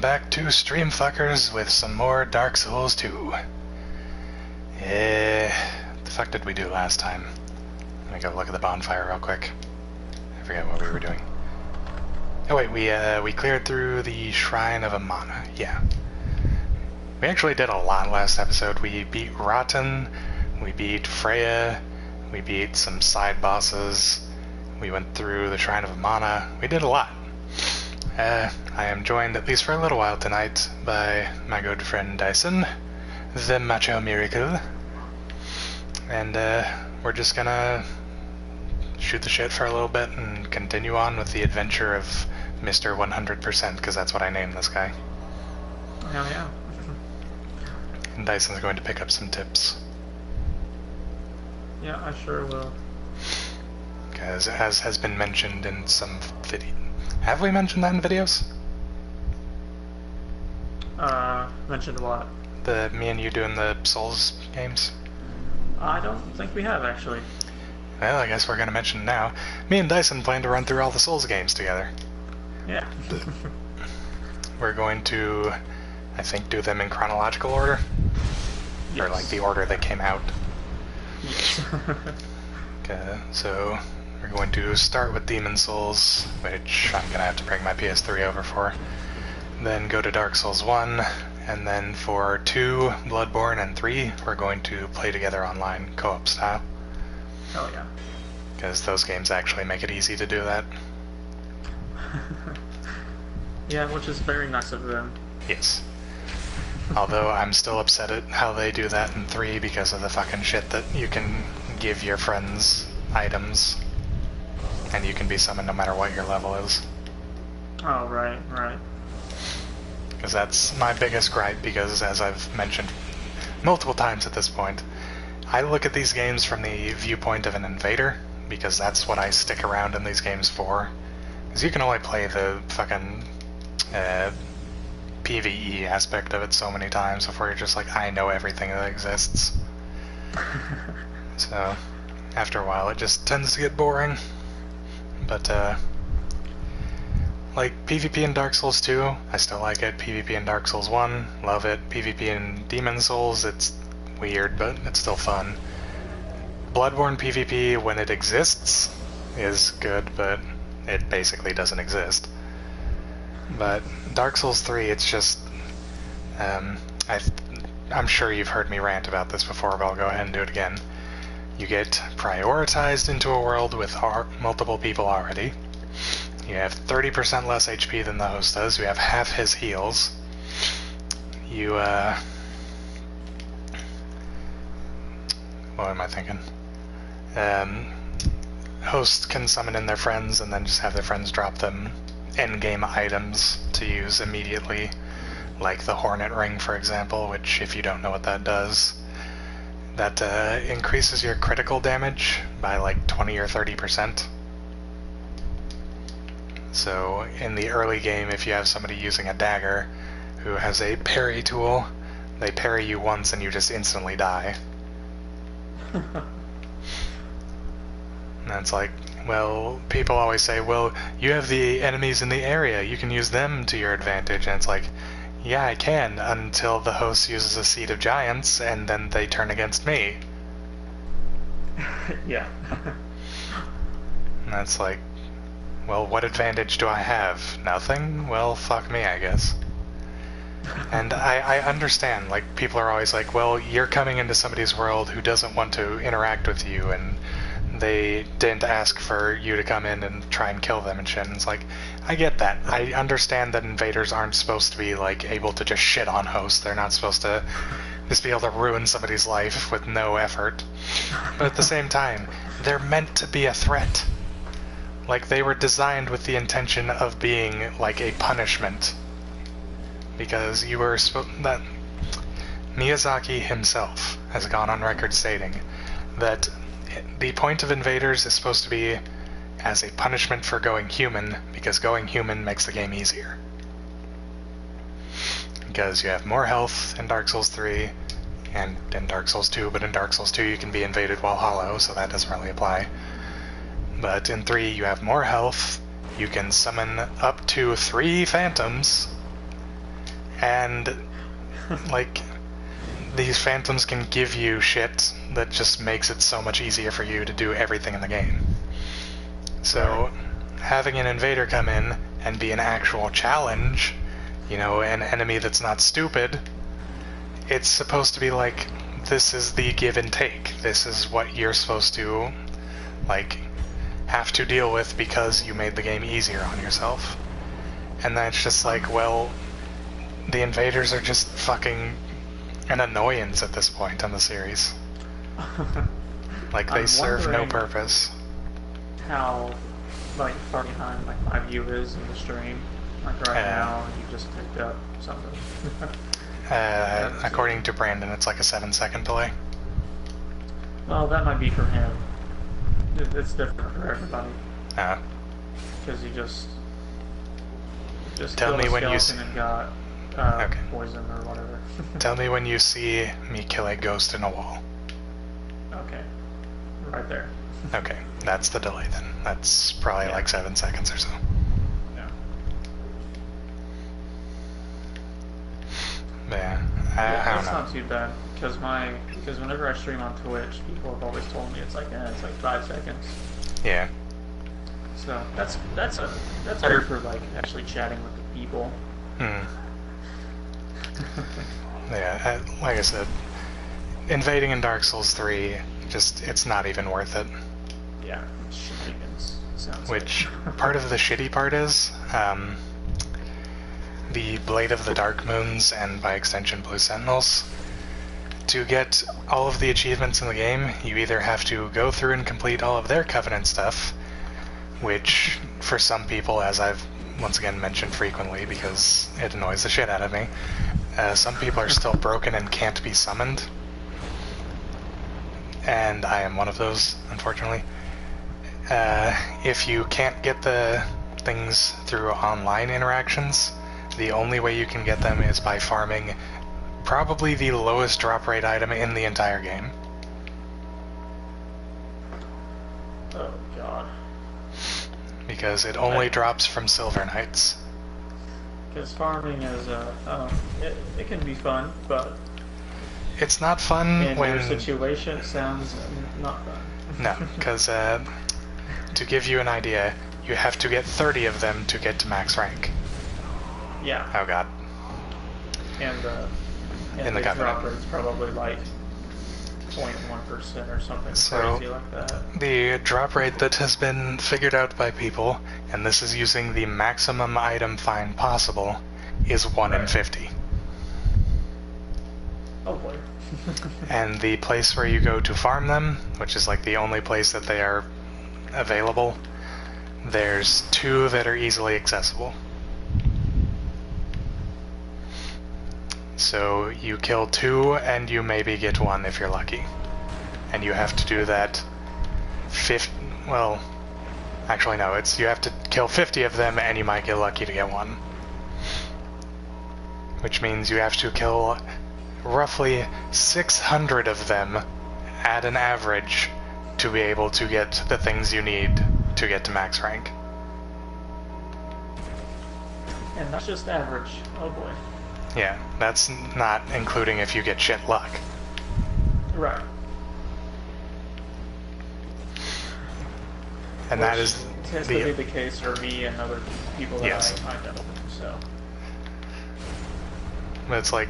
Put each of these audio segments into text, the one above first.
back to Stream Phuckers with some more Dark Souls 2. What the fuck did we do last time? Let me go look at the bonfire real quick. I forget what we were doing. Oh wait, we cleared through the Shrine of Amana. Yeah. We actually did a lot last episode. We beat Rotten, we beat Freya, we beat some side bosses, we went through the Shrine of Amana. We did a lot. I am joined, at least for a little while tonight, by my good friend Dyson, the Macho Miracle. And we're just gonna shoot the shit for a little bit and continue on with the adventure of Mr. 100%, because that's what I named this guy. Hell yeah. And Dyson's going to pick up some tips. Yeah, I sure will. Because, as has been mentioned in some video... Have we mentioned that in videos? Mentioned what? Me and you doing the Souls games? I don't think we have, actually. Well, I guess we're going to mention it now. Me and Dyson plan to run through all the Souls games together. Yeah. We're going to, I think, do them in chronological order? Yes. Or like the order they came out. Yes. Okay, so we're going to start with Demon Souls, which I'm going to have to bring my PS3 over for. Then go to Dark Souls 1, and then for 2, Bloodborne, and 3, we're going to play together online, co-op style. Oh yeah. Because those games actually make it easy to do that. Yeah, which is very nice of them. Yes. Although I'm still upset at how they do that in 3 because of the fucking shit that you can give your friends items, and you can be summoned no matter what your level is. Oh, right, right. Because that's my biggest gripe, because as I've mentioned multiple times at this point, I look at these games from the viewpoint of an invader, because that's what I stick around in these games for. Because you can only play the fucking PvE aspect of it so many times before you're just like, I know everything that exists. So, after a while it just tends to get boring. But, like, PvP in Dark Souls 2, I still like it. PvP in Dark Souls 1, love it. PvP in Demon Souls, it's weird, but it's still fun. Bloodborne PvP, when it exists, is good, but it basically doesn't exist. But Dark Souls 3, it's just... I'm sure you've heard me rant about this before, but I'll go ahead and do it again. You get prioritized into a world with multiple people already. You have 30% less HP than the host does. You have half his heals. You, what am I thinking? Host can summon in their friends and then just have their friends drop them endgame items to use immediately, like the Hornet Ring, for example, which, if you don't know what that does, that increases your critical damage by like 20 or 30%. So in the early game, if you have somebody using a dagger who has a parry tool, they parry you once and you just instantly die. And it's like, well, people always say, well, you have the enemies in the area, you can use them to your advantage, and it's like, yeah, I can, until the host uses a Seed of Giants, and then they turn against me. Yeah. And that's like, well, what advantage do I have? Nothing? Well, fuck me, I guess. And I understand, like, people are always like, well, you're coming into somebody's world who doesn't want to interact with you, and they didn't ask for you to come in and try and kill them and shit. And it's like, I get that. I understand that invaders aren't supposed to be, like, able to just shit on hosts. They're not supposed to just be able to ruin somebody's life with no effort. But at the same time, they're meant to be a threat. Like, they were designed with the intention of being, like, a punishment. Because you were that Miyazaki himself has gone on record stating that the point of invaders is supposed to be as a punishment for going human, because going human makes the game easier. Because you have more health in Dark Souls 3, and in Dark Souls 2, but in Dark Souls 2 you can be invaded while hollow, so that doesn't really apply. But in 3 you have more health, you can summon up to 3 phantoms, And, like, these phantoms can give you shit that just makes it so much easier for you to do everything in the game. So, having an invader come in and be an actual challenge, you know, an enemy that's not stupid, it's supposed to be like, this is the give and take. This is what you're supposed to, like, have to deal with because you made the game easier on yourself. And then it's just like, well, the invaders are just fucking an annoyance at this point in the series. Like, they serve no purpose. How, like, far behind, like, my view is in the stream. Like, right now, you just picked up something. According to Brandon, it's like a 7-second delay. Well, that might be for him. It's different for everybody. Because you just tell me when you and got okay. poison or whatever. Tell me when you see me kill a ghost in a wall. Okay, right there. Okay, that's the delay then. That's probably like 7 seconds or so. Yeah, I don't know. That's not too bad because whenever I stream on Twitch, people have always told me it's like 5 seconds. Yeah. So that's better for like actually chatting with the people. Yeah, like I said, invading in Dark Souls 3, it's not even worth it. Yeah, shenanigans. Sounds Which like. part of the shitty part is, the Blade of the Dark Moons, and by extension Blue Sentinels, to get all of the achievements in the game, you either have to go through and complete all of their Covenant stuff, which, for some people, as I've once again mentioned frequently because it annoys the shit out of me, some people are still broken and can't be summoned, and I am one of those, unfortunately. If you can't get the things through online interactions, the only way you can get them is by farming probably the lowest drop rate item in the entire game. Oh god. Because it only drops from Silver Knights. Because farming is it can be fun, but it's not fun in when your situation it sounds not fun. No, because to give you an idea, you have to get 30 of them to get to max rank. Yeah. Oh god. And the drop rate's probably like 0.1% or something crazy like that. The drop rate that has been figured out by people, and this is using the maximum item find possible, is 1 in 50. Oh boy. And the place where you go to farm them, which is like the only place that they are available, there's 2 that are easily accessible. So you kill 2 and you maybe get 1 if you're lucky. And you have to do that well, actually no, you have to kill 50 of them and you might get lucky to get 1. Which means you have to kill roughly 600 of them at an average to be able to get the things you need to get to max rank. And that's just average. Oh boy. Yeah, that's not including if you get shit luck. Right. And which that is tends to be the case for me and other people that I know. So. But it's like,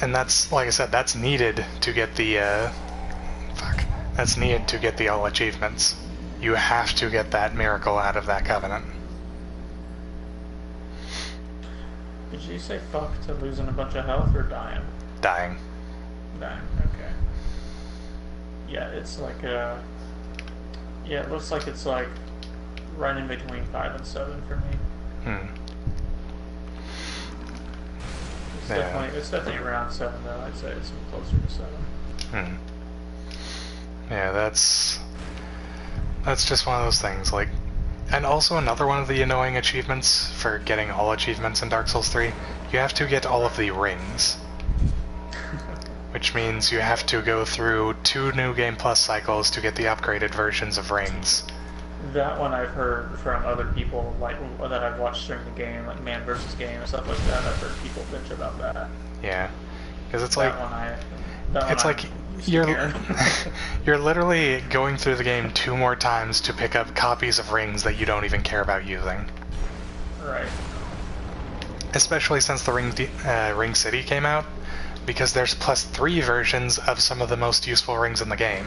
and that's, like I said, that's needed to get the, that's needed to get the all achievements. You have to get that miracle out of that Covenant. Did you say fuck to losing a bunch of health or dying? Dying. Dying, okay. Yeah, it's like yeah, it looks like it's like right in between 5 and 7 for me. It's definitely around 7 though. I'd say it's closer to 7. Yeah, that's just one of those things, like, and also another one of the annoying achievements for getting all achievements in Dark Souls 3, you have to get all of the rings. Which means you have to go through 2 New Game Plus cycles to get the upgraded versions of rings. That one I've heard from other people, like that I've watched during the game, like Man versus Game and stuff like that. I've heard people bitch about that. Yeah, because it's That like one that it's one like I'm used to you're hearing. you're literally going through the game 2 more times to pick up copies of rings that you don't even care about using. Right. Especially since the Ring City came out, because there's +3 versions of some of the most useful rings in the game.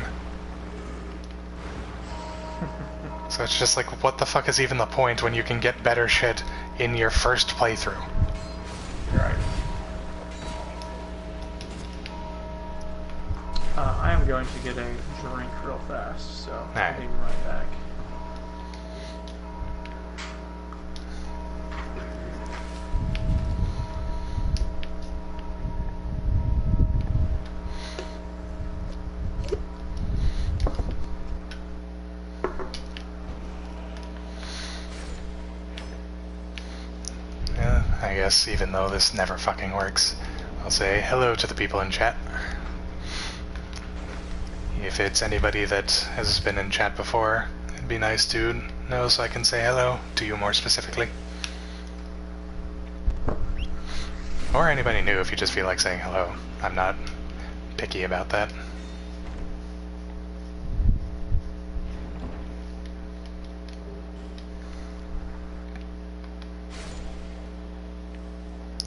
So it's just like, what the fuck is even the point when you can get better shit in your first playthrough? Right. I am going to get a drink real fast, so I'll be right back. I guess even though this never fucking works, I'll say hello to the people in chat. If it's anybody that has been in chat before, it'd be nice to know so I can say hello to you more specifically. Or anybody new if you just feel like saying hello. I'm not picky about that.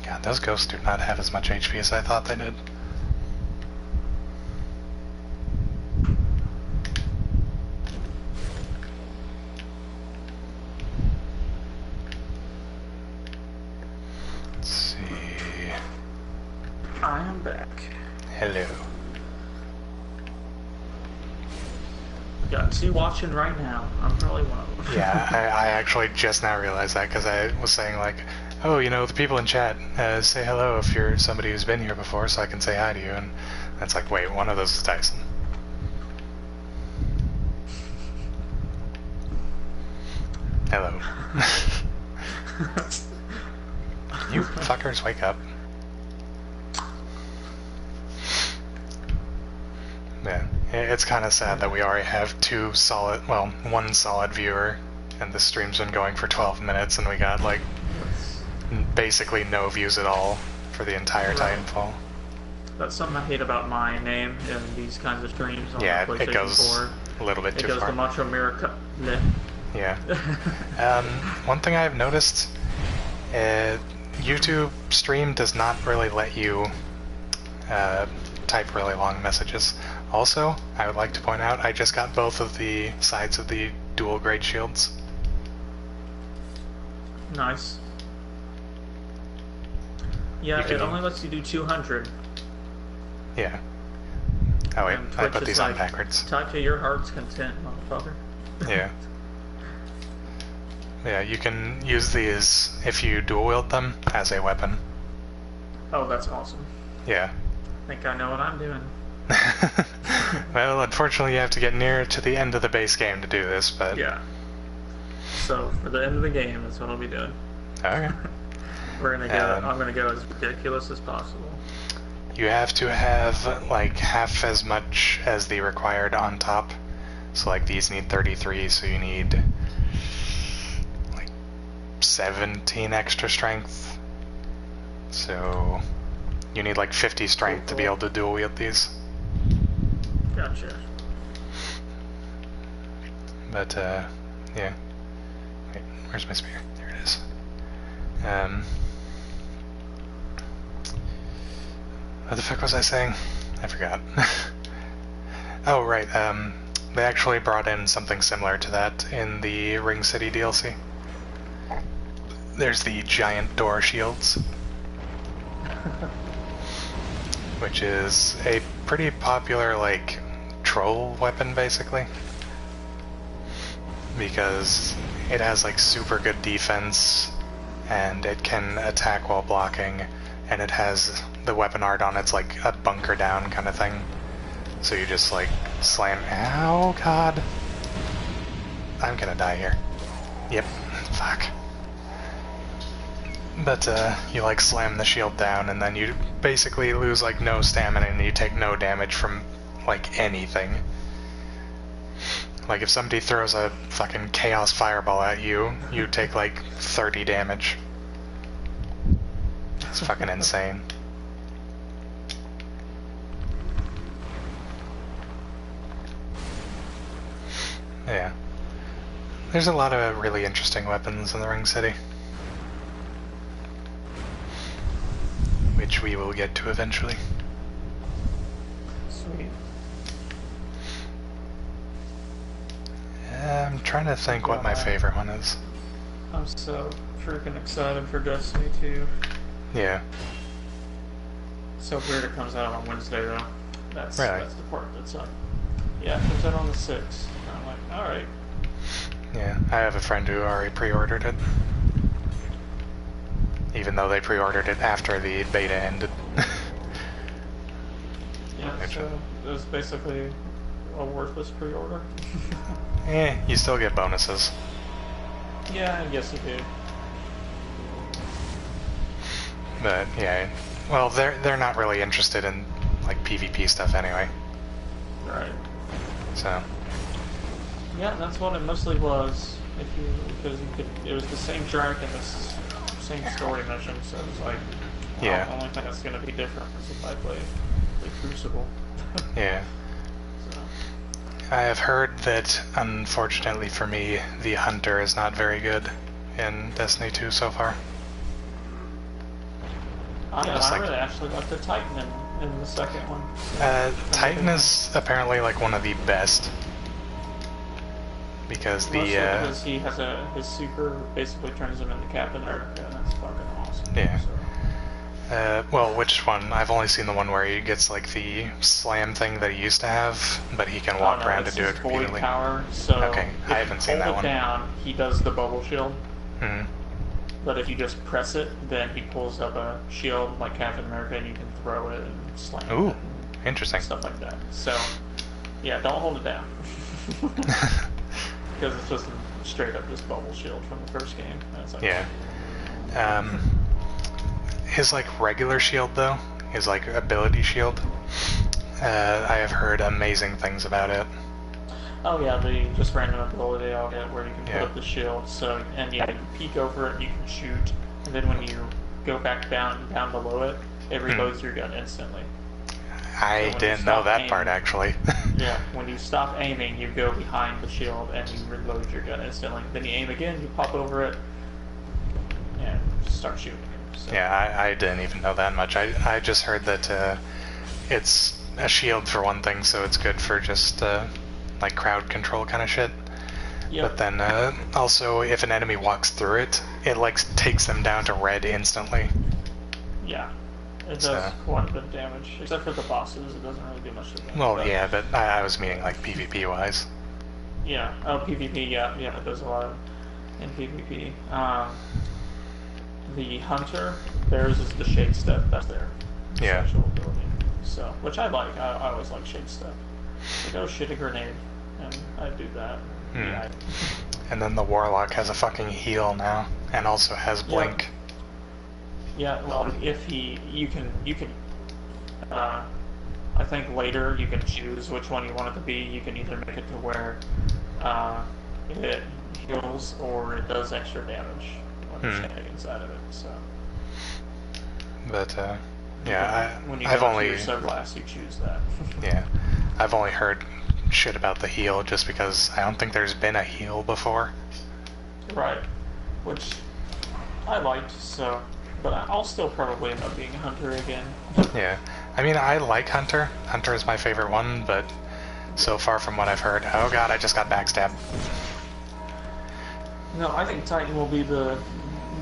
God, those ghosts do not have as much HP as I thought they did. Let's see. I am back. Hello. Got 2 watching right now. I'm probably one of them. Yeah, I actually just now realized that because I was saying like, oh, you know, the people in chat, say hello if you're somebody who's been here before so I can say hi to you, and that's like, wait, one of those is Tyson. Hello. You fuckers wake up. Yeah, it's kind of sad that we already have 1 solid viewer, and the stream's been going for 12 minutes, and we got like basically no views at all for the entire Titanfall. That's something I hate about my name in these kinds of streams on PlayStation it goes 4. a little bit too far. It goes to Macho America. Yeah. One thing I've noticed, YouTube stream does not really let you type really long messages. Also, I would like to point out, I just got both of the sides of the dual grade shields. Nice. Yeah, it only lets you do 200. Yeah. Oh wait, I put these on backwards. Type to your heart's content, motherfucker. Yeah. Yeah, you can use these if you dual wield them as a weapon. Oh, that's awesome. Yeah. I think I know what I'm doing. Well, unfortunately you have to get near to the end of the base game to do this, but... Yeah. So, for the end of the game, that's what I'll be doing. Okay. We're gonna go, I'm gonna go as ridiculous as possible. You have to have, like, half as much as the required on top. So, like, these need 33, so you need, like, 17 extra strength. So, you need, like, 50 strength to be able to dual wield these. Gotcha. But, yeah. Wait, where's my spear? There it is. What the fuck was I saying? I forgot. Oh, right, they actually brought in something similar to that in the Ring City DLC. There's the giant door shields. Which is a pretty popular, like, troll weapon, basically. Because it has, like, super good defense, and it can attack while blocking, and it has the weapon art on it's like a bunker down kind of thing. So you just, like, slam... Ow, God. I'm gonna die here. Yep. Fuck. But, you, like, slam the shield down, and then you basically lose, like, no stamina, and you take no damage from, like, anything. Like, if somebody throws a fucking chaos fireball at you, you take like 30 damage. It's fucking insane. Yeah. There's a lot of really interesting weapons in the Ring City, which we will get to eventually. Sweet. I'm trying to think what my favorite one is. I'm so freaking excited for Destiny 2. Yeah. So weird it comes out on Wednesday though. That's Really? that's the part that's like, yeah, it comes out on the 6th. And I'm like, alright. Yeah, I have a friend who already pre-ordered it. Even though they pre-ordered it after the beta ended. Yeah, so it was basically a worthless pre-order. You still get bonuses. Yeah, I guess you do. But yeah, well, they're not really interested in like PvP stuff anyway. Right. So. Yeah, that's what it mostly was. Because it was the same track and the same story mission, so it was like, yeah. The only thing that's going to be different is if I play Crucible. Yeah. So. I have heard that, unfortunately for me, the Hunter is not very good in Destiny 2 so far. I really actually like the Titan in the second one. Titan is apparently like one of the best. Because because he has his super basically turns him into Captain America, and that's fucking awesome. Yeah. So. Well, which one? I've only seen the one where he gets like the slam thing that he used to have, but he can walk around and do it repeatedly. Void power. So okay, I haven't seen that one. If you hold it down, he does the bubble shield. Hmm. But if you just press it, then he pulls up a shield like Captain America, and you can throw it and slam Ooh, it. interesting. Stuff like that. So, yeah, don't hold it down. Because it's just straight up just bubble shield from the first game. And it's like, yeah. His like regular shield though, his like ability shield, I have heard amazing things about it. Oh yeah, the just random ability I'll get where you can put up the shield. So you peek over it, and you can shoot, and then when you go back down below it, it reloads your gun instantly. I didn't know that part actually. Yeah, when you stop aiming, you go behind the shield and you reload your gun instantly. Then you aim again, you pop over it, and start shooting. So. Yeah, I didn't even know that much. I just heard that it's a shield for one thing, so it's good for just like crowd control kind of shit. Yep. But then also, if an enemy walks through it, it like takes them down to red instantly. Yeah. It does quite a bit of damage, except for the bosses. It doesn't really do much to them. Well, yeah, but I was meaning like PvP wise. Yeah. Oh, PvP. Yeah, it does a lot in PvP. The Hunter, theirs is the Shade Step. That's their special ability. So, which I like. I always like Shade Step. Like, oh shit, a grenade, and I do that. Yeah. And then the Warlock has a fucking heal now, and also has Blink. Yeah, well, if you can, I think later you can choose which one you want it to be. You can either make it to where it heals or it does extra damage when you're standing inside of it. So. But yeah, when you I've go only to your subclass, you choose that. Yeah, I've only heard shit about the heal just because I don't think there's been a heal before. Right, which I liked. So. But I'll still probably end up being a Hunter again. Yeah. I mean, I like Hunter. Hunter is my favorite one, but so far from what I've heard... Oh god, I just got backstabbed. No, I think Titan will be the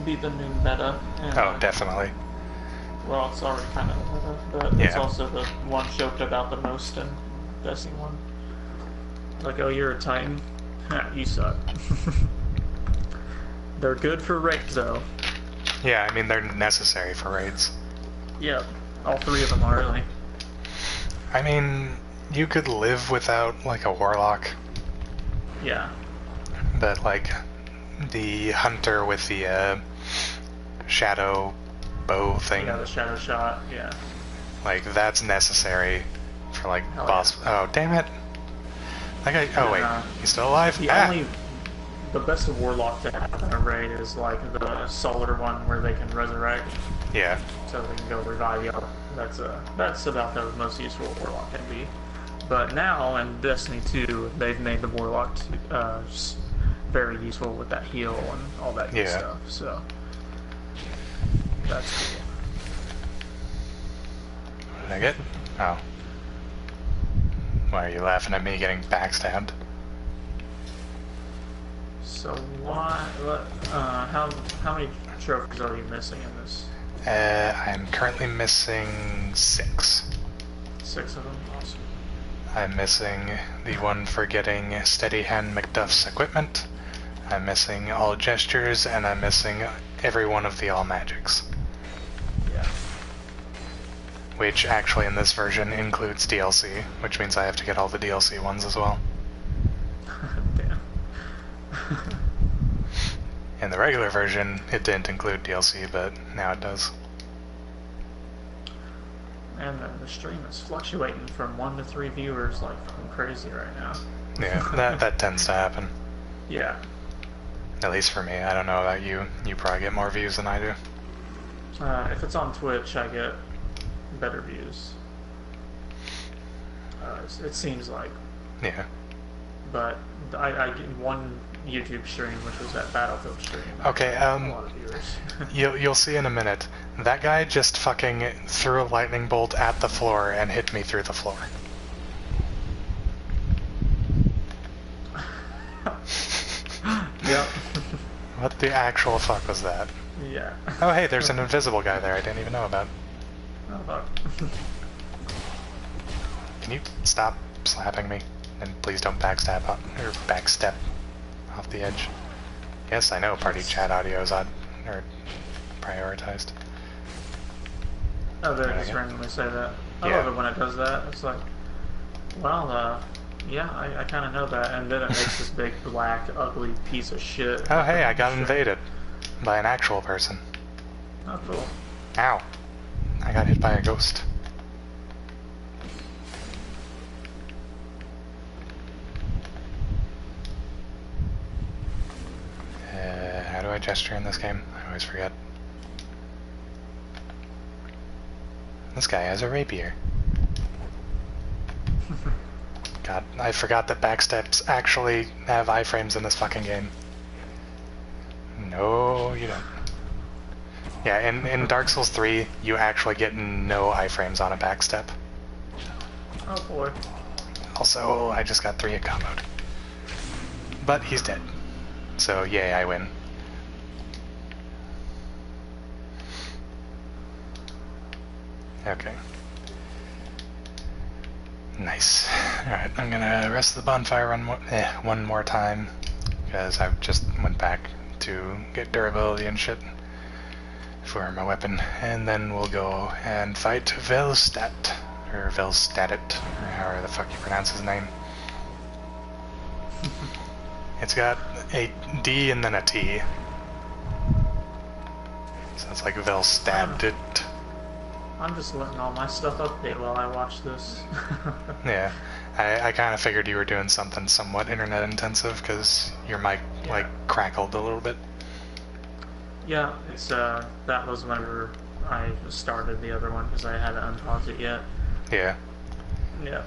new meta. And, oh, definitely. Well, it's already kind of the meta, but it's also the one joked about the most in Destiny 1. Like, oh, you're a Titan? Ha, you suck. They're good for raids, though. Yeah, I mean, they're necessary for raids. Yeah, all three of them are, really. I mean, you could live without, like, a Warlock. Yeah. But, like, the Hunter with the shadow bow thing. Yeah, the shadow shot, yeah. Like, that's necessary for, like, Hell boss... Yeah. Oh, damn it! That guy. Oh wait, he's still alive. The best warlock to have in a raid is like the solar one where they can resurrect. Yeah. So they can go revive you. That's about the most useful warlock can be. But now in Destiny 2, they've made the warlock very useful with that heal and all that good stuff. So that's cool. What did I get? Oh. Why are you laughing at me getting backstabbed? So how many trophies are you missing in this? I'm currently missing 6. 6 of them? Awesome. I'm missing the one for getting Steady Hand Macduff's equipment. I'm missing all gestures, and I'm missing every one of the all magics. Yeah. Which actually in this version includes DLC, which means I have to get all the DLC ones as well. Damn. In the regular version, it didn't include DLC, but now it does. And the stream is fluctuating from 1 to 3 viewers like fucking crazy right now. Yeah, that tends to happen. Yeah. At least for me. I don't know about you. You probably get more views than I do. If it's on Twitch, I get better views. It seems like. Yeah. But I get one YouTube stream, which was that Battlefield stream. Okay, a lot of viewers. you'll see in a minute. That guy just fucking threw a lightning bolt at the floor and hit me through the floor. Yep. What the actual fuck was that? Yeah. Oh hey, there's an invisible guy there I didn't even know about. Oh fuck. Can you stop slapping me? And please don't backstab off, or backstep off the edge. Yes, I know party chat audio is odd, or prioritized. Oh, they just randomly say that. I love it when it does that. It's like, well, yeah, I kind of know that, and then it makes this big, black, ugly piece of shit. Oh hey, I got invaded by an actual person. Oh, cool. Ow. I got hit by a ghost. How do I gesture in this game? I always forget. This guy has a rapier. God, I forgot that backsteps actually have iframes in this fucking game. No, you don't. Yeah, in Dark Souls 3, you actually get no iframes on a backstep. Oh boy. Also, I just got 3 comboed. But he's dead. So, yay, I win. Okay. Nice. Alright, I'm gonna rest the bonfire one more time, because I just went back to get durability and shit for my weapon, and then we'll go and fight Velstat, or Velstatit, or however the fuck you pronounce his name. It's got a D and then a T. So it's like Velstatit. I'm just letting all my stuff update while I watch this. Yeah, I kind of figured you were doing something somewhat internet intensive, because your mic, like, crackled a little bit. Yeah, it's, that was whenever I started the other one, because I hadn't unpaused it yet. Yeah. Yeah,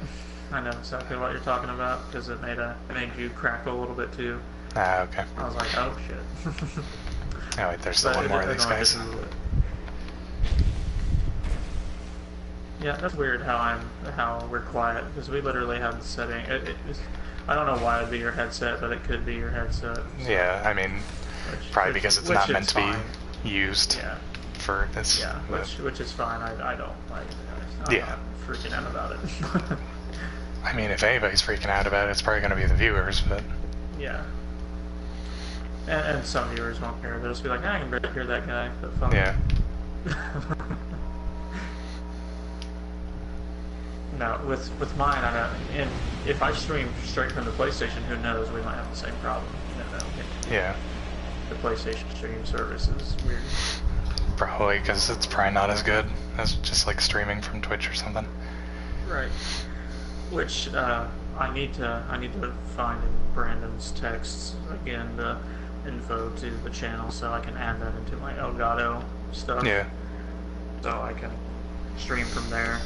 I know exactly what you're talking about, because it made you crackle a little bit too. Ah, okay. I was like, oh shit. Oh wait, there's still one more of these guys. Yeah, that's weird how we're quiet, because we literally have the setting. I don't know why it'd be your headset, but it could be your headset. So. Yeah, I mean, probably because it's not meant to be used for this. Yeah, which is fine. I don't like it. I'm not freaking out about it. I mean, if anybody's freaking out about it, it's probably going to be the viewers, but... Yeah. And some viewers won't care. They'll just be like, I can barely hear that guy. But fuck. Yeah. No, with mine, I don't. And if I stream straight from the PlayStation, who knows? We might have the same problem. Yeah. The PlayStation stream service is weird. Probably because it's probably not as good as just like streaming from Twitch or something. Right. Which I need to find in Brandon's texts again the info to the channel so I can add that into my Elgato stuff. Yeah. So I can stream from there.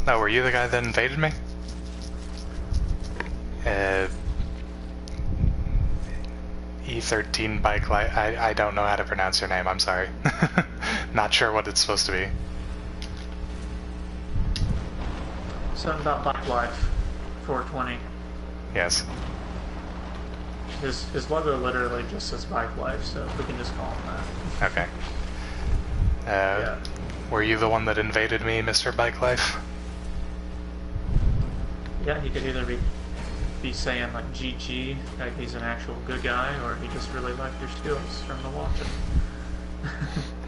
No, were you the guy that invaded me? E13 bike life. I don't know how to pronounce your name, I'm sorry. Not sure what it's supposed to be. Something about Bike Life 420. Yes. His logo literally just says Bike Life, so we can just call him that. Okay. Yeah. Were you the one that invaded me, Mr. Bike Life? Yeah, he could either be saying like GG, like he's an actual good guy, or he just really liked your skills from the watching.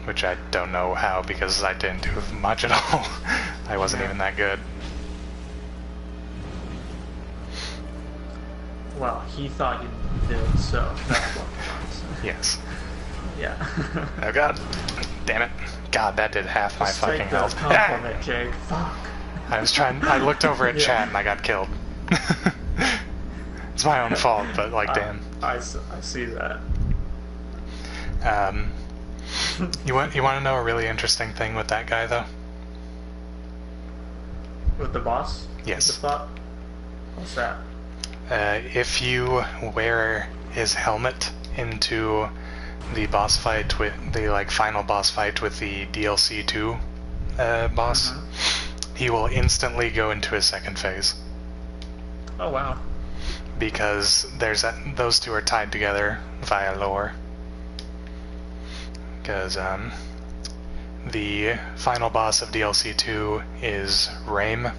Which I don't know how, because I didn't do much at all. I wasn't even that good. Well, he thought you did, so that's what counts. Yes. Yeah. Oh god. Damn it. God, that did half my Just fucking take that health. compliment, Jake. Fuck. I looked over at chat and I got killed. It's my own fault, but like, damn. I see that. You want to know a really interesting thing with that guy, though? With the boss? Yes. The spot? What's that? If you wear his helmet into the boss fight with the final boss fight with the DLC 2 boss, he will instantly go into his second phase. Oh wow! Because those two are tied together via lore. Because the final boss of DLC 2 is Raim,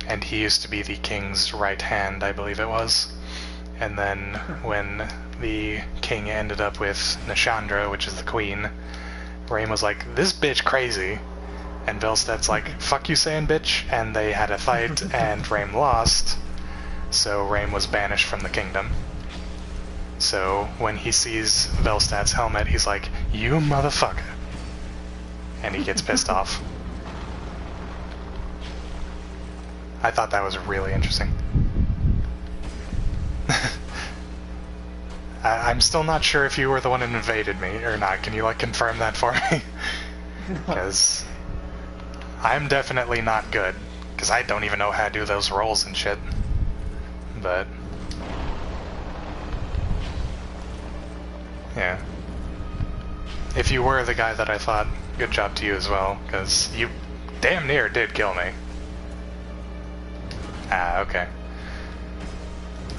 and he used to be the king's right hand, I believe it was. And then when the king ended up with Nashandra, which is the queen, Raim was like, "This bitch crazy," and Velstad's like, "Fuck you saying, bitch," and they had a fight, and Raim lost, so Raim was banished from the kingdom. So when he sees Velstad's helmet, he's like, "You motherfucker," and he gets pissed off. I thought that was really interesting. I'm still not sure if you were the one that invaded me or not. Can you confirm that for me? Because I'm definitely not good. Because I don't even know how to do those rolls and shit. But yeah. If you were the guy that I thought, good job to you as well. Because you damn near did kill me. Ah, okay.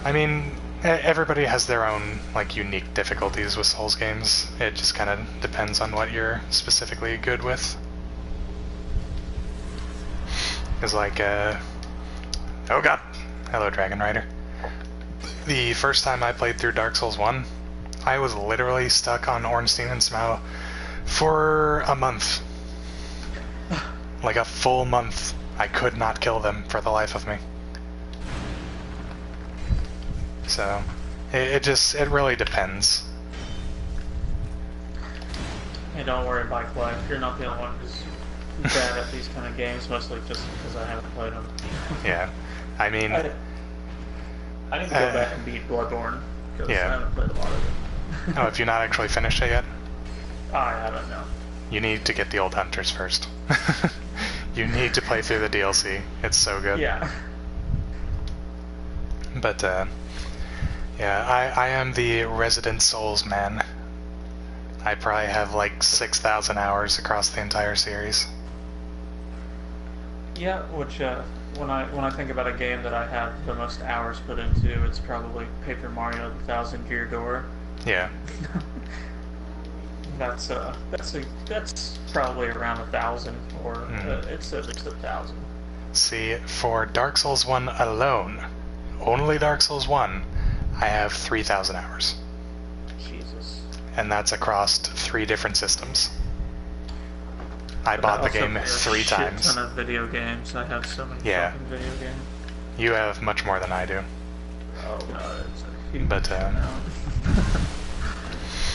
I mean, everybody has their own unique difficulties with Souls games. It just kind of depends on what you're specifically good with. Because oh god, hello Dragon Rider. The first time I played through Dark Souls 1, I was literally stuck on Ornstein and Smough for a month. Like a full month. I could not kill them for the life of me. So, it really depends. Hey, don't worry, Bike Life. You're not the only one who's bad at these kind of games, mostly just because I haven't played them. Yeah, I mean... I need to go back and beat Bloodborne, because I haven't played a lot of it. Oh, have you not actually finished it yet? I haven't, no. You need to get the Old Hunters first. You need to play through the DLC. It's so good. Yeah. But, yeah, I am the resident Souls man. I probably have 6,000 hours across the entire series. Yeah, which when I think about a game that I have the most hours put into, it's probably Paper Mario: The Thousand Gear Door. Yeah. That's probably around 1,000, or it's at least 1,000. See, for Dark Souls 1 alone, only Dark Souls 1, I have 3,000 hours. Jesus. And that's across 3 different systems. I bought the game 3 times. A ton of video games. I have so many fucking video games. You have much more than I do. Oh god, it's a huge But amount.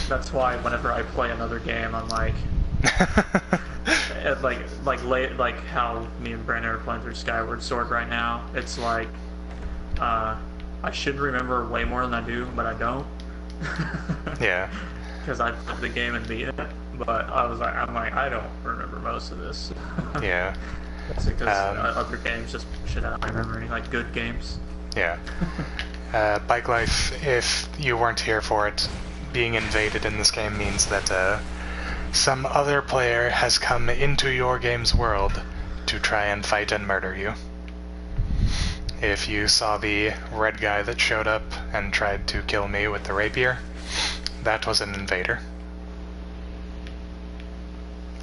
That's why whenever I play another game, I'm like, like how me and Brandon are playing through Skyward Sword right now. It's like I should remember way more than I do, but I don't. Yeah. Because I played the game and beat it, but I'm like, I don't remember most of this. Yeah. That's because other games just push it out of my memory, like good games. Yeah. Bike life, if you weren't here for it, being invaded in this game means that some other player has come into your game's world to try and fight and murder you. If you saw the red guy that showed up and tried to kill me with the rapier, that was an invader.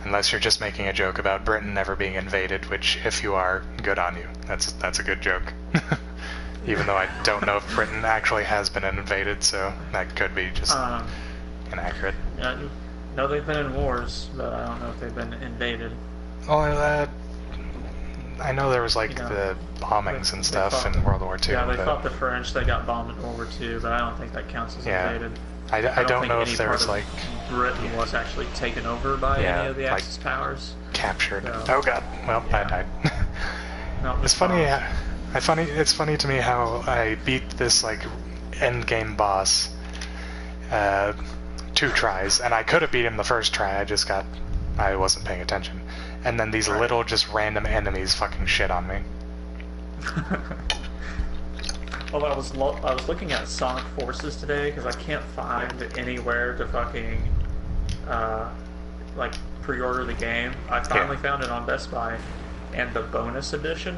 Unless you're just making a joke about Britain never being invaded, which, if you are, good on you. That's a good joke. Even though I don't know if Britain actually has been invaded, so that could be just inaccurate. Yeah, no, they've been in wars, but I don't know if they've been invaded. Well, I know there was like the bombings and stuff in World War II. Yeah, they fought the French. They got bombed in World War II, but I don't think that counts as invaded. I don't know if there was like Britain was actually taken over by any of the Axis powers. Captured. So, oh god. Well, I died. No, it's funny. It's funny to me how I beat this like end game boss 2 tries, and I could have beat him the first try. I wasn't paying attention, and then these little just random enemies fucking shit on me. Well, I was looking at Sonic Forces today because I can't find anywhere to fucking like pre-order the game. I finally found it on Best Buy, and the bonus edition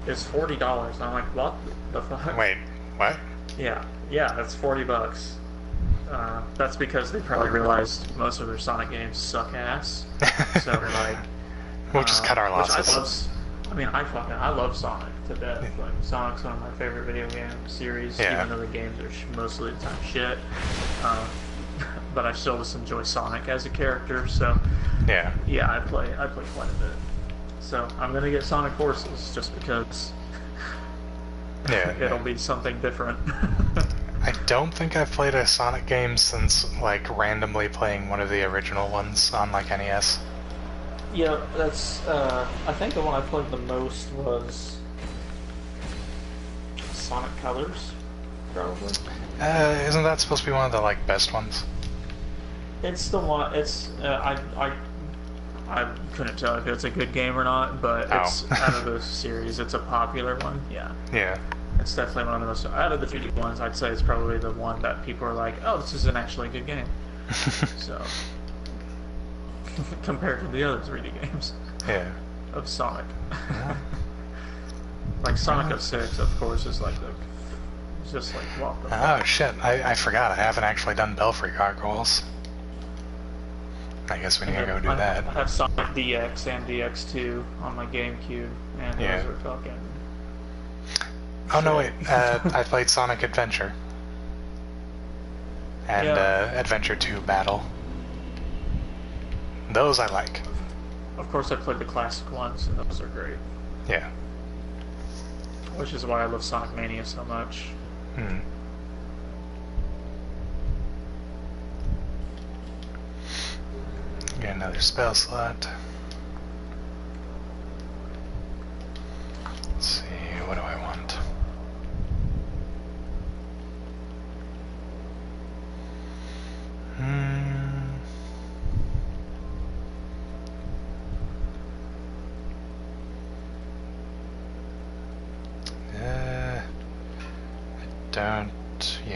is $40. And I'm like, what the fuck? Wait, what? Yeah, that's $40. That's because they probably realized most of their Sonic games suck ass. So they're like, we'll just cut our losses. I love Sonic to death. Like, Sonic's one of my favorite video game series, even though the games are mostly the time shit. But I still just enjoy Sonic as a character. So yeah, I play quite a bit. So I'm gonna get Sonic Forces just because it'll be something different. I don't think I've played a Sonic game since like randomly playing one of the original ones on like NES. Yeah, that's I think the one I played the most was Sonic Colors, probably. Isn't that supposed to be one of the like best ones? It's the one. It's I couldn't tell if it's a good game or not, but it's out of the series, it's a popular one. Yeah. Yeah. It's definitely one of the most out of the 3D ones. I'd say it's probably the one that people are like, "Oh, this isn't actually a good game." So compared to the other 3D games. Yeah. Of Sonic. Like Sonic 06, of course, is like it's just like what the fuck? Oh shit! I forgot. I haven't actually done Belfry Gargoyles. I guess we need to go do that. I have Sonic DX and DX2 on my GameCube, and those are fucking. Oh no! Wait. I played Sonic Adventure and Adventure 2 Battle. Those I like. Of course, I played the classic ones, and those are great. Yeah. Which is why I love Sonic Mania so much. Get another spell slot. Let's see, what do I want?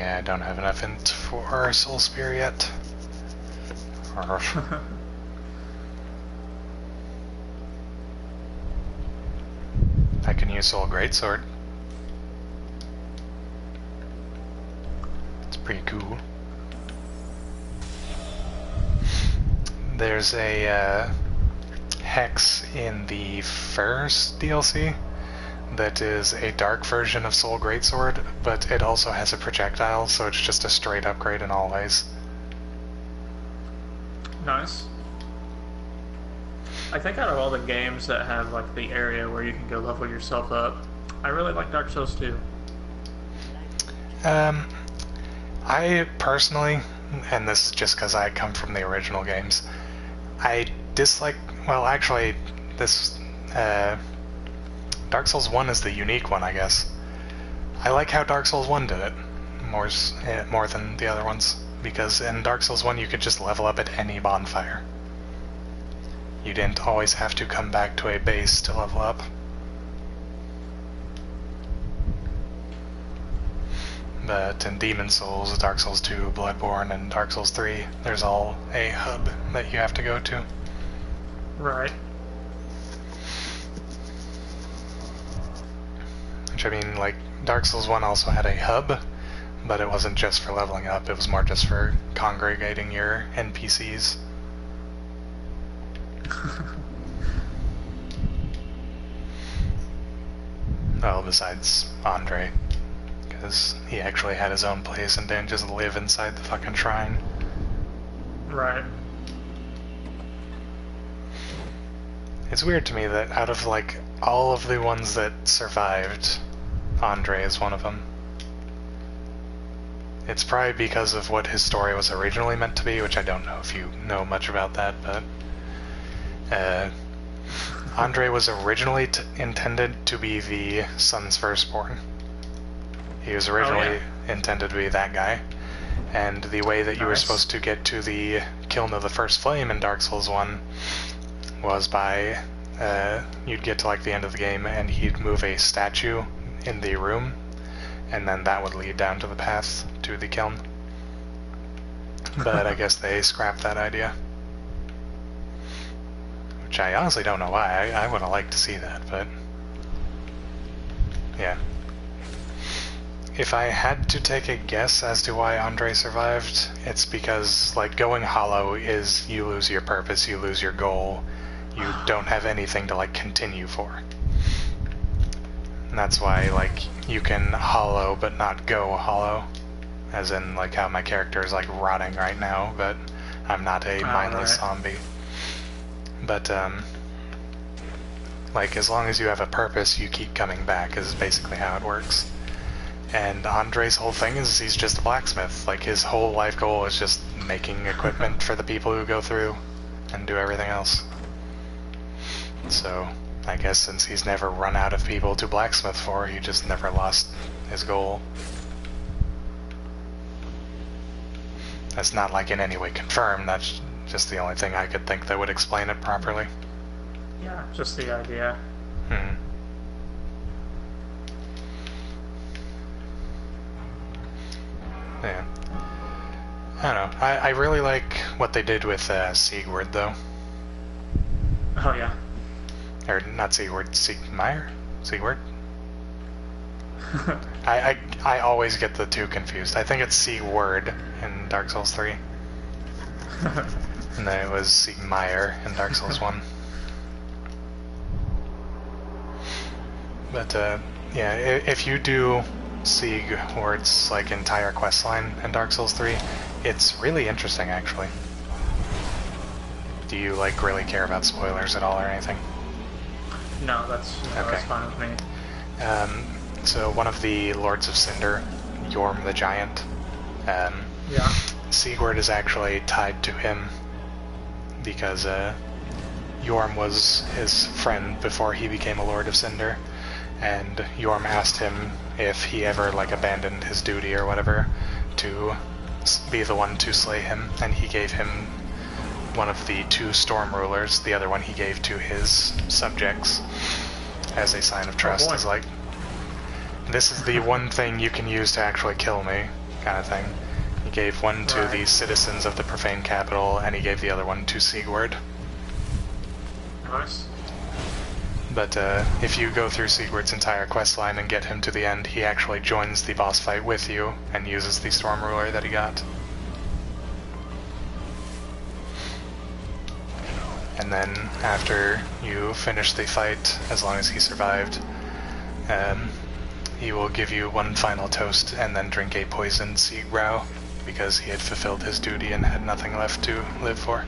I don't have enough int for Soul Spear yet. I can use Soul Greatsword. It's pretty cool. There's a hex in the first DLC that is a dark version of Soul Greatsword, but it also has a projectile, so it's just a straight upgrade in all ways. Nice. I think out of all the games that have like the area where you can go level yourself up, I really like Dark Souls 2. I personally, and this is just because I come from the original games, I dislike... Well, actually, this... Dark Souls 1 is the unique one, I guess. I like how Dark Souls 1 did it more than the other ones, because in Dark Souls 1 you could just level up at any bonfire. You didn't always have to come back to a base to level up. But in Demon Souls, Dark Souls 2, Bloodborne, and Dark Souls 3, there's all a hub that you have to go to. Right. Which, I mean, like, Dark Souls 1 also had a hub, but it wasn't just for leveling up, it was more just for congregating your NPCs. Well, besides Andre, because he actually had his own place and didn't just live inside the fucking shrine. Right. It's weird to me that out of, like, all of the ones that survived, Andre is one of them. It's probably because of what his story was originally meant to be, which I don't know if you know much about that, but... Andre was originally intended to be the son's firstborn. He was originally intended to be that guy, and the way that you were supposed to get to the kiln of the first flame in Dark Souls 1 was by, you'd get to like the end of the game and he'd move a statue in the room, and then that would lead down to the path to the kiln. But I guess they scrapped that idea. Which I honestly don't know why. I would have liked to see that, but... yeah. If I had to take a guess as to why Andre survived, it's because, like, going hollow is you lose your purpose, you lose your goal, you don't have anything to, like, continue for. And that's why, like, you can hollow but not go hollow. As in, like, how my character is, like, rotting right now, but I'm not a mindless zombie. But, like, as long as you have a purpose, you keep coming back, is basically how it works. And Andre's whole thing is he's just a blacksmith. Like, his whole life goal is just making equipment for the people who go through and do everything else. So, I guess since he's never run out of people to blacksmith for, he just never lost his goal. That's not, like, in any way confirmed, that's just the only thing I could think that would explain it properly. Yeah, just the idea. Yeah. I don't know. I really like what they did with Sigurd, though. Oh, yeah. Or, not Sigurd, Sigurd? I always get the two confused. I think it's Sigurd in Dark Souls 3. And then it was Sigmar in Dark Souls 1. But, yeah, if you do Sigurd's, like, entire questline in Dark Souls 3, it's really interesting, actually. Do you, like, really care about spoilers at all or anything? No, that's fine with me. So one of the Lords of Cinder, Yorm the Giant, Sigurd is actually tied to him because Yorm was his friend before he became a Lord of Cinder, and Yorm asked him if he ever, like, abandoned his duty or whatever to be the one to slay him, and he gave him one of the two storm rulers. The other one he gave to his subjects as a sign of trust. Is like, this is the one thing you can use to actually kill me, kind of thing. He gave one to the citizens of the profane capital, and he gave the other one to Sigurd. Nice. But if you go through Sigurd's entire questline and get him to the end, he actually joins the boss fight with you and uses the storm ruler that he got. And then after you finish the fight, as long as he survived, he will give you one final toast and then drink a poisoned Siegbräu, because he had fulfilled his duty and had nothing left to live for.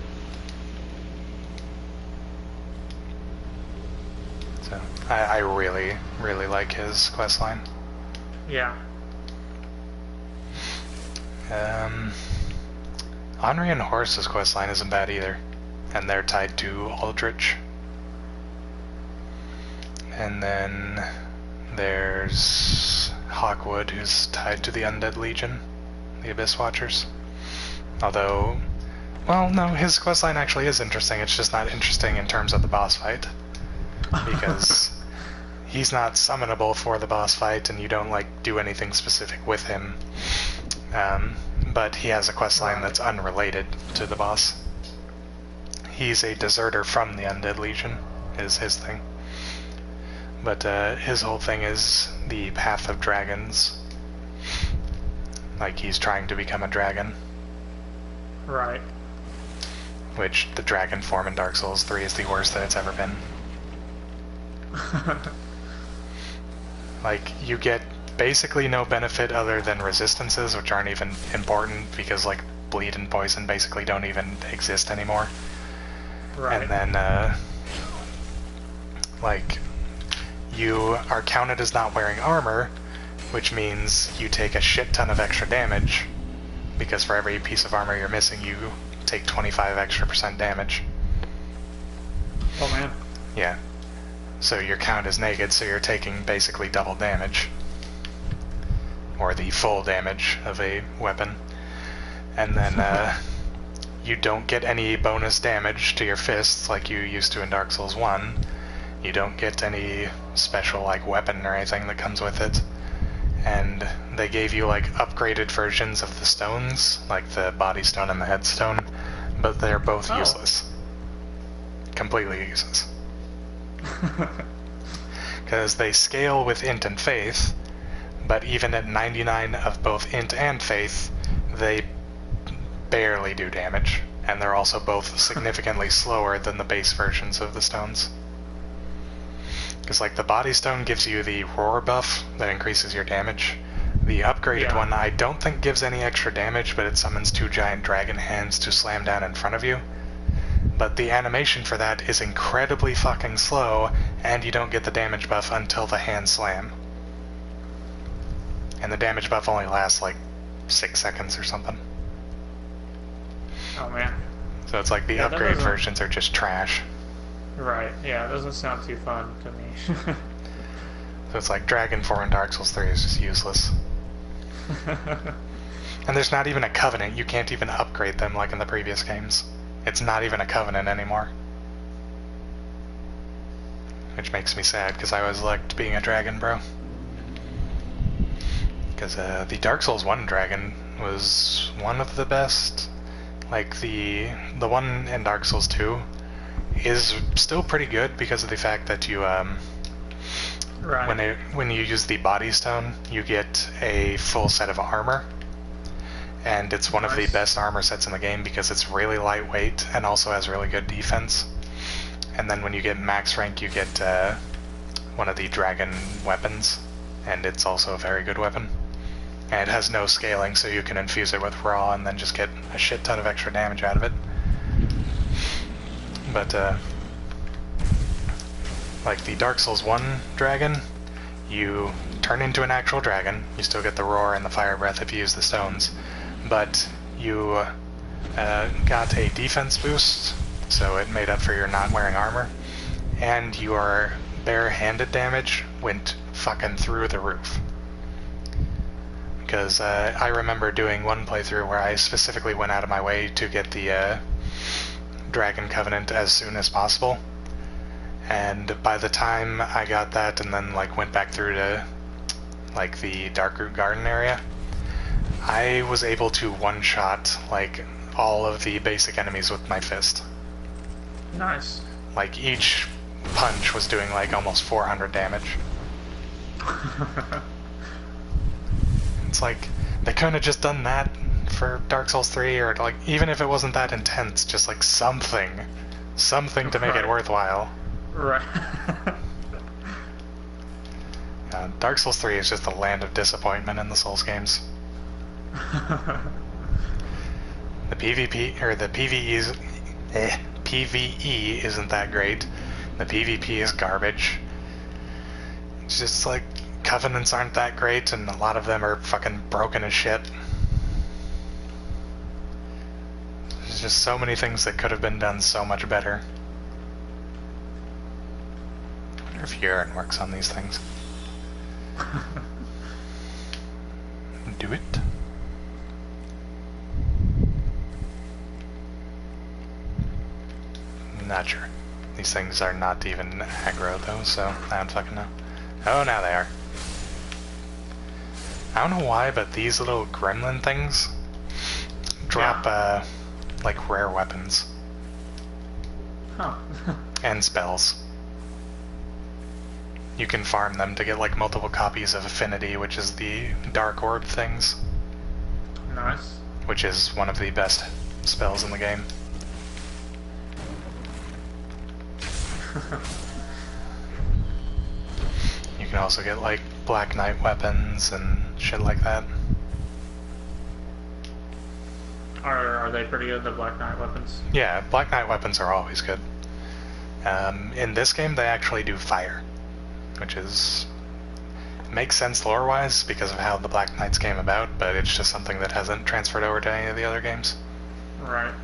So, I really, really like his questline. Yeah. Henri and Horse's questline isn't bad either. and they're tied to Aldrich. And then there's Hawkwood, who's tied to the Undead Legion, the Abyss Watchers. Although, well, no, his questline actually is interesting, it's just not interesting in terms of the boss fight. Because he's not summonable for the boss fight, and you don't, like, do anything specific with him. But he has a questline that's unrelated to the boss. He's a deserter from the Undead Legion, is his thing. But his whole thing is the Path of Dragons. Like, he's trying to become a dragon. Right. Which, the dragon form in Dark Souls 3 is the worst that it's ever been. Like, you get basically no benefit other than resistances, which aren't even important, because, like, bleed and poison basically don't even exist anymore. Right. And then, like, you are counted as not wearing armor, which means you take a shit ton of extra damage, because for every piece of armor you're missing, you take 25% extra damage. Oh man. Yeah. So your count is naked, so you're taking basically double damage. Or the full damage of a weapon. And then, you don't get any bonus damage to your fists like you used to in Dark Souls 1. You don't get any special, like, weapon or anything that comes with it. And they gave you, like, upgraded versions of the stones, like the body stone and the headstone, but they're both useless. Completely useless. Because they scale with int and faith, but even at 99 of both int and faith, they barely do damage, and they're also both significantly slower than the base versions of the stones. Because, like, the body stone gives you the roar buff that increases your damage. The upgraded one I don't think gives any extra damage, but it summons 2 giant dragon hands to slam down in front of you. But the animation for that is incredibly fucking slow, and you don't get the damage buff until the hand slam. And the damage buff only lasts, like, 6 seconds or something. Oh man. So it's like the upgrade versions are just trash. Right, yeah, it doesn't sound too fun to me. So it's like Dragon 4 in Dark Souls 3 is just useless. And there's not even a covenant, you can't even upgrade them like in the previous games. It's not even a covenant anymore. Which makes me sad, because I always liked being a dragon, bro. Because the Dark Souls 1 dragon was one of the best. Like, the one in Dark Souls 2 is still pretty good because of the fact that you, when you use the body stone, you get a full set of armor. And it's one of the best armor sets in the game because it's really lightweight and also has really good defense. And then when you get max rank, you get one of the dragon weapons, and it's also a very good weapon. And it has no scaling, so you can infuse it with raw and then just get a shit ton of extra damage out of it. But, like the Dark Souls 1 dragon, you turn into an actual dragon. You still get the roar and the fire breath if you use the stones. But you got a defense boost, so it made up for your not wearing armor. And your bare-handed damage went fucking through the roof. Because I remember doing one playthrough where I specifically went out of my way to get the Dragon Covenant as soon as possible. And by the time I got that and then like went back through to like the Darkroot Garden area, I was able to one-shot like all of the basic enemies with my fist. Nice. Like each punch was doing like almost 400 damage. It's like, they couldn't have just done that for Dark Souls 3, or like, even if it wasn't that intense, just like something to make it worthwhile. Right. Dark Souls 3 is just the land of disappointment in the Souls games. The PvP, or the PvE isn't that great. The PvP is garbage. It's just like, Covenants aren't that great, and a lot of them are fucking broken as shit. It's just so many things that could have been done so much better. I wonder if urine works on these things. Do it. Not sure. These things are not even aggro though, so I don't fucking know. Oh, now they are. I don't know why, but these little gremlin things drop, like, rare weapons. Huh. And spells. You can farm them to get, like, multiple copies of Affinity, which is the Dark Orb things. Nice. Which is one of the best spells in the game. You can also get, like, Black Knight weapons and shit like that. Are they pretty good, the Black Knight weapons? Yeah, Black Knight weapons are always good. In this game, they actually do fire, which is... makes sense lore-wise because of how the Black Knights came about, but it's just something that hasn't transferred over to any of the other games. Right.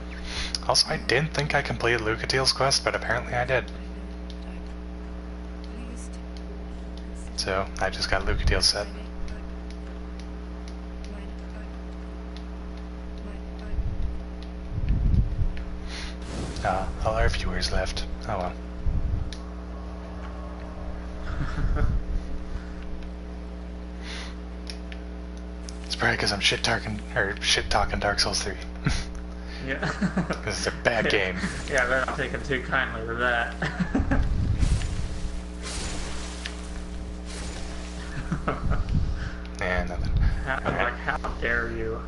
Also, I didn't think I completed Lucatiel's quest, but apparently I did. So, I just got Lucatiel's set. All our viewers left. Oh well. It's probably because I'm shit-talking Dark Souls 3. Yeah. Because it's a bad game. Yeah, they're not taking too kindly to that. Yeah, nothing. Like, how dare you?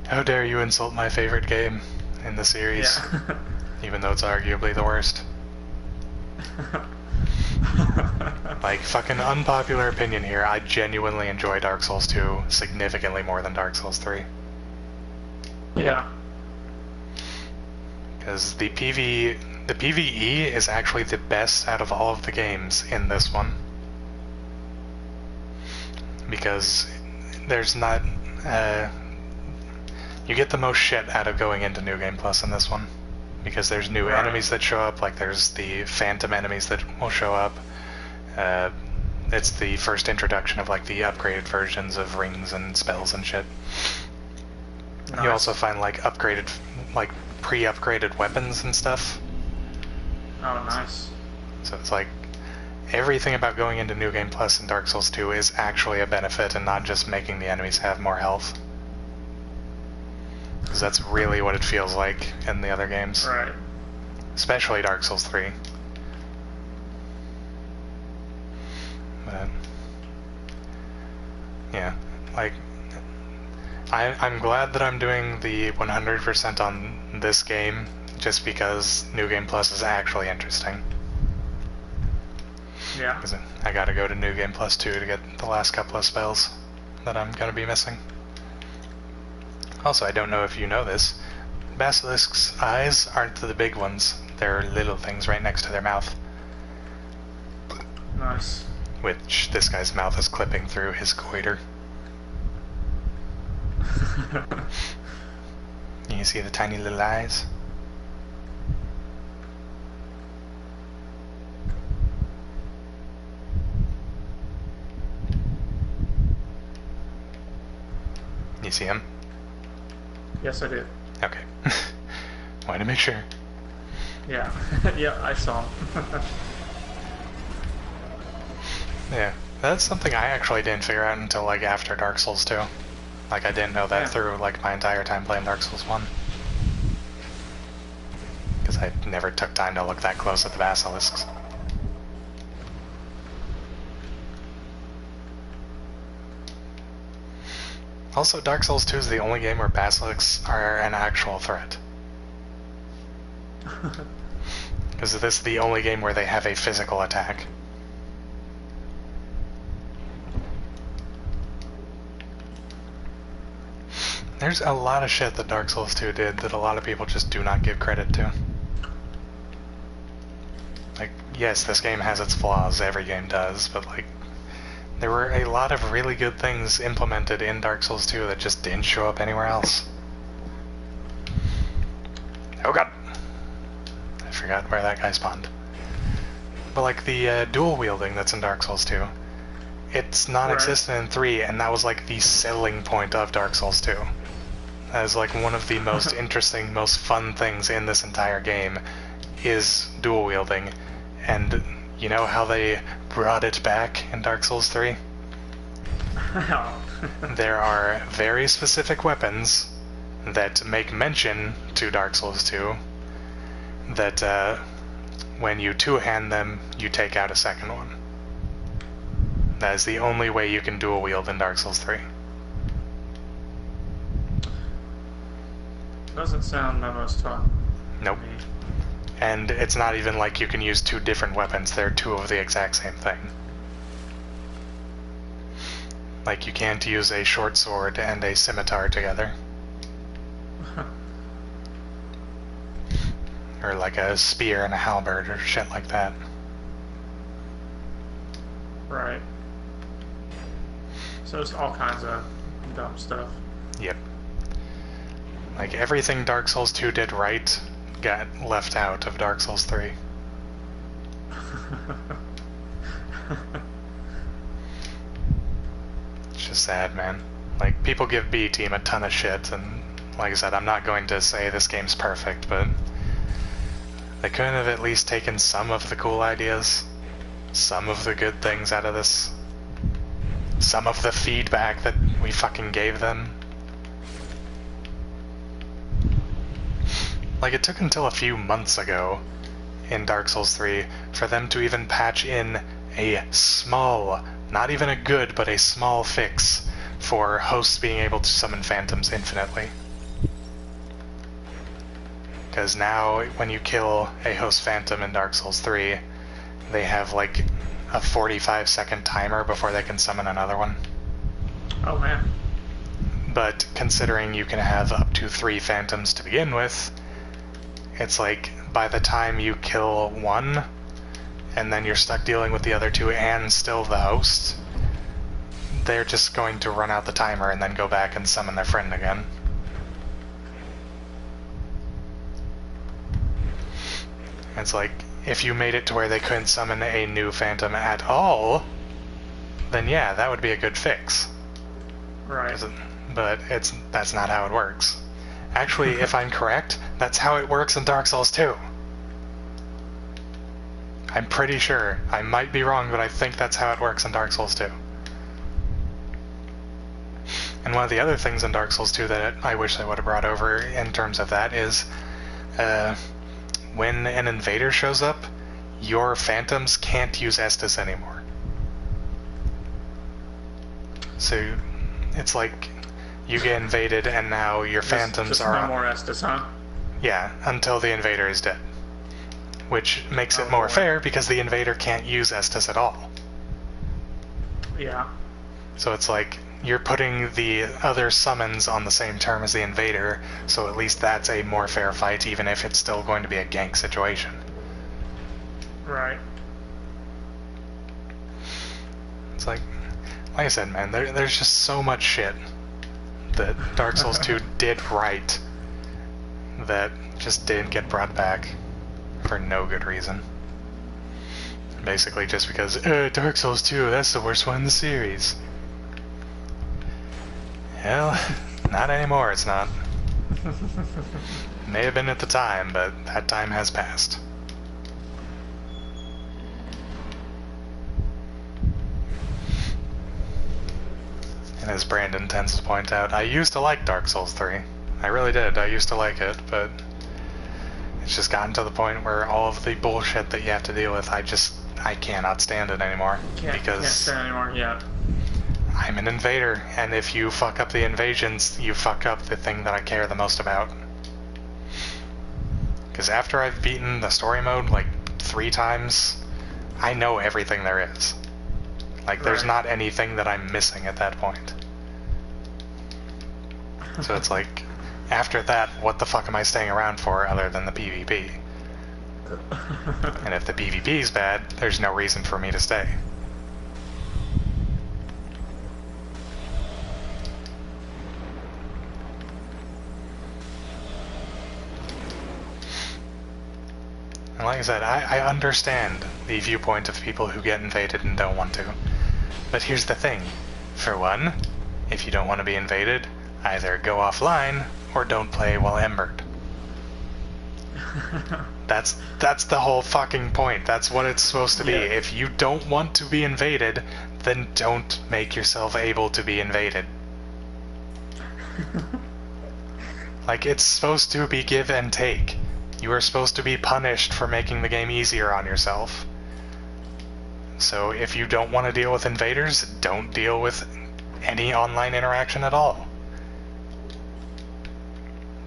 How dare you insult my favorite game in the series, Yeah. even though it's arguably the worst. Like, fucking unpopular opinion here, I genuinely enjoy Dark Souls 2 significantly more than Dark Souls 3. Yeah. Because the PvE is actually the best out of all of the games in this one. Because there's not... you get the most shit out of going into New Game Plus in this one. Because there's new enemies that show up, like there's the phantom enemies that will show up. It's the first introduction of like the upgraded versions of rings and spells and shit. Nice. You also find like upgraded, like pre-upgraded weapons and stuff. Oh, nice. So it's like everything about going into New Game Plus in Dark Souls 2 is actually a benefit and not just making the enemies have more health. Because that's really what it feels like in the other games. Right. Especially Dark Souls 3. But yeah, like I'm glad that I'm doing the 100% on this game just because New Game Plus is actually interesting. Yeah. Because I gotta go to New Game Plus 2 to get the last couple of spells that I'm gonna be missing. Also, I don't know if you know this, Basilisk's eyes aren't the big ones, they're little things right next to their mouth. Nice. Which this guy's mouth is clipping through his goiter. You see the tiny little eyes? You see him? Yes, I do. Okay. Wanted to make sure. Yeah. Yeah, I saw him. Yeah, that's something I actually didn't figure out until like after Dark Souls 2. Like I didn't know that through like my entire time playing Dark Souls 1. Because I never took time to look that close at the basilisks. Also, Dark Souls 2 is the only game where basilisks are an actual threat. Because this is the only game where they have a physical attack. There's a lot of shit that Dark Souls 2 did that a lot of people just do not give credit to. Like, yes, this game has its flaws, every game does, but like, there were a lot of really good things implemented in Dark Souls 2 that just didn't show up anywhere else. Oh god! I forgot where that guy spawned. But like the dual wielding that's in Dark Souls 2, it's non-existent in 3, and that was like the selling point of Dark Souls 2. That is like one of the most interesting, most fun things in this entire game is dual wielding. And you know how they brought it back in Dark Souls 3? There are very specific weapons that make mention to Dark Souls 2 that when you two-hand them, you take out a second one. That is the only way you can dual wield in Dark Souls 3. Doesn't sound the most fun. Nope. And it's not even like you can use two different weapons, they're two of the exact same thing. Like you can't use a short sword and a scimitar together. Or like a spear and a halberd or shit like that. Right. So it's all kinds of dumb stuff. Yep. Like everything Dark Souls 2 did right got left out of Dark Souls 3. It's just sad, man. Like, people give B Team a ton of shit, and like I said, I'm not going to say this game's perfect, but they couldn't have at least taken some of the cool ideas, some of the good things out of this, some of the feedback that we fucking gave them. Like, it took until a few months ago in Dark Souls 3 for them to even patch in a small, not even a good, but a small fix for hosts being able to summon phantoms infinitely. Because now, when you kill a host phantom in Dark Souls 3, they have like a 45-second timer before they can summon another one. Oh man. But considering you can have up to 3 phantoms to begin with, it's like by the time you kill one, and then you're stuck dealing with the other 2 and still the host, they're just going to run out the timer and then go back and summon their friend again. It's like, if you made it to where they couldn't summon a new phantom at all, then yeah, that would be a good fix. Right. But that's not how it works. Actually, if I'm correct, that's how it works in Dark Souls 2. I'm pretty sure. I might be wrong, but I think that's how it works in Dark Souls 2. And one of the other things in Dark Souls 2 that I wish they would have brought over in terms of that is, when an invader shows up, your phantoms can't use Estus anymore. So it's like you get invaded and now your phantoms just are... no more Estus, huh? Yeah, until the invader is dead. Which makes it more fair because the invader can't use Estus at all. Yeah. So it's like you're putting the other summons on the same term as the invader, so at least that's a more fair fight, even if it's still going to be a gank situation. Right. It's like I said, man, there's just so much shit that Dark Souls 2 did right that just didn't get brought back for no good reason. Basically just because, Dark Souls 2, that's the worst one in the series. Well, not anymore, it's not. May have been at the time, but that time has passed. And as Brandon tends to point out, I used to like Dark Souls 3. I really did, I used to like it, but it's just gotten to the point where all of the bullshit that you have to deal with, I cannot stand it anymore. Can't stand anymore, yeah. I'm an invader, and if you fuck up the invasions, you fuck up the thing that I care the most about. Because after I've beaten the story mode like 3 times, I know everything there is. Like, there's not anything that I'm missing at that point. So it's like, after that, what the fuck am I staying around for other than the PvP? And if the PvP's bad, there's no reason for me to stay. And like I said, I understand the viewpoint of people who get invaded and don't want to. But here's the thing. For one, if you don't want to be invaded, either go offline or don't play while embered. That's the whole fucking point. That's what it's supposed to be. Yeah. If you don't want to be invaded, then don't make yourself able to be invaded. Like, it's supposed to be give and take. You are supposed to be punished for making the game easier on yourself. So if you don't want to deal with invaders, don't deal with any online interaction at all.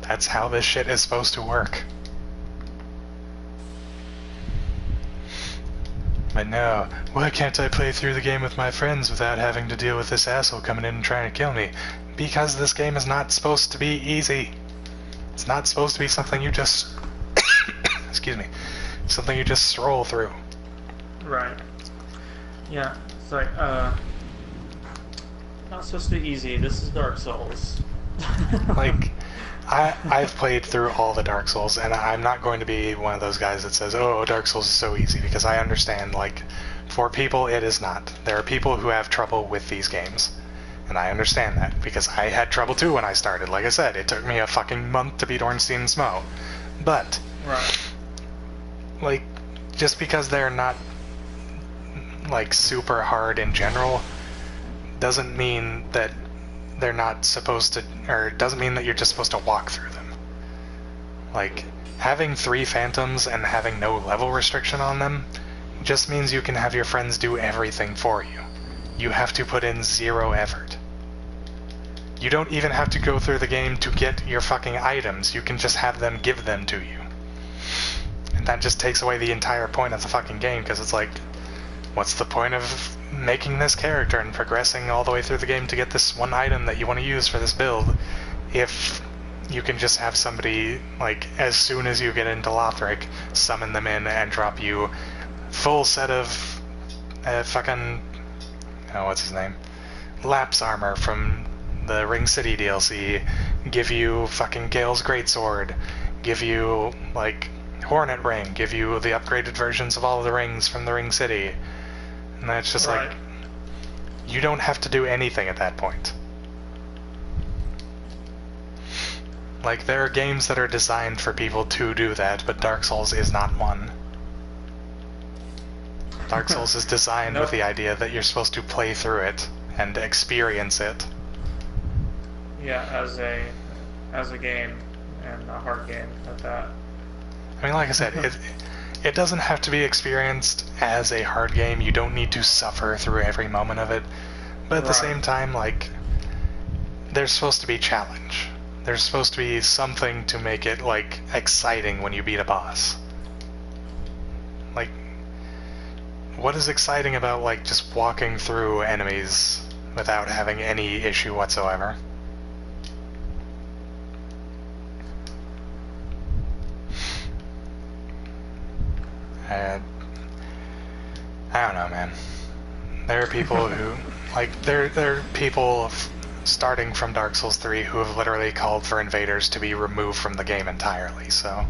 That's how this shit is supposed to work. But no, why can't I play through the game with my friends without having to deal with this asshole coming in and trying to kill me? Because this game is not supposed to be easy. It's not supposed to be something you just... excuse me. Something you just stroll through. Right. Yeah, it's like, not supposed to be easy. This is Dark Souls. Like, I've played through all the Dark Souls, and I'm not going to be one of those guys that says, oh, Dark Souls is so easy, because I understand, like, for people, it is not. There are people who have trouble with these games, and I understand that, because I had trouble too when I started. Like I said, it took me a fucking month to beat Ornstein and Smough. But, right. like, just because they're not, like, super hard in general, doesn't mean that they're not supposed to, or doesn't mean that you're just supposed to walk through them. Like, having 3 phantoms and having no level restriction on them just means you can have your friends do everything for you. You have to put in 0 effort. You don't even have to go through the game to get your fucking items, you can just have them give them to you. And that just takes away the entire point of the fucking game, because it's like, what's the point of making this character and progressing all the way through the game to get this one item that you want to use for this build if you can just have somebody, like, as soon as you get into Lothric, summon them in and drop you full set of fucking, oh, what's his name? Lapse armor from the Ring City DLC, give you fucking Gale's Greatsword, give you, like, Hornet Ring, give you the upgraded versions of all of the rings from the Ring City. And that's just right. like, you don't have to do anything at that point. Like, there are games that are designed for people to do that, but Dark Souls is not one. Dark Souls is designed with the idea that you're supposed to play through it and experience it. Yeah, as a game, and a hard game at that. I mean, like I said, it doesn't have to be experienced as a hard game. You don't need to suffer through every moment of it. But at the same time, like, there's supposed to be challenge. There's supposed to be something to make it, like, exciting when you beat a boss. Like, what is exciting about, like, just walking through enemies without having any issue whatsoever? I don't know, man. There are people who, like, there are people starting from Dark Souls 3 who have literally called for invaders to be removed from the game entirely, so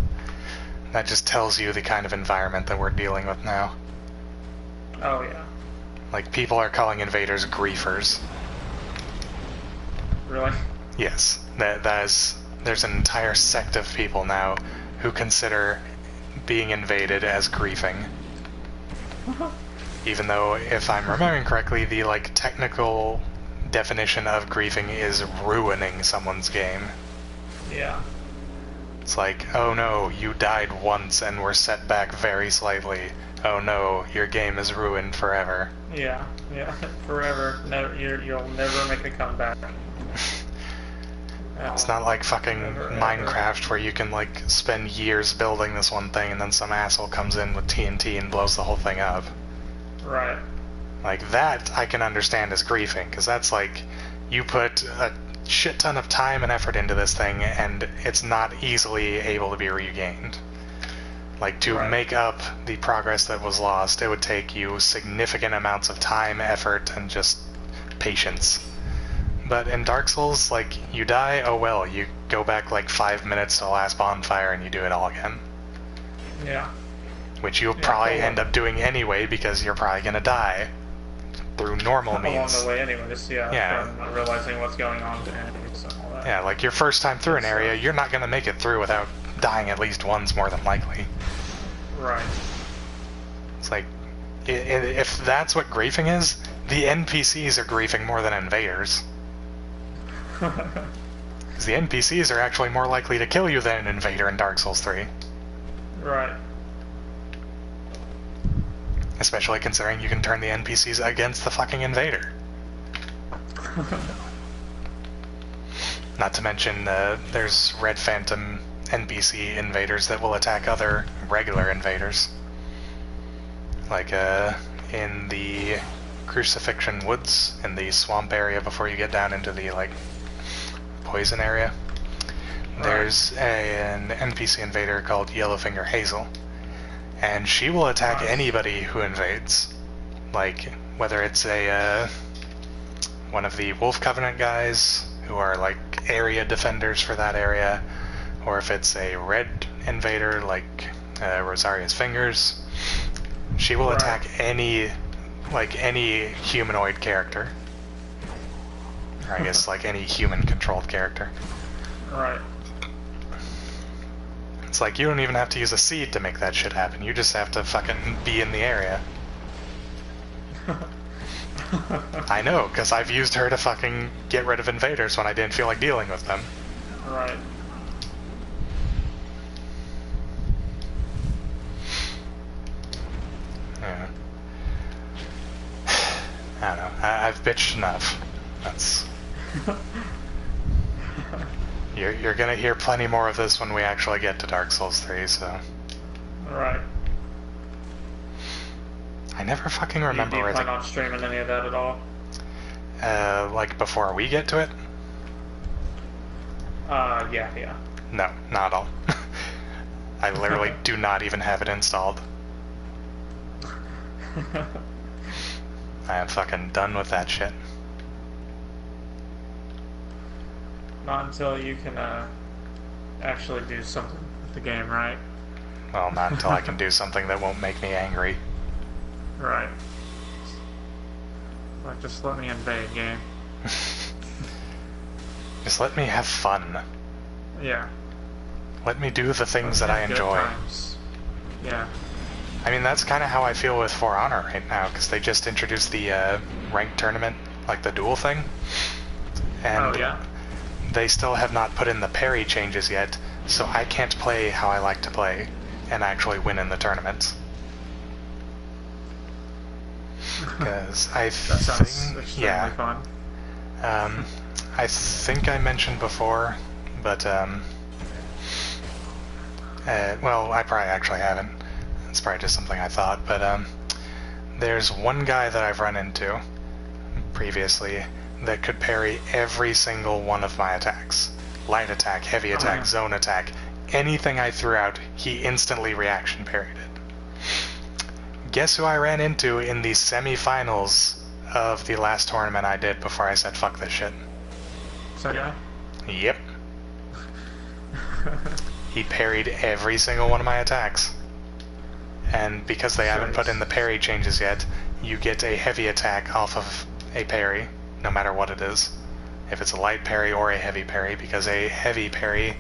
that just tells you the kind of environment that we're dealing with now. Oh, yeah. Like, people are calling invaders griefers. Really? Yes. There's an entire sect of people now who consider being invaded as griefing. Even though, if I'm remembering correctly, the, like, technical definition of griefing is ruining someone's game. Yeah. It's like, oh no, you died once and were set back very slightly. Oh no, your game is ruined forever. Yeah, forever. You'll never make a comeback. It's not like fucking Minecraft where you can, like, spend years building this one thing and then some asshole comes in with TNT and blows the whole thing up. Right. Like, that I can understand as griefing, because that's like, you put a shit ton of time and effort into this thing and it's not easily able to be regained. Like, to make up the progress that was lost, it would take you significant amounts of time, effort, and just patience. But in Dark Souls, like, you die, oh well, you go back like 5 minutes to the last bonfire and you do it all again. Yeah. which you'll probably end up doing anyway because you're probably gonna die through normal means. Along the way anyways, Yeah. From realizing what's going on to enemies and all that. Yeah, like your first time through an area, you're not gonna make it through without dying at least once, more than likely. Right. It's like, if that's what griefing is, the NPCs are griefing more than invaders. Because the NPCs are actually more likely to kill you than an invader in Dark Souls 3. Right. Especially considering you can turn the NPCs against the fucking invader. Not to mention, there's Red Phantom NPC invaders that will attack other regular invaders. Like, in the Crucifixion Woods, in the swamp area before you get down into the, like, poison area. There's an NPC invader called Yellowfinger Hazel. And she will attack anybody who invades. Like, whether it's a, one of the Wolf Covenant guys, who are, like, area defenders for that area, or if it's a red invader, like Rosaria's Fingers, she will attack any humanoid character. Or I guess, like, any human-controlled character. Right. It's like, you don't even have to use a seed to make that shit happen. You just have to fucking be in the area. I know, because I've used her to fucking get rid of invaders when I didn't feel like dealing with them. Right. Yeah. I don't know. I've bitched enough. That's... You're gonna hear plenty more of this when we actually get to Dark Souls 3, so... Right. I never fucking remember where where Do you plan on streaming any of that at all? Like, before we get to it? Yeah. No, not at all. I literally do not even have it installed. I am fucking done with that shit. Not until you can, actually do something with the game, right? Well, not until I can do something that won't make me angry. Right. Like, just let me invade, game. Just let me have fun. Yeah. Let me do the things that I enjoy. Yeah. I mean, that's kind of how I feel with For Honor right now, because they just introduced the ranked tournament, like the duel thing. And they still have not put in the parry changes yet, so I can't play how I like to play and actually win in the tournaments. Because I that sounds extremely fun. I think I mentioned before, but well, I probably actually haven't. It's probably just something I thought, but there's one guy that I've run into previously that could parry every single one of my attacks. Light attack, heavy attack, zone attack, anything I threw out, he instantly reaction parried it. Guess who I ran into in the semi-finals of the last tournament I did before I said fuck this shit? So yeah? Yep. He parried every single one of my attacks. And because they haven't put in the parry changes yet, you get a heavy attack off of a parry, no matter what it is. If it's a light parry or a heavy parry, because a heavy parry,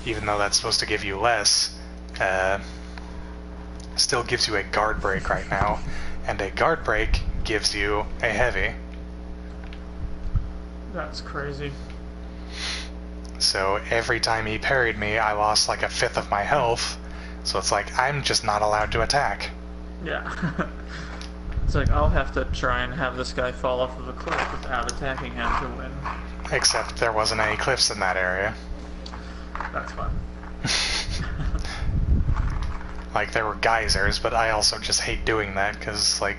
even though that's supposed to give you less, still gives you a guard break right now, and a guard break gives you a heavy. That's crazy. So every time he parried me, I lost like a fifth of my health, so it's like, I'm just not allowed to attack. Yeah. It's like, I'll have to try and have this guy fall off of a cliff without attacking him to win. Except there wasn't any cliffs in that area. That's fun. Like, there were geysers, but I also just hate doing that, because, like,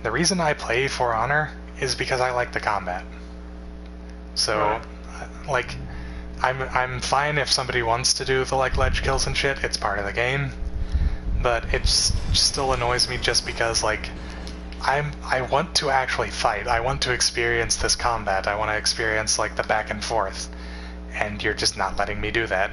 the reason I play For Honor is because I like the combat. So, like, I'm fine if somebody wants to do the, like, ledge kills and shit, it's part of the game. But it still annoys me just because, like, I want to actually fight. I want to experience this combat. I want to experience, like, the back and forth. And you're just not letting me do that.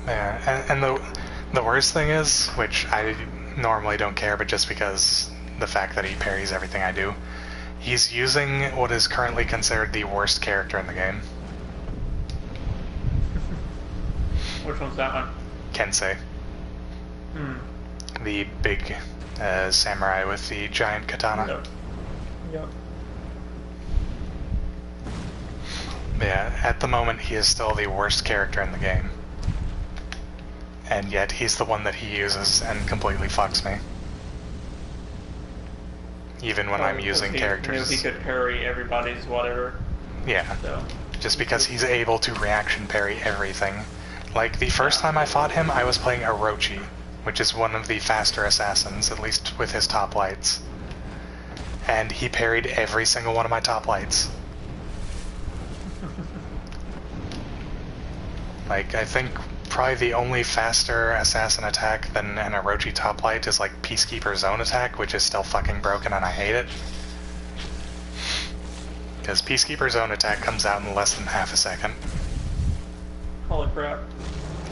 Yeah, and the worst thing is, which I normally don't care, but just because the fact that he parries everything I do, he's using what is currently considered the worst character in the game. Which one's that one? Kensei. The big samurai with the giant katana. Yep. Yeah, at the moment he is still the worst character in the game. And yet he's the one that he uses and completely fucks me. Even when I'm using characters. He could parry everybody's whatever. Yeah. So. Just because he's able to reaction parry everything. Like, the first time I fought him, I was playing Orochi, which is one of the faster assassins, at least with his top lights. And he parried every single one of my top lights. Like, I think probably the only faster assassin attack than an Orochi top light is like Peacekeeper Zone Attack, which is still fucking broken and I hate it. Because Peacekeeper Zone Attack comes out in less than half a second. Holy crap.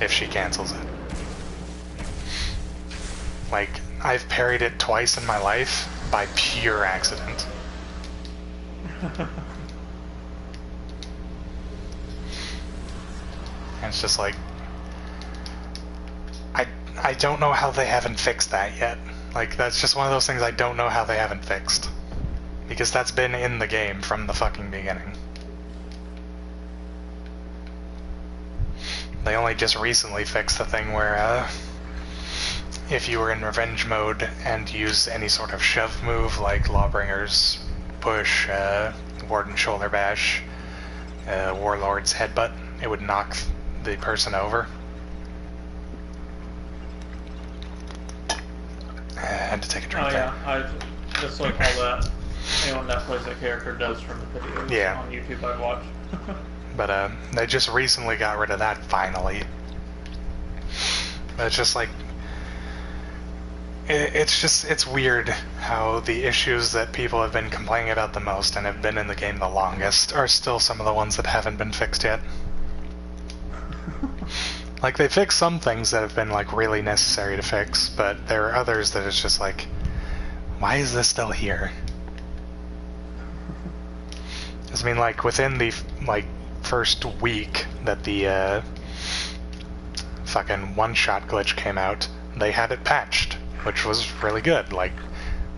If she cancels it. Like, I've parried it twice in my life by pure accident. And it's just like, I don't know how they haven't fixed that yet. Like, that's just one of those things I don't know how they haven't fixed. Because that's been in the game from the fucking beginning. They only just recently fixed the thing where, if you were in revenge mode and used any sort of shove move, like Lawbringer's push, Warden's shoulder bash, Warlord's headbutt, it would knock the person over. I had to take a drink there. Yeah, just like all that anyone that plays that character does from the videos on YouTube I watch. But they just recently got rid of that finally. But it's just like, it's weird how the issues that people have been complaining about the most and have been in the game the longest are still some of the ones that haven't been fixed yet. Like, they fixed some things that have been like really necessary to fix, but there are others that it's just like, why is this still here? I mean, like, within the first week that the fucking one-shot glitch came out, they had it patched, which was really good. Like,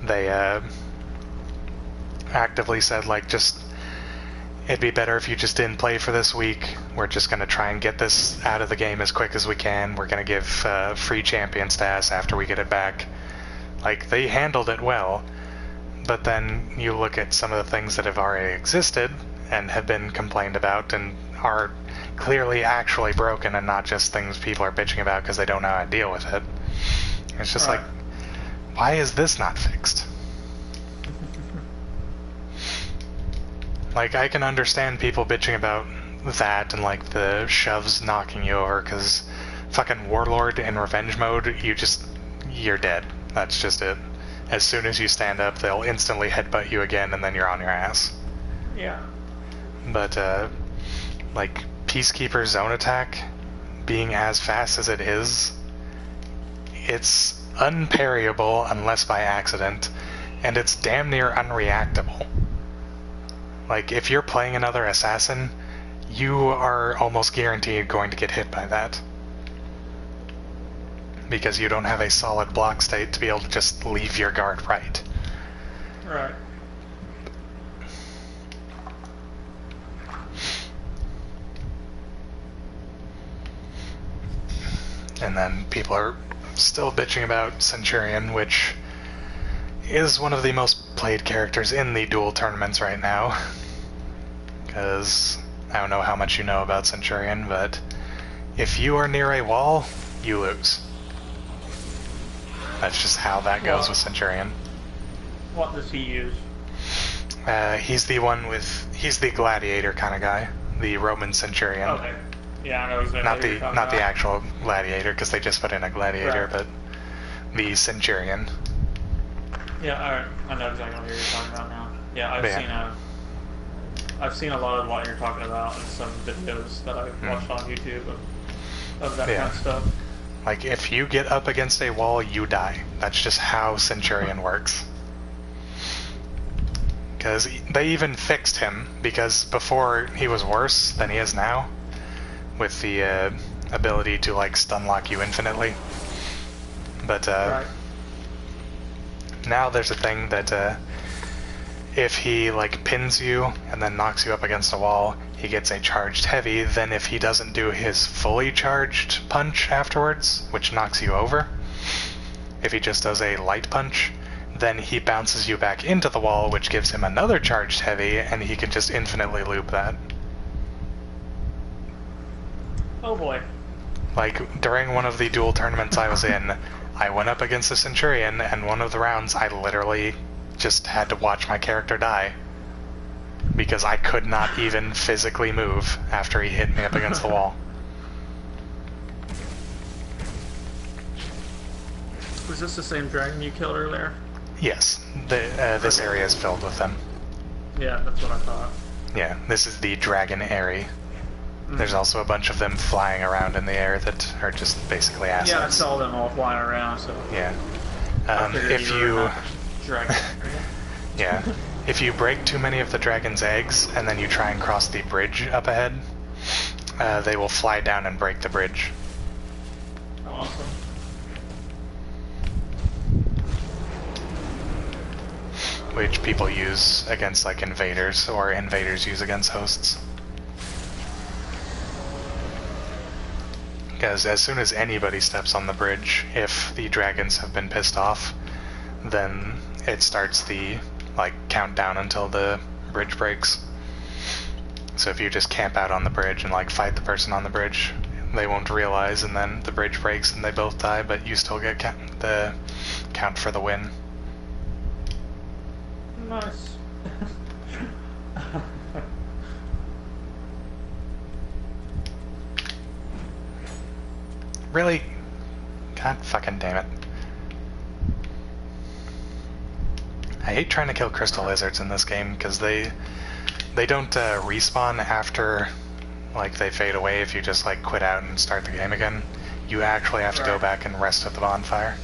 they actively said, like, just, it'd be better if you just didn't play for this week. We're just gonna try and get this out of the game as quick as we can. We're gonna give free champion status after we get it back. Like, they handled it well, but then you look at some of the things that have already existed and have been complained about and are clearly actually broken and not just things people are bitching about because they don't know how to deal with it. It's just like, why is this not fixed? Like, I can understand people bitching about that and like the shoves knocking you over because fucking Warlord in revenge mode, you're dead. That's just it. As soon as you stand up, they'll instantly headbutt you again and then you're on your ass. Yeah. But, like, Peacekeeper Zone Attack, being as fast as it is, it's unparryable unless by accident, and it's damn near unreactable. Like, if you're playing another assassin, you are almost guaranteed going to get hit by that. Because you don't have a solid block state to be able to just leave your guard right. Right. And then people are still bitching about Centurion, which is one of the most played characters in the duel tournaments right now. Because I don't know how much you know about Centurion, but if you are near a wall, you lose. That's just how that goes with Centurion. What does he use? He's the gladiator kind of guy, the Roman Centurion. Okay. Yeah, I know exactly. Not the actual gladiator, because they just put in a gladiator, but the Centurion. Yeah, I know exactly what you're talking about now. Yeah, I've seen a lot of what you're talking about in some videos that I've watched on YouTube of of that Yeah. kind of stuff. Like, if you get up against a wall, you die. That's just how Centurion works. Because they even fixed him, because before he was worse than he is now, with the ability to, like, stun lock you infinitely. But Right. now there's a thing that if he, like, pins you and then knocks you up against a wall, he gets a charged heavy. Then if he doesn't do his fully charged punch afterwards, which knocks you over, if he just does a light punch, then he bounces you back into the wall, which gives him another charged heavy, and he can just infinitely loop that. Oh boy. Like, during one of the duel tournaments I was in, I went up against a Centurion, and one of the rounds I literally just had to watch my character die. Because I could not even physically move after he hit me up against the wall. Was this the same dragon you killed earlier? Yes, this area is filled with them. Yeah, that's what I thought. Yeah, this is the dragon area. There's also a bunch of them flying around in the air that are just basically assets. Yeah, I saw them all flying around, so... Yeah. If you... Dragon area. Yeah. If you break too many of the dragon's eggs, and then you try and cross the bridge up ahead, they will fly down and break the bridge. Awesome. Which people use against, like, invaders, or invaders use against hosts. Because as soon as anybody steps on the bridge, if the dragons have been pissed off, then it starts the, like, countdown until the bridge breaks. So if you just camp out on the bridge and, like, fight the person on the bridge, they won't realize, and then the bridge breaks and they both die, but you still get the count for the win. Nice. Really? God fucking damn it. I hate trying to kill crystal lizards in this game, because they don't respawn after, like, they fade away if you just, like, quit out and start the game again. You actually have to go back and rest at the bonfire.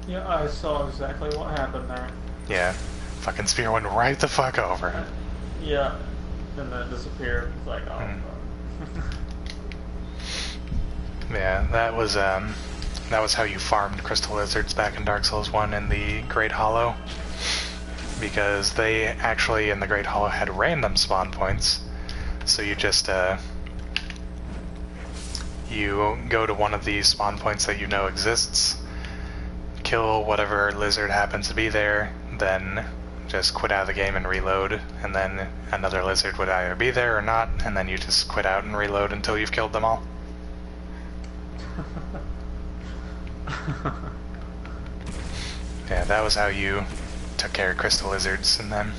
Yeah, I saw exactly what happened there. Yeah. Fucking spear went right the fuck over. Yeah. And then it disappeared. It's like, oh, fuck. Yeah, that was how you farmed crystal lizards back in Dark Souls 1 in the Great Hollow. Because they actually, in the Great Hollow, had random spawn points. So you just, you go to one of these spawn points that you know exists, kill whatever lizard happens to be there, then just quit out of the game and reload, and then another lizard would either be there or not, and then you just quit out and reload until you've killed them all. Yeah, that was how you took care of crystal lizards and them.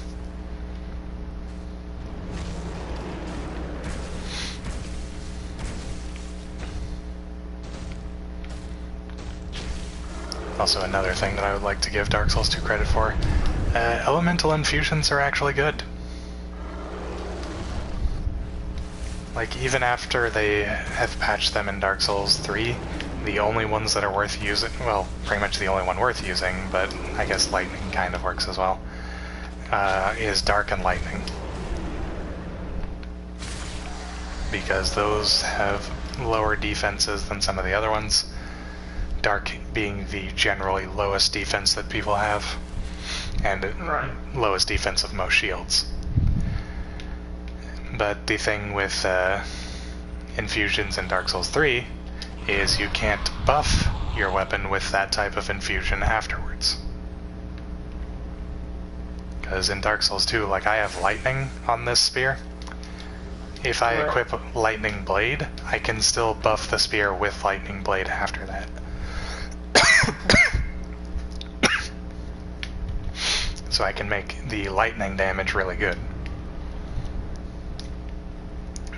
Also, another thing that I would like to give Dark Souls 2 credit for, elemental infusions are actually good. Like, even after they have patched them in Dark Souls 3, the only ones that are worth using, well, pretty much the only one worth using, but I guess lightning kind of works as well, is dark and lightning. Because those have lower defenses than some of the other ones. Dark being the generally lowest defense that people have, and lowest defense of most shields. But the thing with infusions in Dark Souls 3 is you can't buff your weapon with that type of infusion afterwards. Because in Dark Souls 2, like, I have lightning on this spear. If I equip Lightning Blade, I can still buff the spear with Lightning Blade after that. So I can make the lightning damage really good.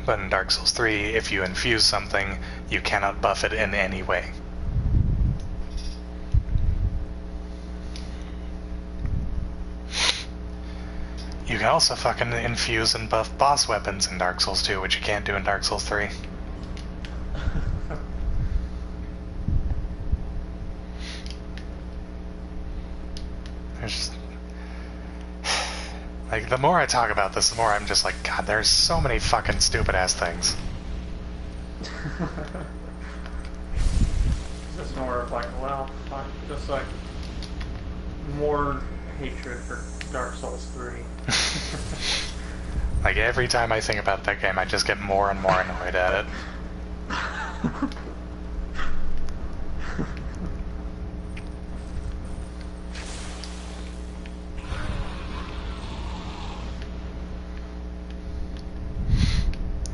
But in Dark Souls 3, if you infuse something, you cannot buff it in any way. You can also fucking infuse and buff boss weapons in Dark Souls 2, which you can't do in Dark Souls 3. Like, the more I talk about this, the more I'm just like, God, there's so many fucking stupid-ass things. Just more of like, well, just like more hatred for Dark Souls 3. Like, every time I think about that game, I just get more and more annoyed at it.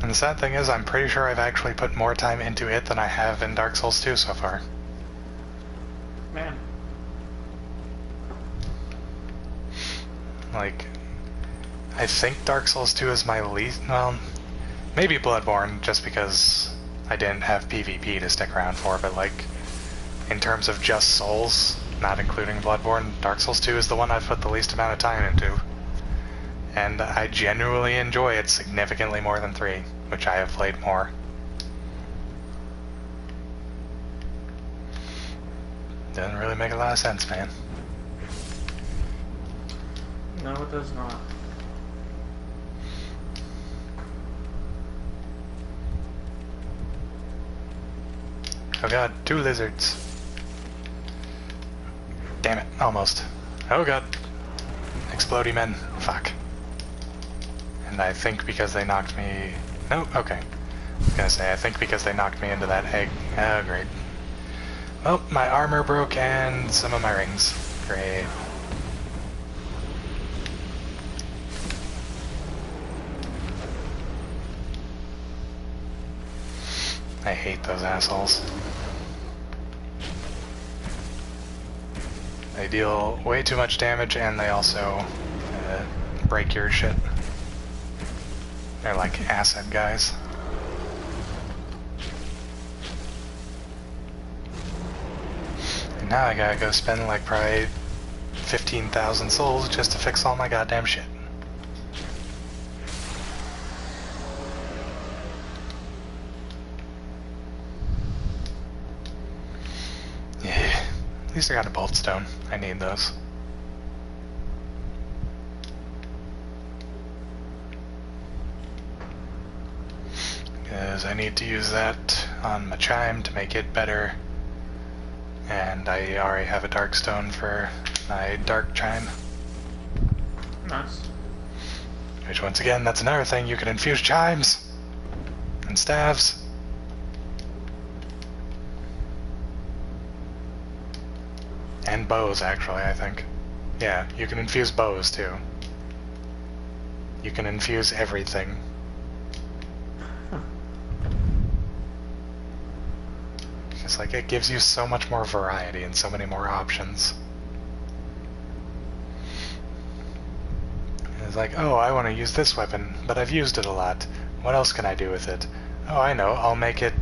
And the sad thing is, I'm pretty sure I've actually put more time into it than I have in Dark Souls 2 so far. Man. Like, I think Dark Souls 2 is my least... Well, maybe Bloodborne, just because I didn't have PvP to stick around for, but like, in terms of just Souls, not including Bloodborne, Dark Souls 2 is the one I've put the least amount of time into. And I genuinely enjoy it significantly more than 3, which I have played more. Doesn't really make a lot of sense, man. No, it does not. Oh god, 2 lizards. Damn it, almost. Oh god. Explodey men. Fuck. And I think because they knocked me... No, okay. I was gonna say, I think because they knocked me into that egg. Oh, great. Well, my armor broke and some of my rings. Great. I hate those assholes. They deal way too much damage and they also break your shit. They're like acid guys. And now I gotta go spend like probably 15,000 souls just to fix all my goddamn shit. Yeah, at least I got a bolt stone. I need those. Because I need to use that on my chime to make it better. And I already have a dark stone for my dark chime. Nice. Which once again, that's another thing, you can infuse chimes and staves. And bows, actually, I think. Yeah, you can infuse bows too. You can infuse everything. It's like, it gives you so much more variety and so many more options. It's like, oh, I want to use this weapon, but I've used it a lot. What else can I do with it? Oh, I know, I'll make it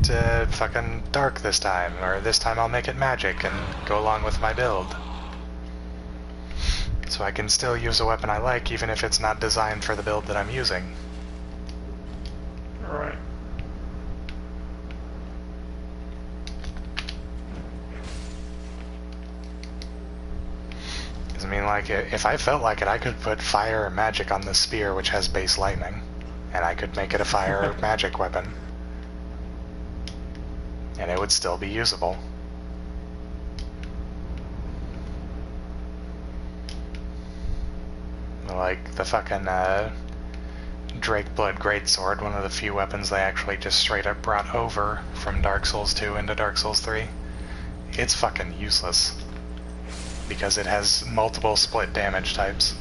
fucking dark this time, or this time I'll make it magic and go along with my build. So I can still use a weapon I like, even if it's not designed for the build that I'm using. Alright. I mean, like, if I felt like it, I could put fire or magic on this spear, which has base lightning, and I could make it a fire or magic weapon. And it would still be usable. Like, the fucking, Drakeblood Greatsword, one of the few weapons they actually just straight up brought over from Dark Souls 2 into Dark Souls 3. It's fucking useless. Because it has multiple split damage types.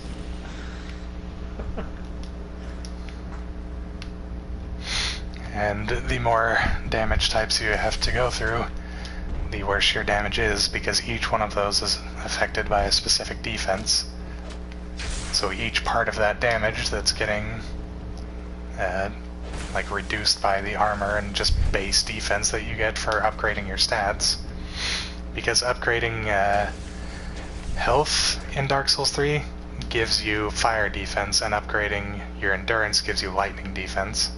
And the more damage types you have to go through, the worse your damage is, because each one of those is affected by a specific defense. So each part of that damage that's getting like reduced by the armor and just base defense that you get for upgrading your stats. Because upgrading health in Dark Souls 3 gives you fire defense, and upgrading your endurance gives you lightning defense.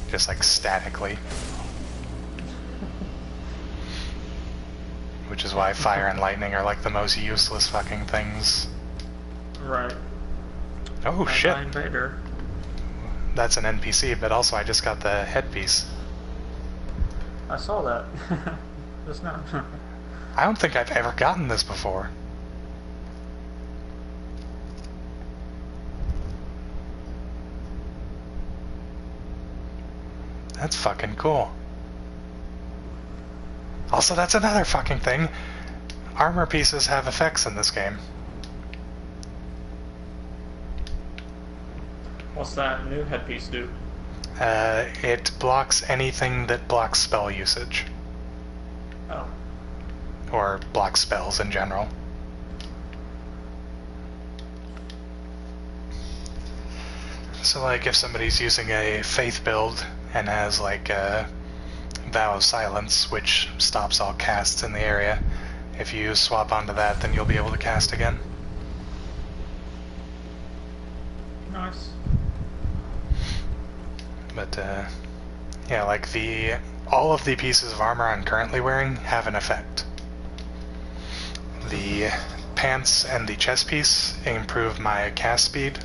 Just like statically. Which is why fire and lightning are like the most useless fucking things Right. Oh shit! Invader. That's an NPC, but also I just got the headpiece. I saw that. Just now. I don't think I've ever gotten this before. That's fucking cool. Also, that's another fucking thing. Armor pieces have effects in this game. What's that new headpiece do? It blocks anything that blocks spell usage. Oh. Or blocks spells in general. So like if somebody's using a faith build and has like a Vow of Silence, which stops all casts in the area, if you swap onto that, then you'll be able to cast again. Nice. But yeah, like all of the pieces of armor I'm currently wearing have an effect. The pants and the chest piece improve my cast speed.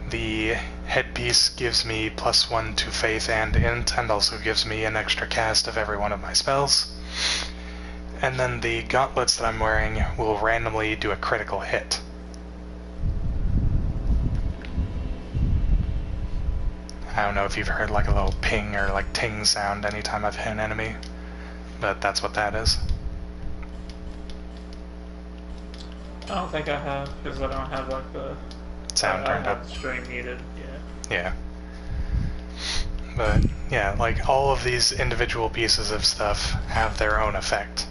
The headpiece gives me +1 to faith and int, and also gives me an extra cast of every one of my spells. And then the gauntlets that I'm wearing will randomly do a critical hit. I don't know if you've heard like a little ping or like ting sound anytime I've hit an enemy, but that's what that is. I don't think I have, because I don't have like the Sound turned up. The stream muted. Yeah. But yeah, like all of these individual pieces of stuff have their own effect.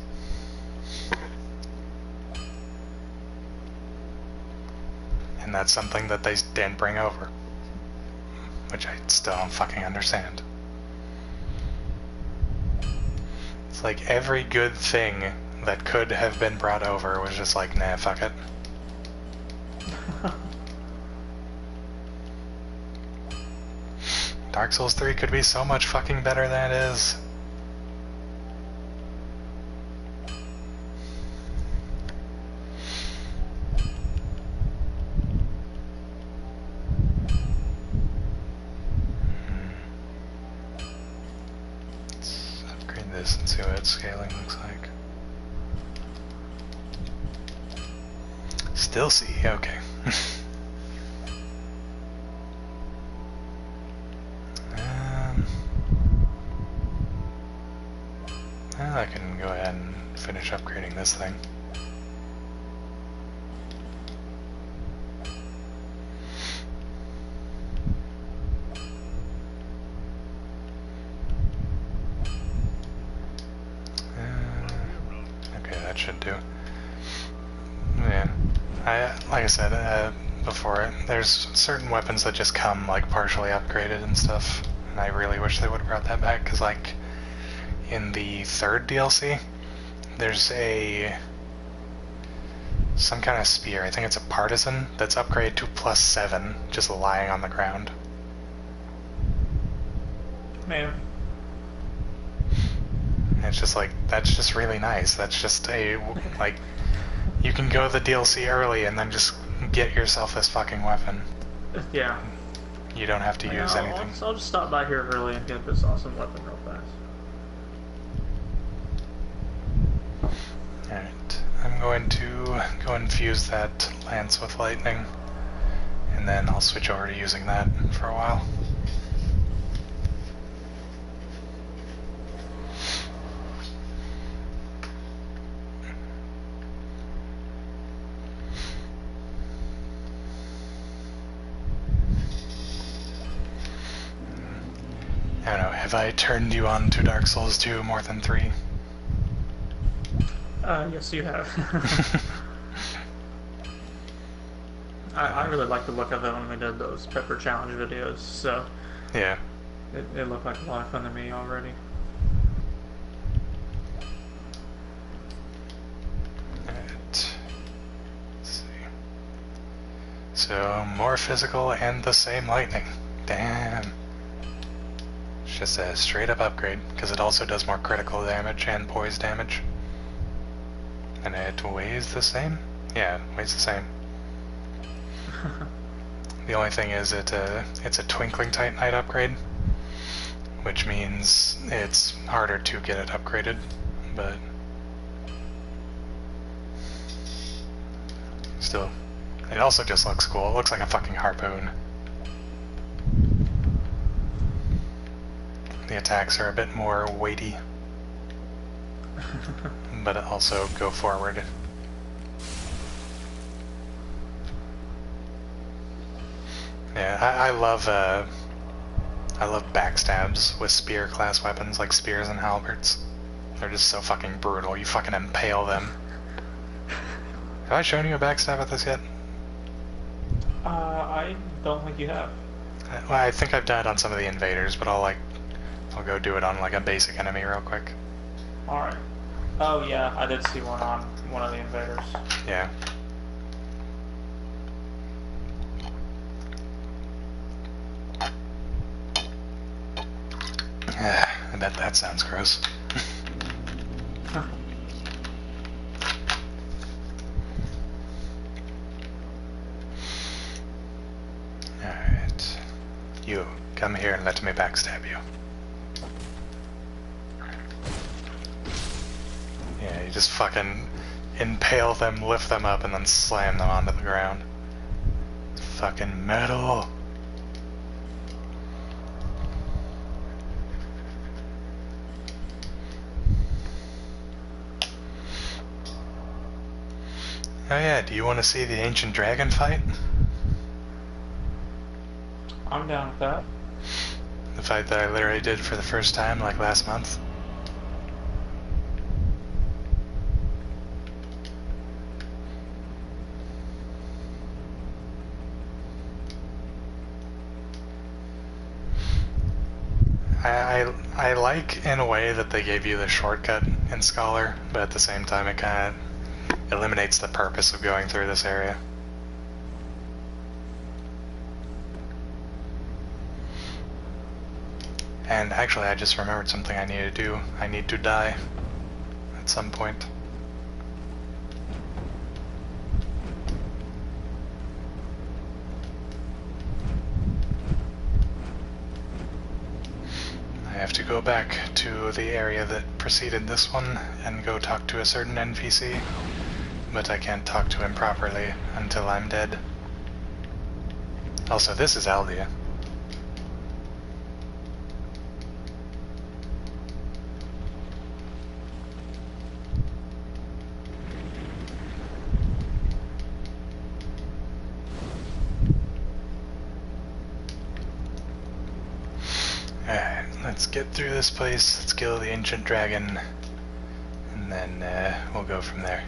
And that's something that they didn't bring over. Which I still don't fucking understand. It's like every good thing that could have been brought over was just like, nah, fuck it. Dark Souls 3 could be so much fucking better than it is. Let's upgrade this and see what its scaling looks like. Still C, okay. I can go ahead and finish upgrading this thing. Okay, that should do. Yeah, like I said before, there's certain weapons that just come like partially upgraded and stuff, and I really wish they would have brought that back, because like in the third DLC, there's some kind of spear, I think it's a partisan, that's upgraded to +7, just lying on the ground. Man. And it's just like, that's just really nice. That's just like, you can go the DLC early and then just get yourself this fucking weapon. Yeah. You don't have to use anything. I'll just stop by here early and get this awesome weapon real fast. Alright, I'm going to go and fuse that lance with lightning, and then I'll switch over to using that for a while. I don't know, have I turned you on to Dark Souls 2 more than 3? Yes, you have. I really like the look of it when we did those pepper challenge videos, so yeah, it looked like a lot of fun to me already. Alright, let's see. So, more physical and the same lightning. Damn. It's just a straight up upgrade, because it also does more critical damage and poise damage. And it weighs the same? Yeah, it weighs the same. The only thing is it's a Twinkling Titanite upgrade, which means it's harder to get it upgraded, but still, it also just looks cool. It looks like a fucking harpoon. The attacks are a bit more weighty, but also go forward. Yeah, I love backstabs with spear class weapons like spears and halberds. They're just so fucking brutal. You fucking impale them. Have I shown you a backstab at this yet? I don't think you have. Well, I think I've done it on some of the invaders, but I'll go do it on like a basic enemy real quick. Alright. Oh yeah, I did see one on one of the invaders. Yeah. I bet that sounds gross. Alright. You, come here and let me backstab you. Yeah, you just fucking impale them, lift them up, and then slam them onto the ground. Fucking metal! Oh yeah, do you want to see the ancient dragon fight? I'm down with that. The fight that I literally did for the first time like last month. I like in a way that they gave you the shortcut in Scholar, but at the same time it kind of eliminates the purpose of going through this area. And actually I just remembered something I need to do. I need to die at some point. I have to go back to the area that preceded this one and go talk to a certain NPC, but I can't talk to him properly until I'm dead. Also, this is Aldia. Alright, let's get through this place, let's kill the ancient dragon, and then we'll go from there.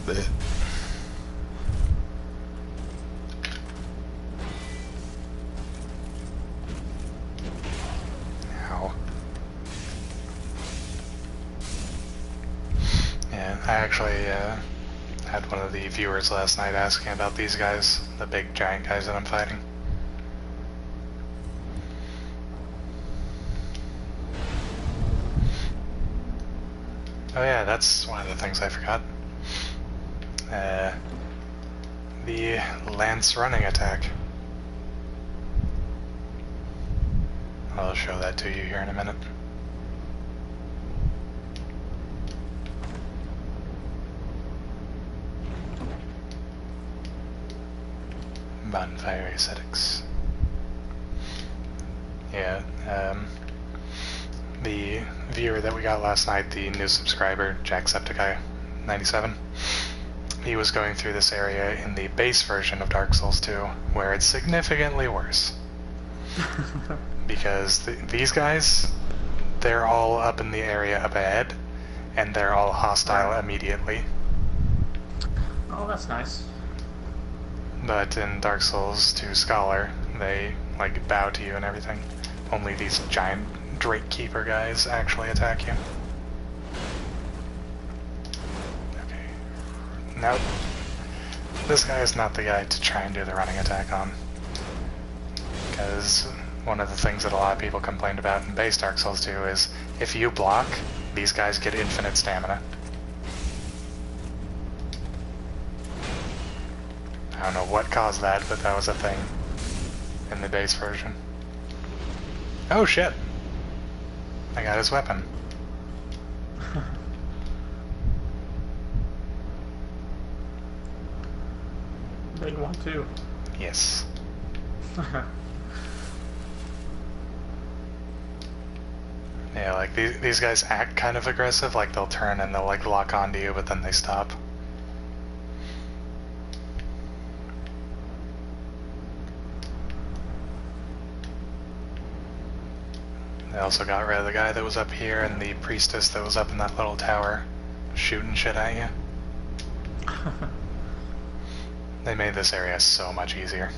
Blech. Ow. Yeah, I actually had one of the viewers last night asking about these guys, the big giant guys that I'm fighting. Oh yeah, that's one of the things I forgot. The lance running attack. I'll show that to you here in a minute. Bonfire aesthetics. Yeah, the viewer that we got last night, the new subscriber, Jacksepticeye97, he was going through this area in the base version of Dark Souls 2, where it's significantly worse. Because these guys, they're all up in the area up ahead, and they're all hostile immediately. Oh, that's nice. But in Dark Souls 2 Scholar, they like bow to you and everything. Only these giant Drake Keeper guys actually attack you. Okay. Now, this guy is not the guy to try and do the running attack on. Because one of the things that a lot of people complained about in base Dark Souls 2 is if you block, these guys get infinite stamina. don't know what caused that, but that was a thing in the base version. Oh shit! I got his weapon. Big one too. Yes. Yeah, like these guys act kind of aggressive, like they'll turn and they'll like lock onto you, but then they stop. They also got rid of the guy that was up here and the priestess that was up in that little tower shooting shit at you. They made this area so much easier.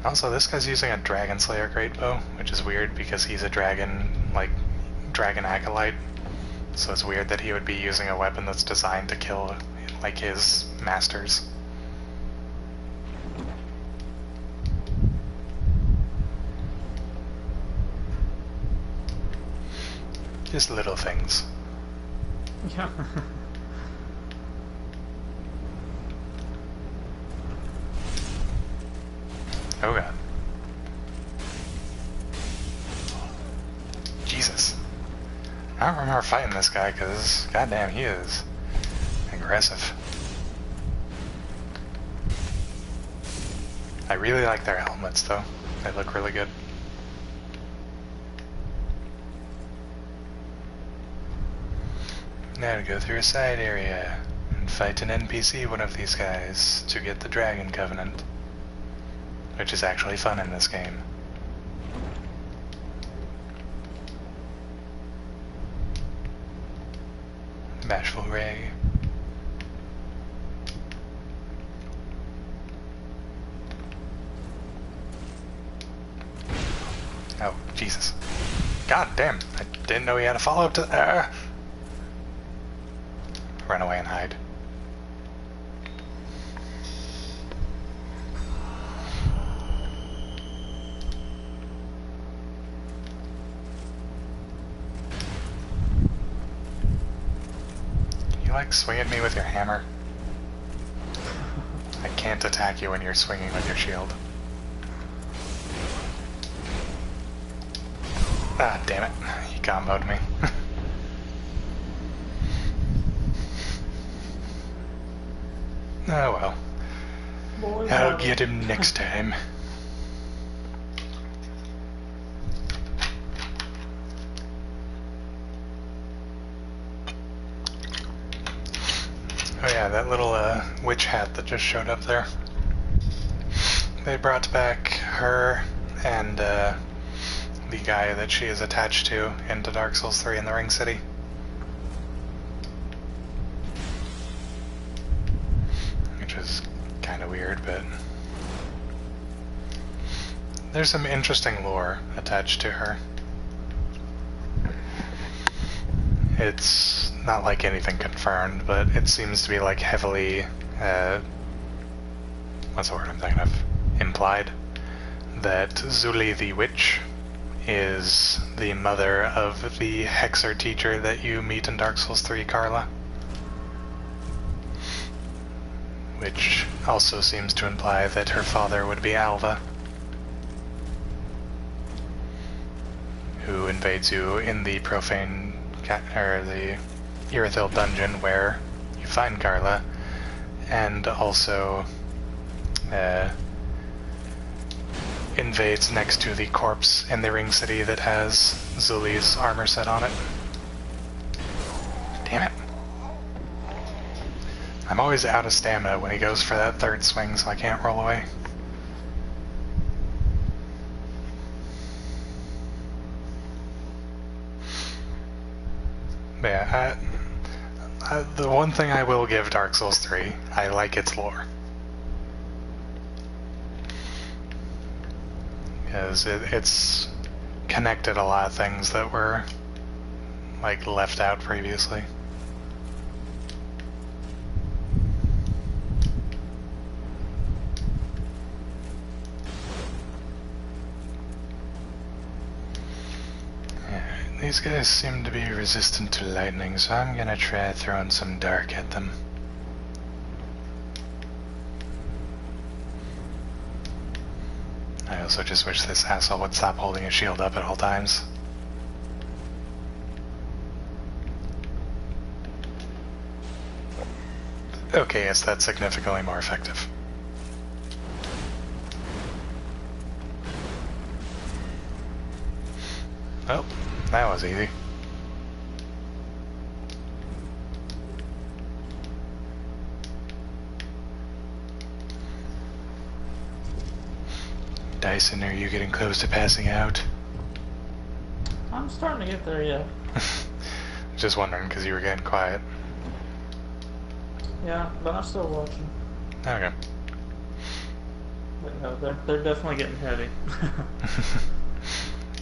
Also, this guy's using a Dragon Slayer Greatbow, which is weird because he's a dragon, like, dragon acolyte. So it's weird that he would be using a weapon that's designed to kill, like, his masters. Just little things. Yeah. Oh god. Jesus. I don't remember fighting this guy because, goddamn, he is aggressive. I really like their helmets though. They look really good. Now to go through a side area and fight an NPC, one of these guys, to get the Dragon Covenant. Which is actually fun in this game. Bashful Ray. Oh, Jesus. God damn, I didn't know he had a follow-up to... Run away and hide. You like swing at me with your hammer? I can't attack you when you're swinging with your shield. Ah, damn it. He comboed me. Oh well. I'll get him next time. Oh yeah, that little witch hat that just showed up there. They brought back her and the guy that she is attached to into Dark Souls 3 in the Ring City. Which is kind of weird, but there's some interesting lore attached to her. It's not like anything confirmed, but it seems to be like heavily, what's the word I'm thinking of? Implied that Zuli the Witch is the mother of the Hexer teacher that you meet in Dark Souls 3, Carla. Which also seems to imply that her father would be Alva, who invades you in the profane, or the Irithyll dungeon where you find Carla, and also invades next to the corpse in the Ring City that has Zuli's armor set on it. Damn it. I'm always out of stamina when he goes for that third swing, so I can't roll away. But yeah, the one thing I will give Dark Souls 3, I like its lore. Because it's connected a lot of things that were, like, left out previously. these guys seem to be resistant to lightning, so I'm gonna try throwing some dark at them. I also just wish this asshole would stop holding his shield up at all times. Okay, yes, that's significantly more effective. Oh, that was easy. Dyson, are you getting close to passing out? I'm starting to get there, yeah. Just wondering, because you were getting quiet. Yeah, but I'm still watching. Okay. But no, they're definitely getting heavy.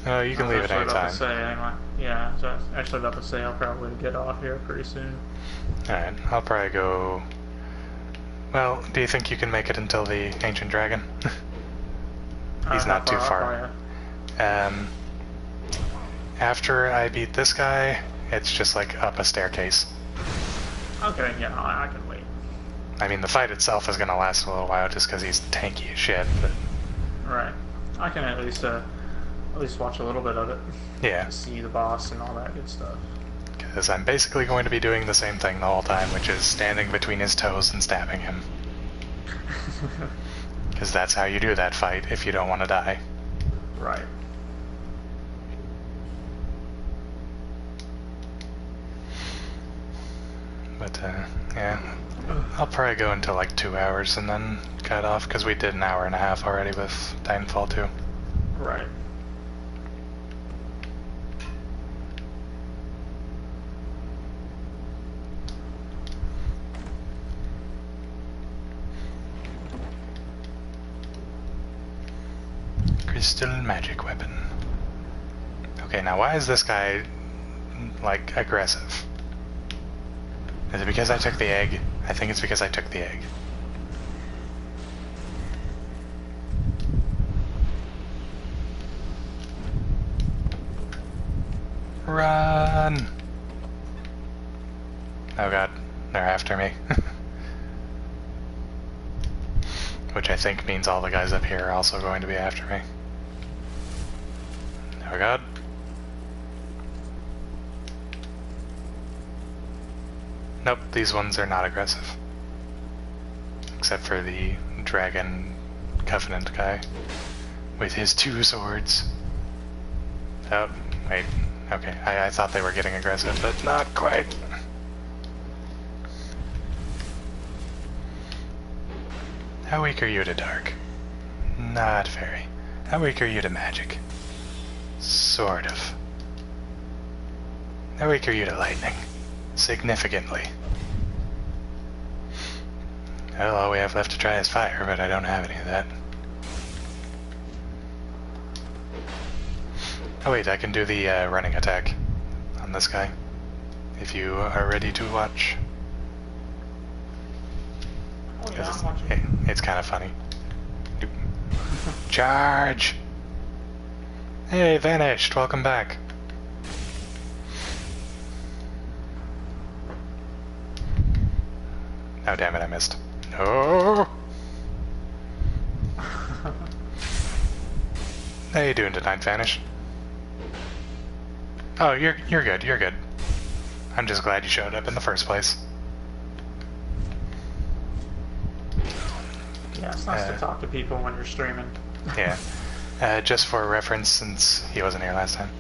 Oh, you can leave at any time. Yeah, so I was actually about to say I'll probably get off here pretty soon. Alright, I'll probably go... Well, do you think you can make it until the Ancient Dragon? He's not too far. After I beat this guy, it's just like up a staircase. Okay, yeah, I can wait. I mean, the fight itself is going to last a little while just because he's tanky as shit, but... Right. I can at least watch a little bit of it. Yeah. See the boss and all that good stuff. Because I'm basically going to be doing the same thing the whole time, which is standing between his toes and stabbing him. Because that's how you do that fight if you don't want to die. Right. But, yeah. I'll probably go until like 2 hours and then cut off, because we did an hour and a half already with Titanfall 2. Right. Crystal magic weapon. Okay, now why is this guy, like, aggressive? Is it because I took the egg? I think it's because I took the egg. Run! Oh god, they're after me. Which I think means all the guys up here are also going to be after me. Oh god. Nope, these ones are not aggressive. Except for the Dragon Covenant guy. With his 2 swords. Oh, wait. Okay, I thought they were getting aggressive, but not quite. How weak are you to dark? Not very. How weak are you to magic? Sort of. How weak are you to lightning? Significantly. Well, all we have left to try is fire, but I don't have any of that. Oh wait, I can do the running attack on this guy, if you are ready to watch. Oh yeah, I'm watching. It's kind of funny. Charge! Hey, vanished, welcome back. Oh damn it, I missed. No! How you doing tonight, Vanish? Oh, you're good, you're good. I'm just glad you showed up in the first place. Yeah, it's nice to talk to people when you're streaming. Yeah. Just for reference, since he wasn't here last time.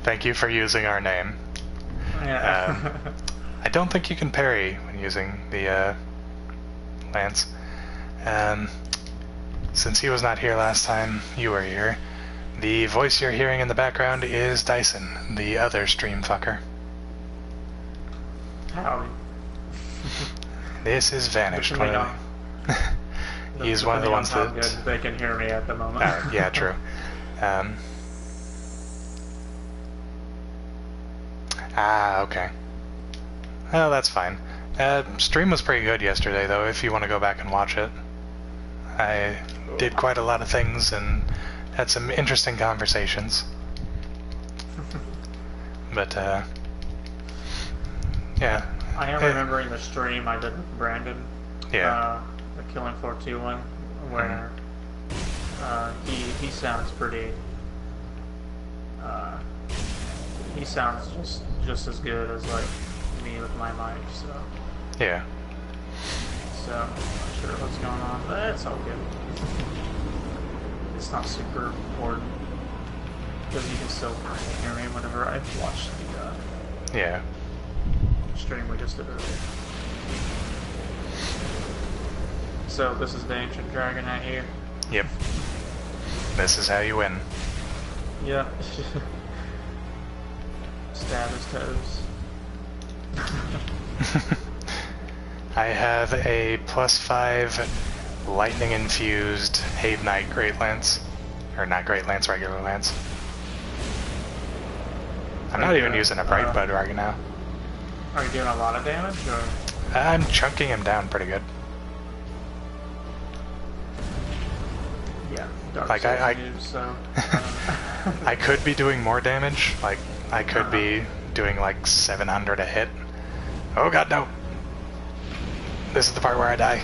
Thank you for using our name. Yeah. I don't think you can parry when using the lance. Since he was not here last time, you were here. The voice you're hearing in the background is Dyson, the other stream fucker. Howdy. This is Vanished. He's one of the ones that... Good they can hear me at the moment. Yeah, true. Okay. Well, that's fine. Stream was pretty good yesterday, though, if you want to go back and watch it. I did quite a lot of things and had some interesting conversations. But, yeah. I am remembering the stream I did with Brandon. Yeah. The Killing Floor 2 one, where he sounds pretty. He sounds just as good as like me with my mic. So. Yeah. So I'm not sure what's going on, but it's all good. It's not super important because you can still hear me whenever I watch the stream we just did earlier. So this is the ancient dragon right here. Yep. This is how you win. Yep. Stab his toes. I have a +5 lightning infused Have Knight Great Lance. Or not Great Lance, regular Lance. I'm not even using a Bright Bud right now. Are you doing a lot of damage, or? I'm chunking him down pretty good. Yeah, Dark like Souls I moves, so I could be doing more damage. Like I could be doing like 700 a hit. Oh god, no! This is the part where I die.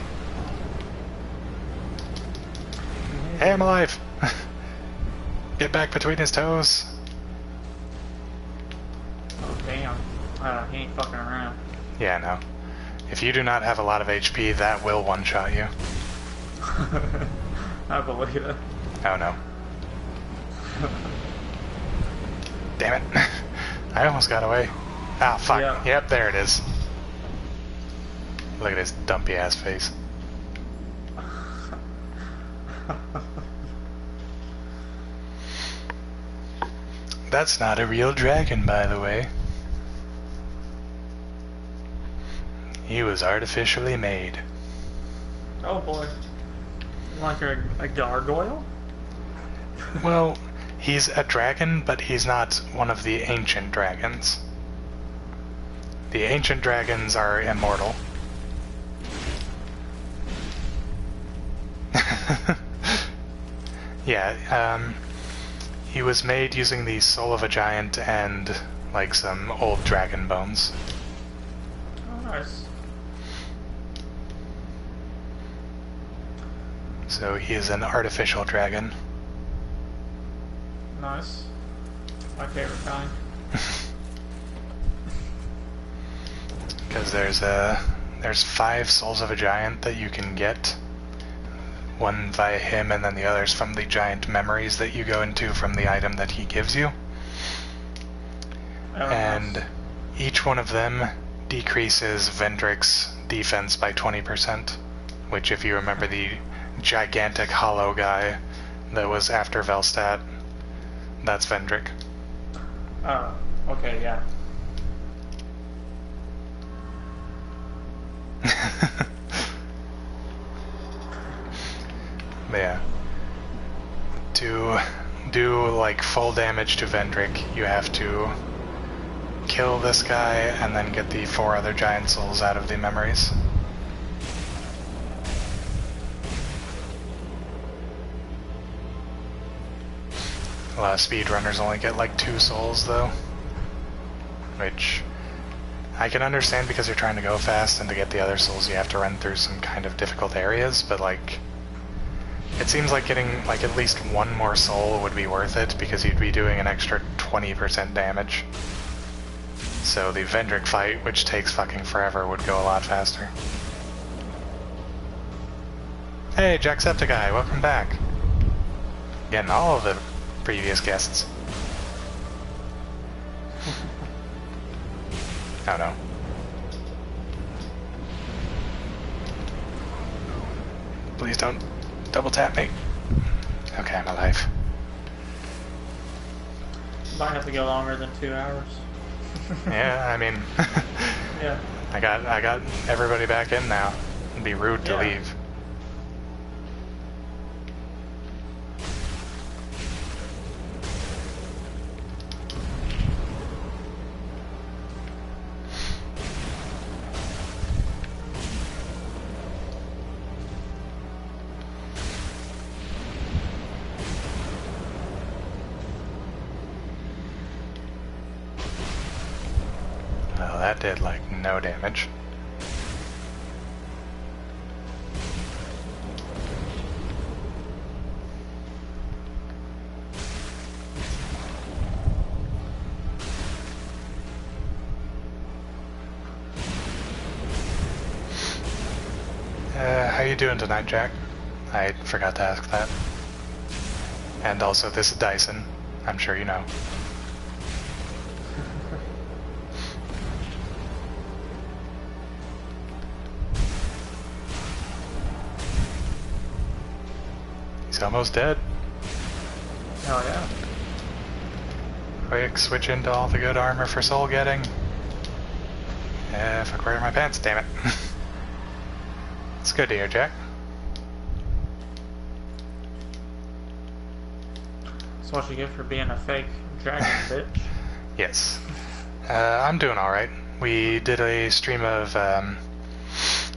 Hey, I'm alive! Get back between his toes. Oh damn! He ain't fucking around. Yeah, no. If you do not have a lot of HP, that will one-shot you. I believe it. Oh no. Damn it. I almost got away. Ah, fuck. Yeah. Yep, there it is. Look at his dumpy ass face. That's not a real dragon, by the way. He was artificially made. Oh boy. Like a gargoyle? Well, he's a dragon, but he's not one of the ancient dragons. The ancient dragons are immortal. Yeah, he was made using the soul of a giant and, like, some old dragon bones. Oh, nice. So he is an artificial dragon. Nice. My favorite kind. Because there's 5 souls of a giant that you can get. One via him, and then the others from the giant memories that you go into from the item that he gives you. Oh, and nice. each one of them decreases Vendrick's defense by 20%, which, if you remember the gigantic hollow guy that was after Velstadt, that's Vendrick. Oh, okay, yeah. But yeah, to do like full damage to Vendrick, you have to kill this guy and then get the 4 other giant souls out of the memories. A lot of speedrunners only get like 2 souls though, which I can understand because you're trying to go fast, and to get the other souls you have to run through some kind of difficult areas, but like, it seems like getting like at least 1 more soul would be worth it, because you'd be doing an extra 20% damage. So the Vendrick fight, which takes fucking forever, would go a lot faster. Hey, Jacksepticeye, welcome back. Getting all of the previous guests. Oh no. Please don't double tap me. Okay, I'm alive. Might have to go longer than 2 hours. Yeah, I mean, Yeah. I got everybody back in now. It'd be rude to leave. Well, that did, like, no damage. How you doing tonight, Jack? I forgot to ask that. And also, this is Dyson. I'm sure you know. He's almost dead. Oh yeah. Quick, switch into all the good armor for soul getting. If I wear my pants, damn it. It's good to hear, Jack. That's what you get for being a fake dragon, bitch. Yes. I'm doing alright. We did a stream of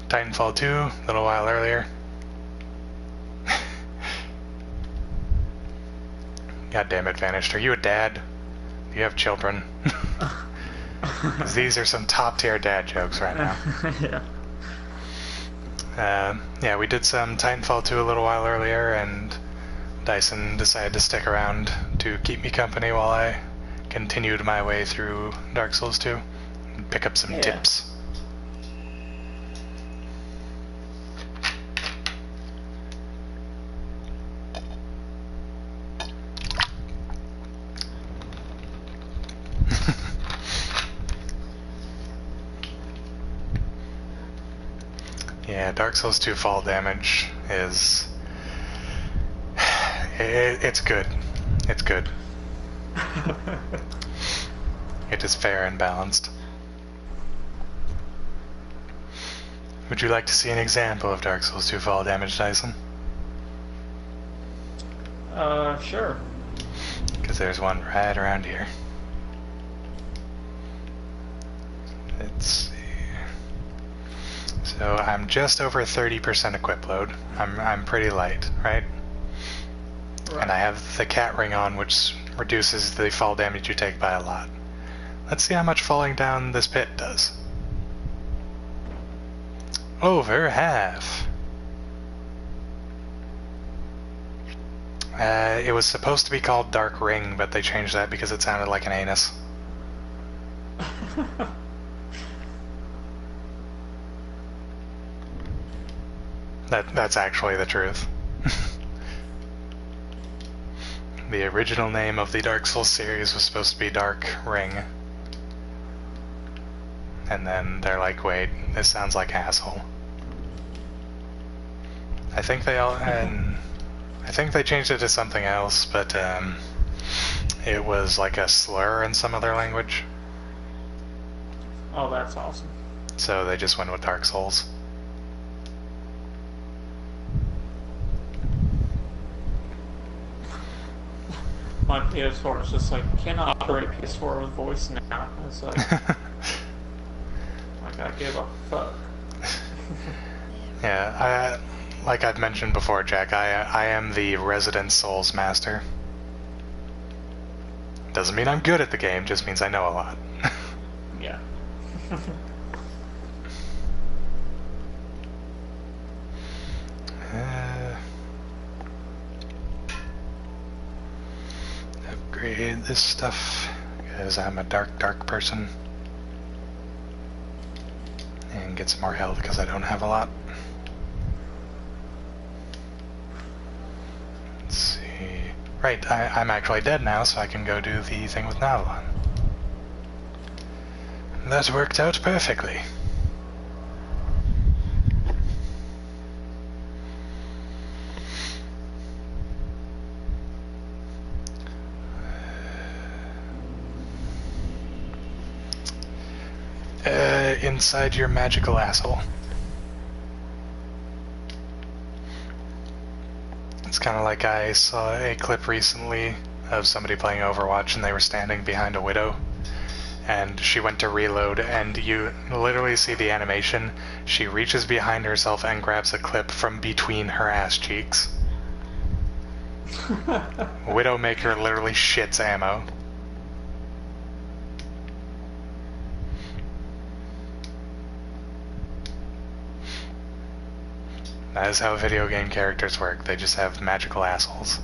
Titanfall 2 a little while earlier. God damn it, Vanished. Are you a dad? Do you have children? 'Cause these are some top tier dad jokes right now. Yeah. Yeah, we did some Titanfall 2 a little while earlier, and Dyson decided to stick around to keep me company while I continued my way through Dark Souls 2 and pick up some tips. Yeah, Dark Souls 2 fall damage is... It's good. It's good. It is fair and balanced. Would you like to see an example of Dark Souls 2 fall damage, Dyson? Sure. Because there's one right around here. Let's see. So I'm just over 30% equip load. I'm pretty light, right? And I have the cat ring on, which reduces the fall damage you take by a lot. Let's see how much falling down this pit does. Over half. It was supposed to be called Dark Ring, but they changed that because it sounded like an anus. That's actually the truth. The original name of the Dark Souls series was supposed to be Dark Ring. And then they're like, wait, this sounds like asshole. I think they changed it to something else, but it was like a slur in some other language. Oh, that's awesome. So they just went with Dark Souls. My PS4 is just like, can't operate PS4 with voice now. It's like, I gotta give a fuck. Yeah, like I've mentioned before, Jack, I am the resident Souls master. Doesn't mean I'm good at the game, just means I know a lot. Yeah. Upgrade this stuff, because I'm a dark person. And get some more health, because I don't have a lot. Let's see... Right, I'm actually dead now, so I can go do the thing with Navalon. That worked out perfectly. Inside your magical asshole. It's kind of like I saw a clip recently of somebody playing Overwatch and they were standing behind a widow and she went to reload and you literally see the animation. She reaches behind herself and grabs a clip from between her ass cheeks. Widowmaker literally shits ammo. That is how video game characters work. They just have magical assholes.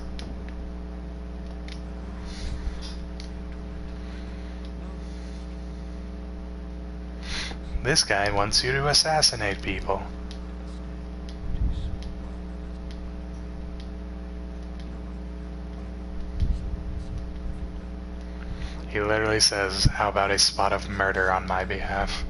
This guy wants you to assassinate people. He literally says, how about a spot of murder on my behalf?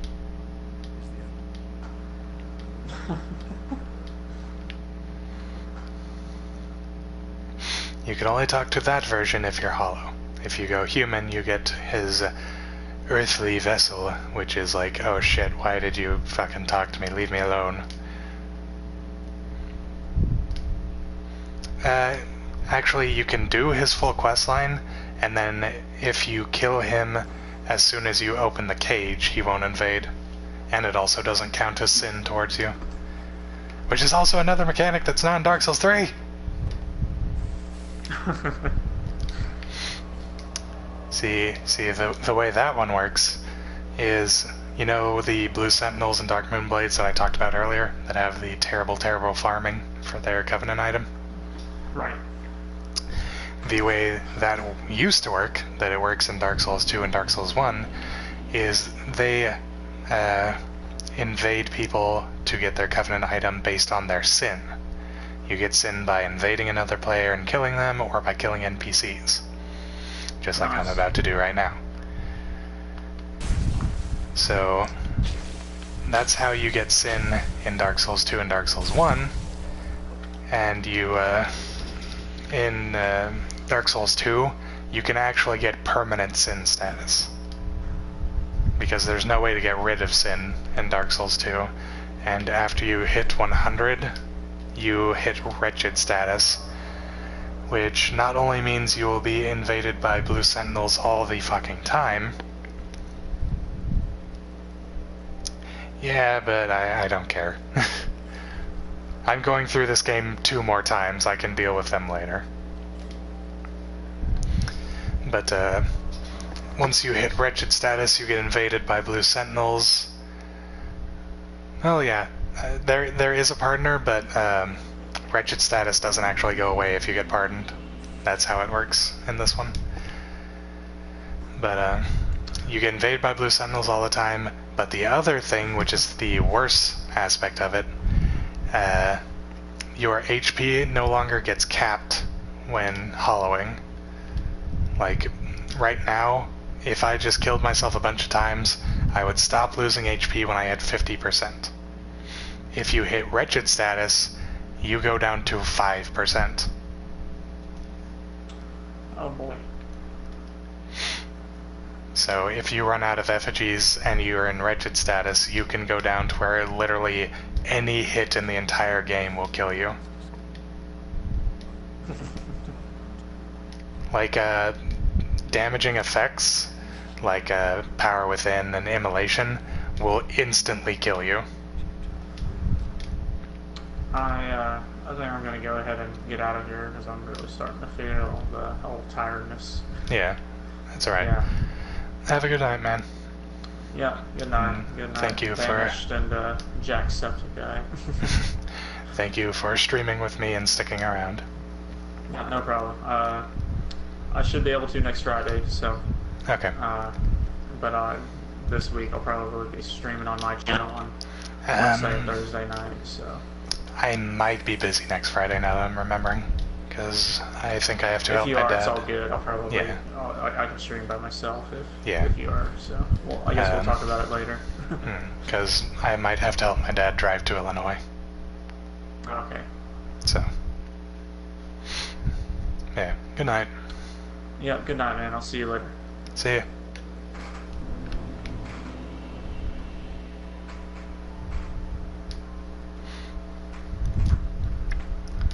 You can only talk to that version if you're hollow. If you go human, you get his earthly vessel, which is like, oh shit, why did you fucking talk to me? Leave me alone. Actually, you can do his full quest line, and then if you kill him as soon as you open the cage, he won't invade. And it also doesn't count as sin towards you. Which is also another mechanic that's not in Dark Souls 3! See, the way that one works is, you know the Blue Sentinels and Dark Moon Blades that I talked about earlier, that have the terrible farming for their Covenant item? Right. The way that used to work, that it works in Dark Souls 2 and Dark Souls 1, is they invade people to get their Covenant item based on their sin. You get sin by invading another player and killing them, or by killing NPCs. Just like I'm about to do right now. So, that's how you get sin in Dark Souls 2 and Dark Souls 1, and you, in Dark Souls 2, you can actually get permanent sin status. Because there's no way to get rid of sin in Dark Souls 2, and after you hit 100, you hit wretched status, which not only means you will be invaded by Blue Sentinels all the fucking time. Yeah, but I don't care. I'm going through this game 2 more times, I can deal with them later. But once you hit wretched status, you get invaded by Blue Sentinels. Well, yeah, there is a partner, but wretched status doesn't actually go away if you get pardoned. That's how it works in this one. But you get invaded by Blue Sentinels all the time, but the other thing, which is the worst aspect of it, your HP no longer gets capped when hollowing. Like, right now, if I just killed myself a bunch of times, I would stop losing HP when I had 50%. If you hit wretched status, you go down to 5%. Oh boy. So if you run out of effigies and you're in wretched status, you can go down to where literally any hit in the entire game will kill you. Like, damaging effects, like Power Within and Immolation, will instantly kill you. I think I'm gonna go ahead and get out of here because I'm really starting to feel the whole tiredness. Yeah, that's alright. Yeah. Have a good night, man. Yeah, good night. Good night. Thank you Vanished for... and Jacksepticeye. Thank you for streaming with me and sticking around. Yeah, no problem. I should be able to next Friday, so... Okay. But this week I'll probably be streaming on my channel on Wednesday and Thursday night, so... I might be busy next Friday now that I'm remembering, because I think I have to help my dad. If you are, it's all good. I'll probably... Yeah. I can stream by myself if you are, so... Well, I guess we'll talk about it later. Because I might have to help my dad drive to Illinois. Okay. So... yeah, good night. Yeah, good night, man. I'll see you later. See ya.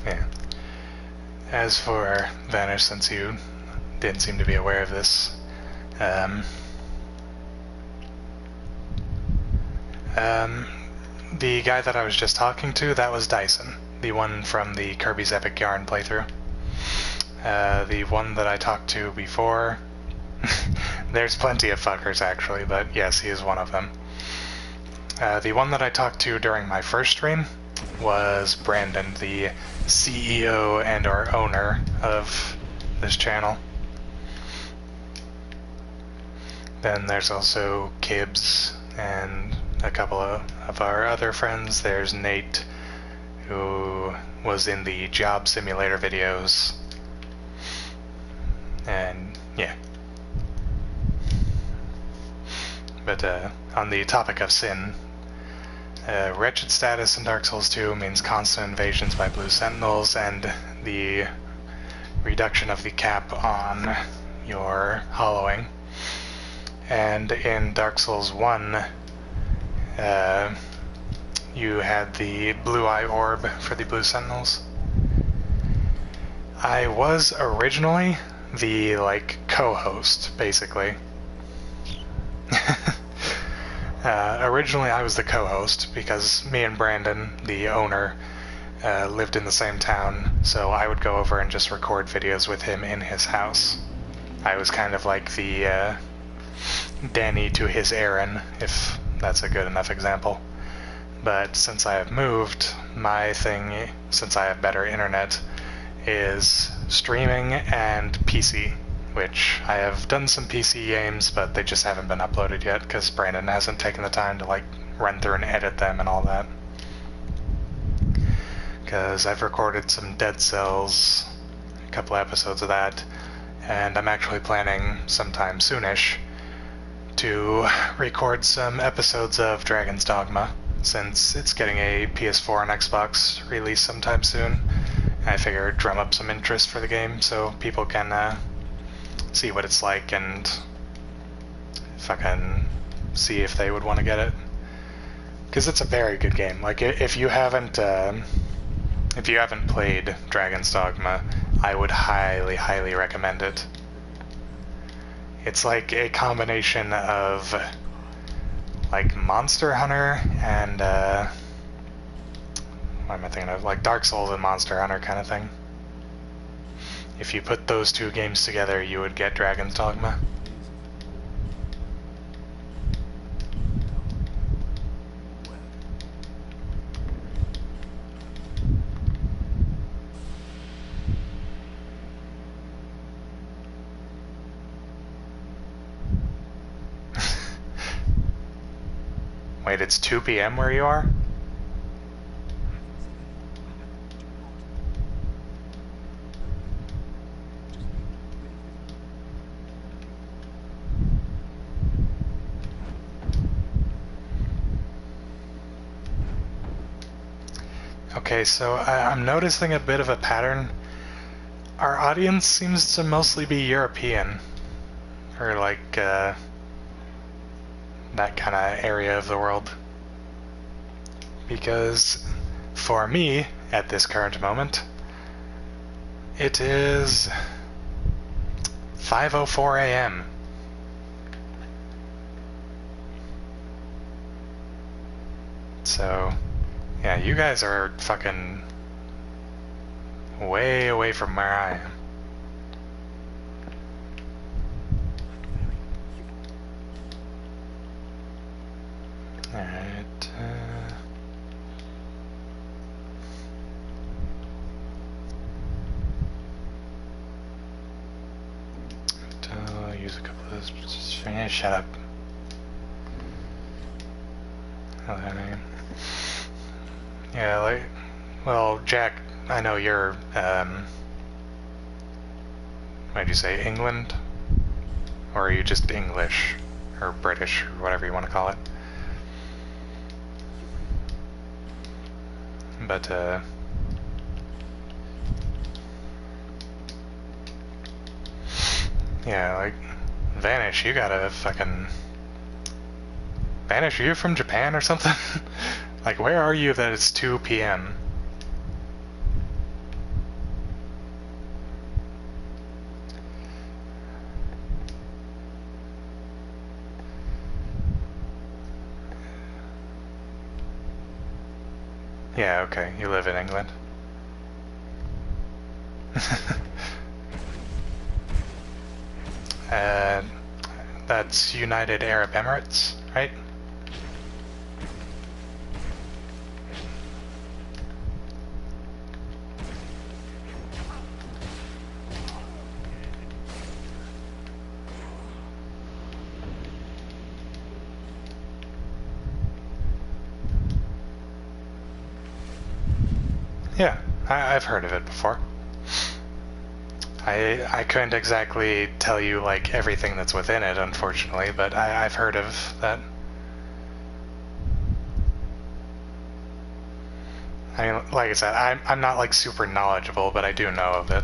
Yeah. As for Vanish, since you didn't seem to be aware of this, the guy that I was just talking to, that was Dyson, the one from the Kirby's Epic Yarn playthrough. The one that I talked to before, there's plenty of Phuckers actually, but yes, he is one of them. The one that I talked to during my first stream, was Brandon, the CEO and or owner of this channel. Then there's also Kibbs and a couple of our other friends. There's Nate, who was in the job simulator videos. And yeah. But on the topic of sin, wretched status in Dark Souls 2 means constant invasions by blue sentinels and the reduction of the cap on your hollowing. And in Dark Souls 1, you had the blue eye orb for the blue sentinels. I was originally the, co-host, basically. Originally I was the co-host because me and Brandon, the owner, lived in the same town, so I would go over and just record videos with him in his house. I was kind of like the Danny to his Aaron, if that's a good enough example. But since I have moved, my thing, since I have better internet, is streaming and PC, which I have done some PC games, but they just haven't been uploaded yet because Brandon hasn't taken the time to run through and edit them and all that. Because I've recorded some Dead Cells, a couple episodes of that, and I'm actually planning sometime soonish to record some episodes of Dragon's Dogma, since it's getting a PS4 and Xbox release sometime soon. I figure drum up some interest for the game so people can see what it's like and fucking see if they would want to get it. Because it's a very good game. If you haven't played Dragon's Dogma, I would highly, highly recommend it. It's like a combination of Monster Hunter and what am I thinking of? Dark Souls and Monster Hunter kind of thing. If you put those two games together, you would get Dragon's Dogma. Wait, it's 2 p.m. where you are? Okay, so I'm noticing a bit of a pattern. Our audience seems to mostly be European, or that kind of area of the world. Because for me, at this current moment, it is 5:04 a.m. So, yeah, you guys are fucking way away from where I am. Alright, I'll use a couple of those. Shut up. Hello, name. Yeah, well, Jack, I know you're, what did you say, England? Or are you just English? Or British, or whatever you want to call it? But, yeah, Vanish, you gotta fucking... Vanish, are you from Japan or something? Where are you that it's 2 p.m.? Yeah, okay, you live in England. That's United Arab Emirates, right? Yeah, I've heard of it before. I couldn't exactly tell you like everything that's within it, unfortunately, but I've heard of that. I mean, like I said, I'm not like super knowledgeable, but I do know of it.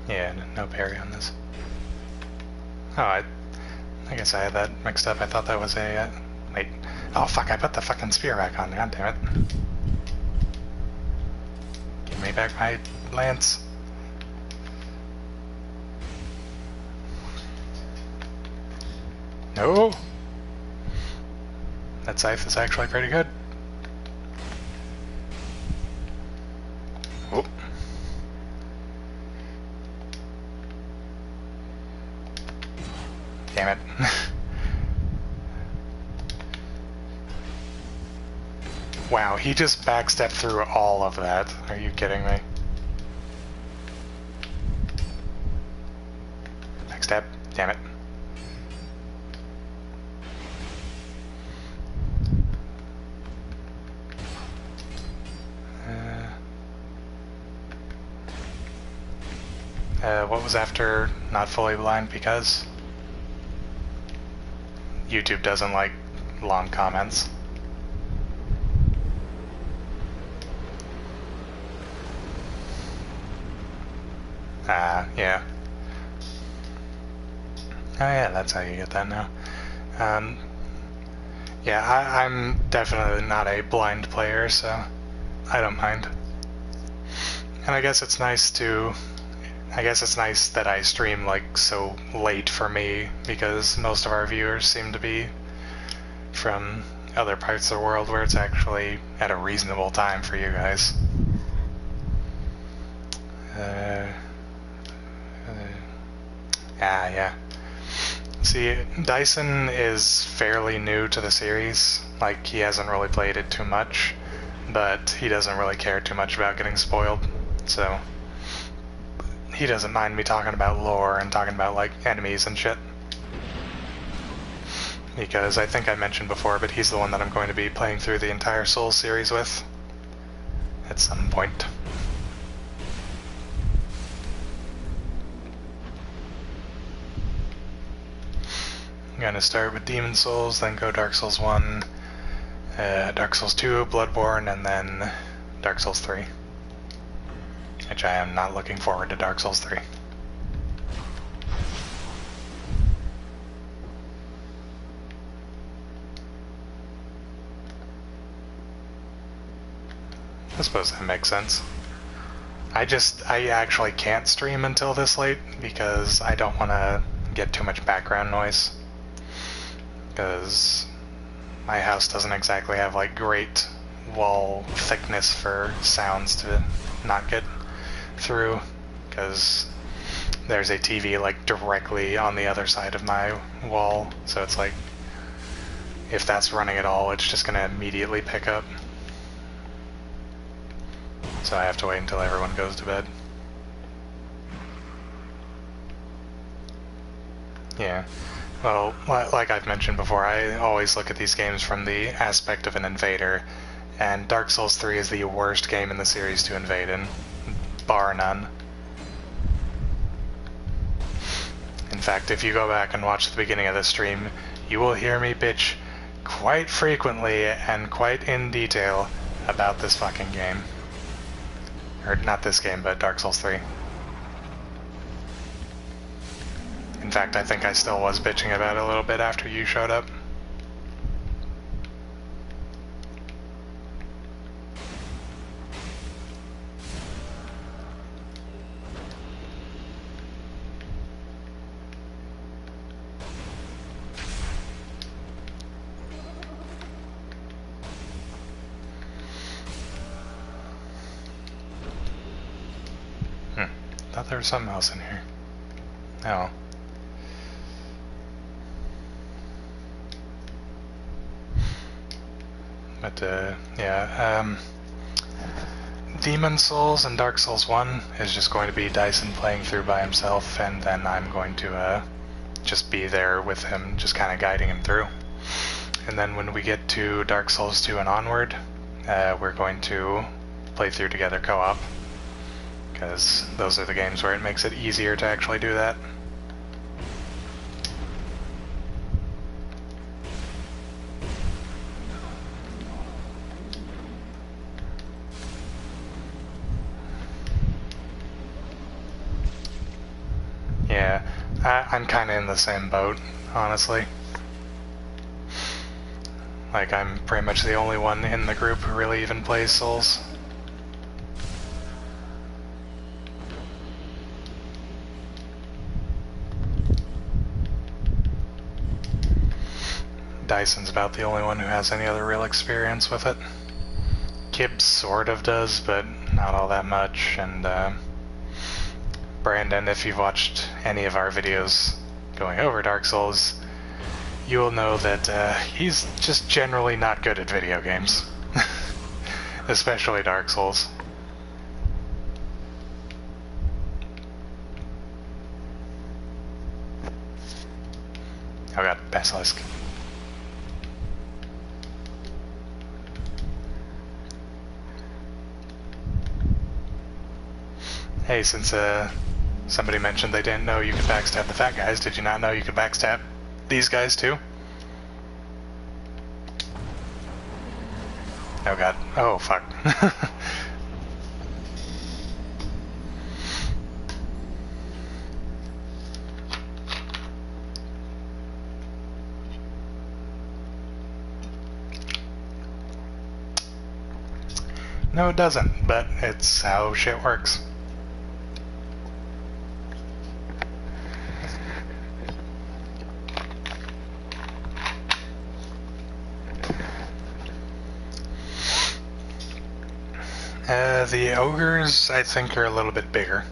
Yeah, no parry on this. Oh, I guess I had that mixed up. I thought that was a... wait. Oh, fuck, I put the fucking spear back on. God damn it. Give me back my lance. No! That scythe is actually pretty good. Oh. Damn it. Wow, he just backstepped through all of that. Are you kidding me? Backstep. Damn it. What was after not fully blind because? YouTube doesn't like long comments. Yeah. Oh yeah, that's how you get that now. Yeah, I'm definitely not a blind player, so I don't mind. And I guess it's nice that I stream like so late for me, because most of our viewers seem to be from other parts of the world where it's actually at a reasonable time for you guys. Yeah. See, Dyson is fairly new to the series. Like, he hasn't really played it too much, but he doesn't really care too much about getting spoiled, so he doesn't mind me talking about lore and talking about, like, enemies and shit. Because I think I mentioned before, but he's the one that I'm going to be playing through the entire Souls series with at some point. I'm gonna start with Demon Souls, then go Dark Souls 1, Dark Souls 2, Bloodborne, and then Dark Souls 3. Which I am not looking forward to Dark Souls 3. I suppose that makes sense. I actually can't stream until this late because I don't want to get too much background noise. Because my house doesn't exactly have like great wall thickness for sounds to not get through, because there's a TV like directly on the other side of my wall, so it's like if that's running at all, it's just gonna immediately pick up. So I have to wait until everyone goes to bed. Yeah. Well, like I've mentioned before, I always look at these games from the aspect of an invader, and Dark Souls 3 is the worst game in the series to invade in, bar none. In fact, if you go back and watch the beginning of the stream, you will hear me bitch quite frequently and quite in detail about this fucking game. Or not this game, but Dark Souls 3. In fact, I think I still was bitching about it a little bit after you showed up. Thought there was something else in here. Oh. But, yeah, Demon Souls and Dark Souls 1 is just going to be Dyson playing through by himself, and then I'm going to just be there with him, just kind of guiding him through. And then when we get to Dark Souls 2 and onward, we're going to play through together co-op, because those are the games where it makes it easier to actually do that. Yeah, I'm kind of in the same boat, honestly. Like, I'm pretty much the only one in the group who really even plays Souls. Dyson's about the only one who has any other real experience with it. Kib sort of does, but not all that much, and Brandon, if you've watched any of our videos going over Dark Souls, you will know that he's just generally not good at video games. Especially Dark Souls. Oh god, Basilisk. Hey, since somebody mentioned they didn't know you could backstab the fat guys, did you not know you could backstab these guys too? Oh god. Oh fuck. No, it doesn't, but it's how shit works. The ogres, I think, are a little bit bigger.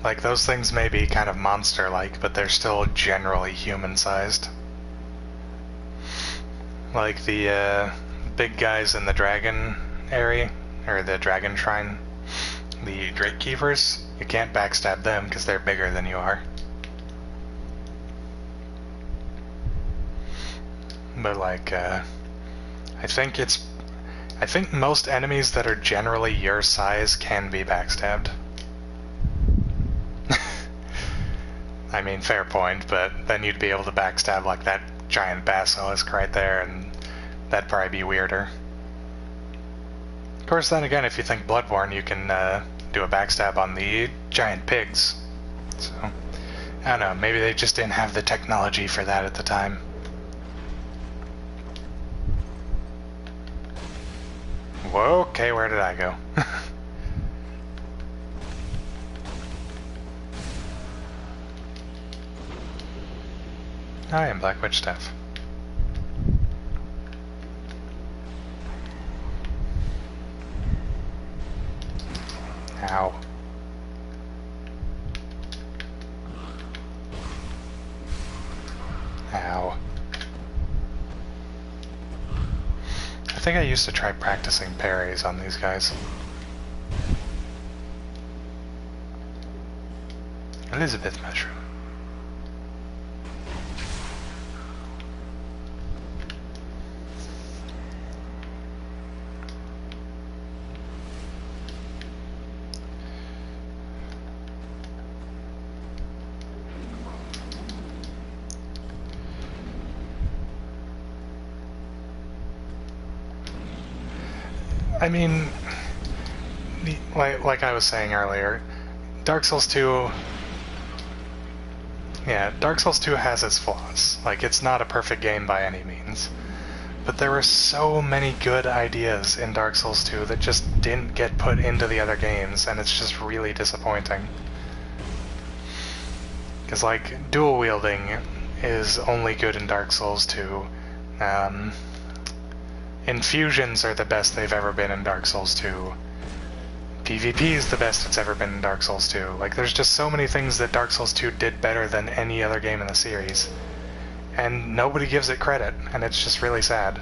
Like, those things may be kind of monster-like, but they're still generally human-sized. Like the big guys in the dragon area, or the dragon shrine, the Drake Keepers, you can't backstab them because they're bigger than you are. But like, I think most enemies that are generally your size can be backstabbed. I mean, fair point, but then you'd be able to backstab like that giant basilisk right there, and that'd probably be weirder. Of course, then again, if you think Bloodborne, you can do a backstab on the giant pigs. So, I don't know, maybe they just didn't have the technology for that at the time. Whoa, okay, where did I go? I am Black Witch Staff. Ow. Ow. I think I used to try practicing parries on these guys. Elizabeth mushroom. I mean, like I was saying earlier, Dark Souls 2... Yeah, Dark Souls 2 has its flaws. Like, it's not a perfect game by any means. But there were so many good ideas in Dark Souls 2 that just didn't get put into the other games, and it's just really disappointing. Because, like, dual wielding is only good in Dark Souls 2. Infusions are the best they've ever been in Dark Souls 2. PvP is the best it's ever been in Dark Souls 2. Like, there's just so many things that Dark Souls 2 did better than any other game in the series. And nobody gives it credit, and it's just really sad.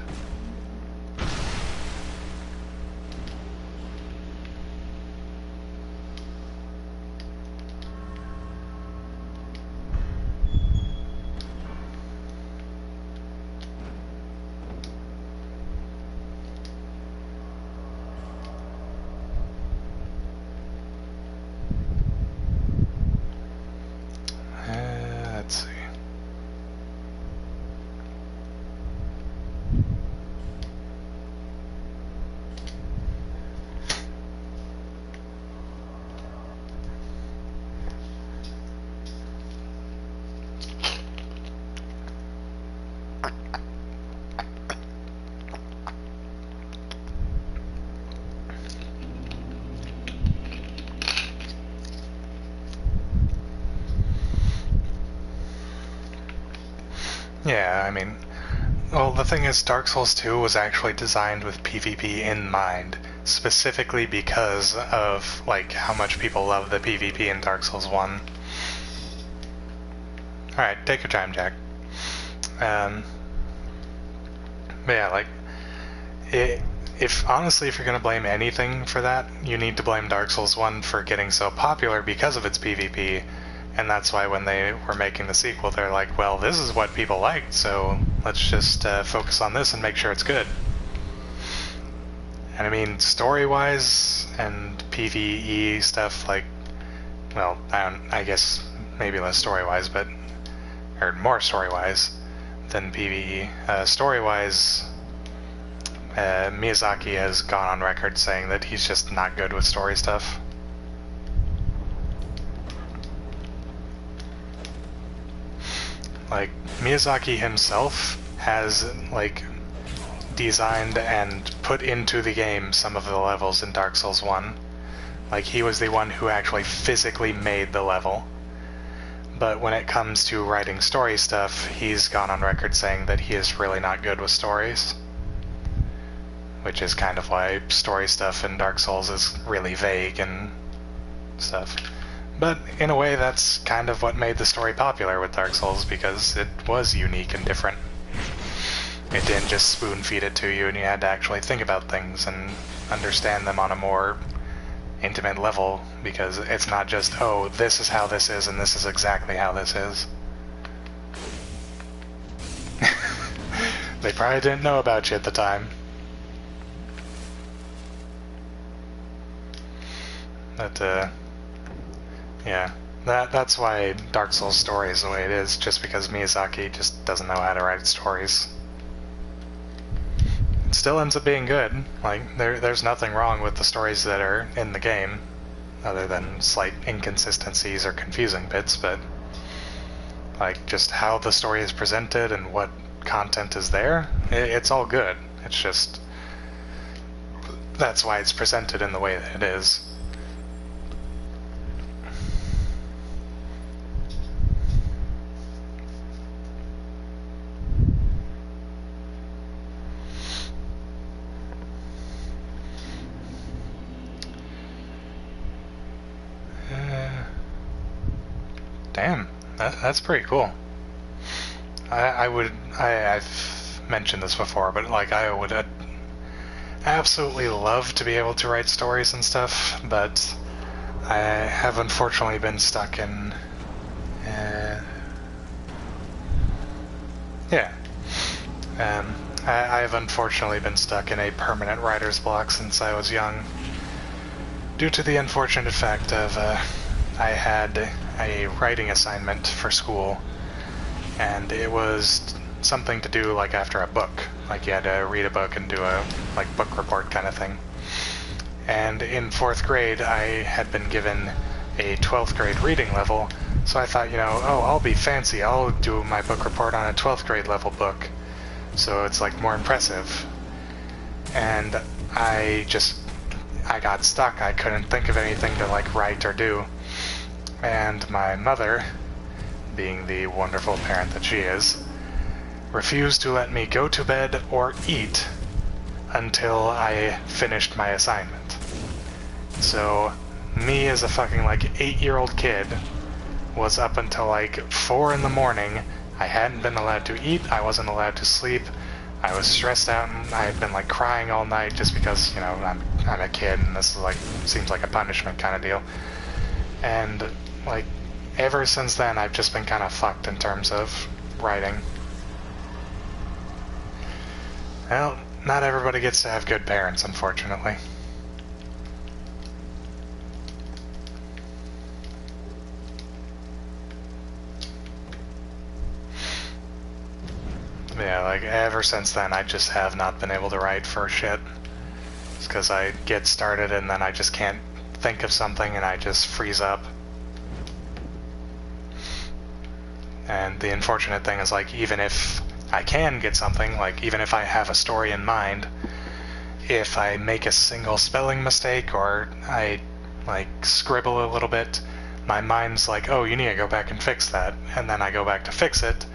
Yeah, I mean, well, the thing is, Dark Souls 2 was actually designed with PvP in mind, specifically because of, like, how much people love the PvP in Dark Souls 1. Alright, take your time, Jack. But yeah, like, if you're gonna blame anything for that, you need to blame Dark Souls 1 for getting so popular because of its PvP, and that's why when they were making the sequel, they're like, well, this is what people liked, so let's just focus on this and make sure it's good. And I mean, story-wise and PvE stuff, like, well, I guess maybe less story-wise, but, or more story-wise than PvE. Story-wise, Miyazaki has gone on record saying that he's just not good with story stuff. Like, Miyazaki himself has, like, designed and put into the game some of the levels in Dark Souls 1. Like, he was the one who actually physically made the level. But when it comes to writing story stuff, he's gone on record saying that he is really not good with stories. Which is kind of why story stuff in Dark Souls is really vague and stuff. But in a way, that's kind of what made the story popular with Dark Souls, because it was unique and different. It didn't just spoon-feed it to you, and you had to actually think about things and understand them on a more intimate level, because it's not just, oh, this is how this is, and this is exactly how this is. They probably didn't know about you at the time. But, yeah, that's why Dark Souls story is the way it is, just because Miyazaki just doesn't know how to write stories. It still ends up being good. Like, there's nothing wrong with the stories that are in the game, other than slight inconsistencies or confusing bits, but, like, just how the story is presented and what content is there, it's all good. It's just, that's why it's presented in the way that it is. Damn, that's pretty cool. I've mentioned this before, but like I would absolutely love to be able to write stories and stuff, but I have unfortunately been stuck in, I've unfortunately been stuck in a permanent writer's block since I was young, due to the unfortunate fact of I had a writing assignment for school, and it was something to do like after a book. Like you had to read a book and do a like book report kind of thing. And in 4th grade, I had been given a 12th grade reading level, so I thought, you know, oh, I'll be fancy. I'll do my book report on a 12th grade level book, so it's like more impressive. And I got stuck. I couldn't think of anything to like write or do. And my mother, being the wonderful parent that she is, refused to let me go to bed or eat until I finished my assignment. So, me as a fucking like 8-year-old kid was up until like 4 in the morning. I hadn't been allowed to eat, I wasn't allowed to sleep, I was stressed out, and I had been like crying all night just because, you know, I'm a kid and this is like, seems like a punishment kind of deal. And like, ever since then, I've just been kind of fucked in terms of writing. Well, not everybody gets to have good parents, unfortunately. Yeah, like, ever since then, I just have not been able to write for shit. It's because I get started and then I just can't think of something and I just freeze up. And the unfortunate thing is, like, even if I can get something, like, even if I have a story in mind, if I make a single spelling mistake or I, like, scribble a little bit, my mind's like, oh, you need to go back and fix that. And then I go back to fix it,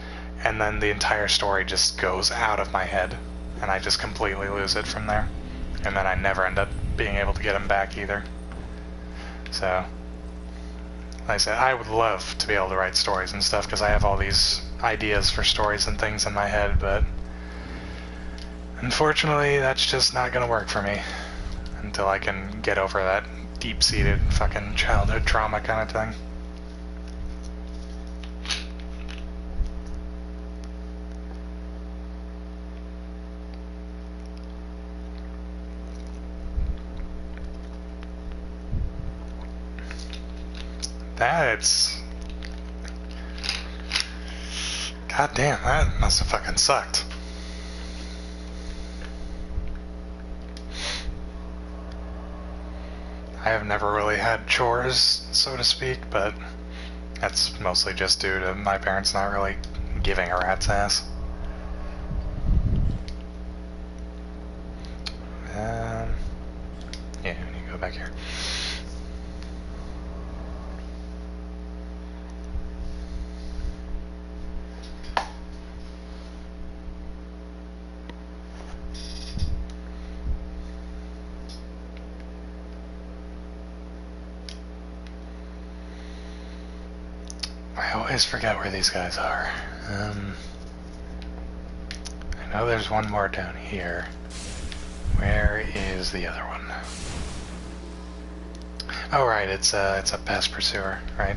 and then the entire story just goes out of my head, and I just completely lose it from there. And then I never end up being able to get them back either. So, like I said, I would love to be able to write stories and stuff, because I have all these ideas for stories and things in my head, but unfortunately that's just not gonna work for me until I can get over that deep-seated fucking childhood trauma kind of thing. That's... God damn, that must have fucking sucked. I have never really had chores, so to speak, but that's mostly just due to my parents not really giving a rat's ass. Yeah, we need to go back here. I always forget where these guys are. I know there's one more down here. Where is the other one? Oh right, it's a pest pursuer, right?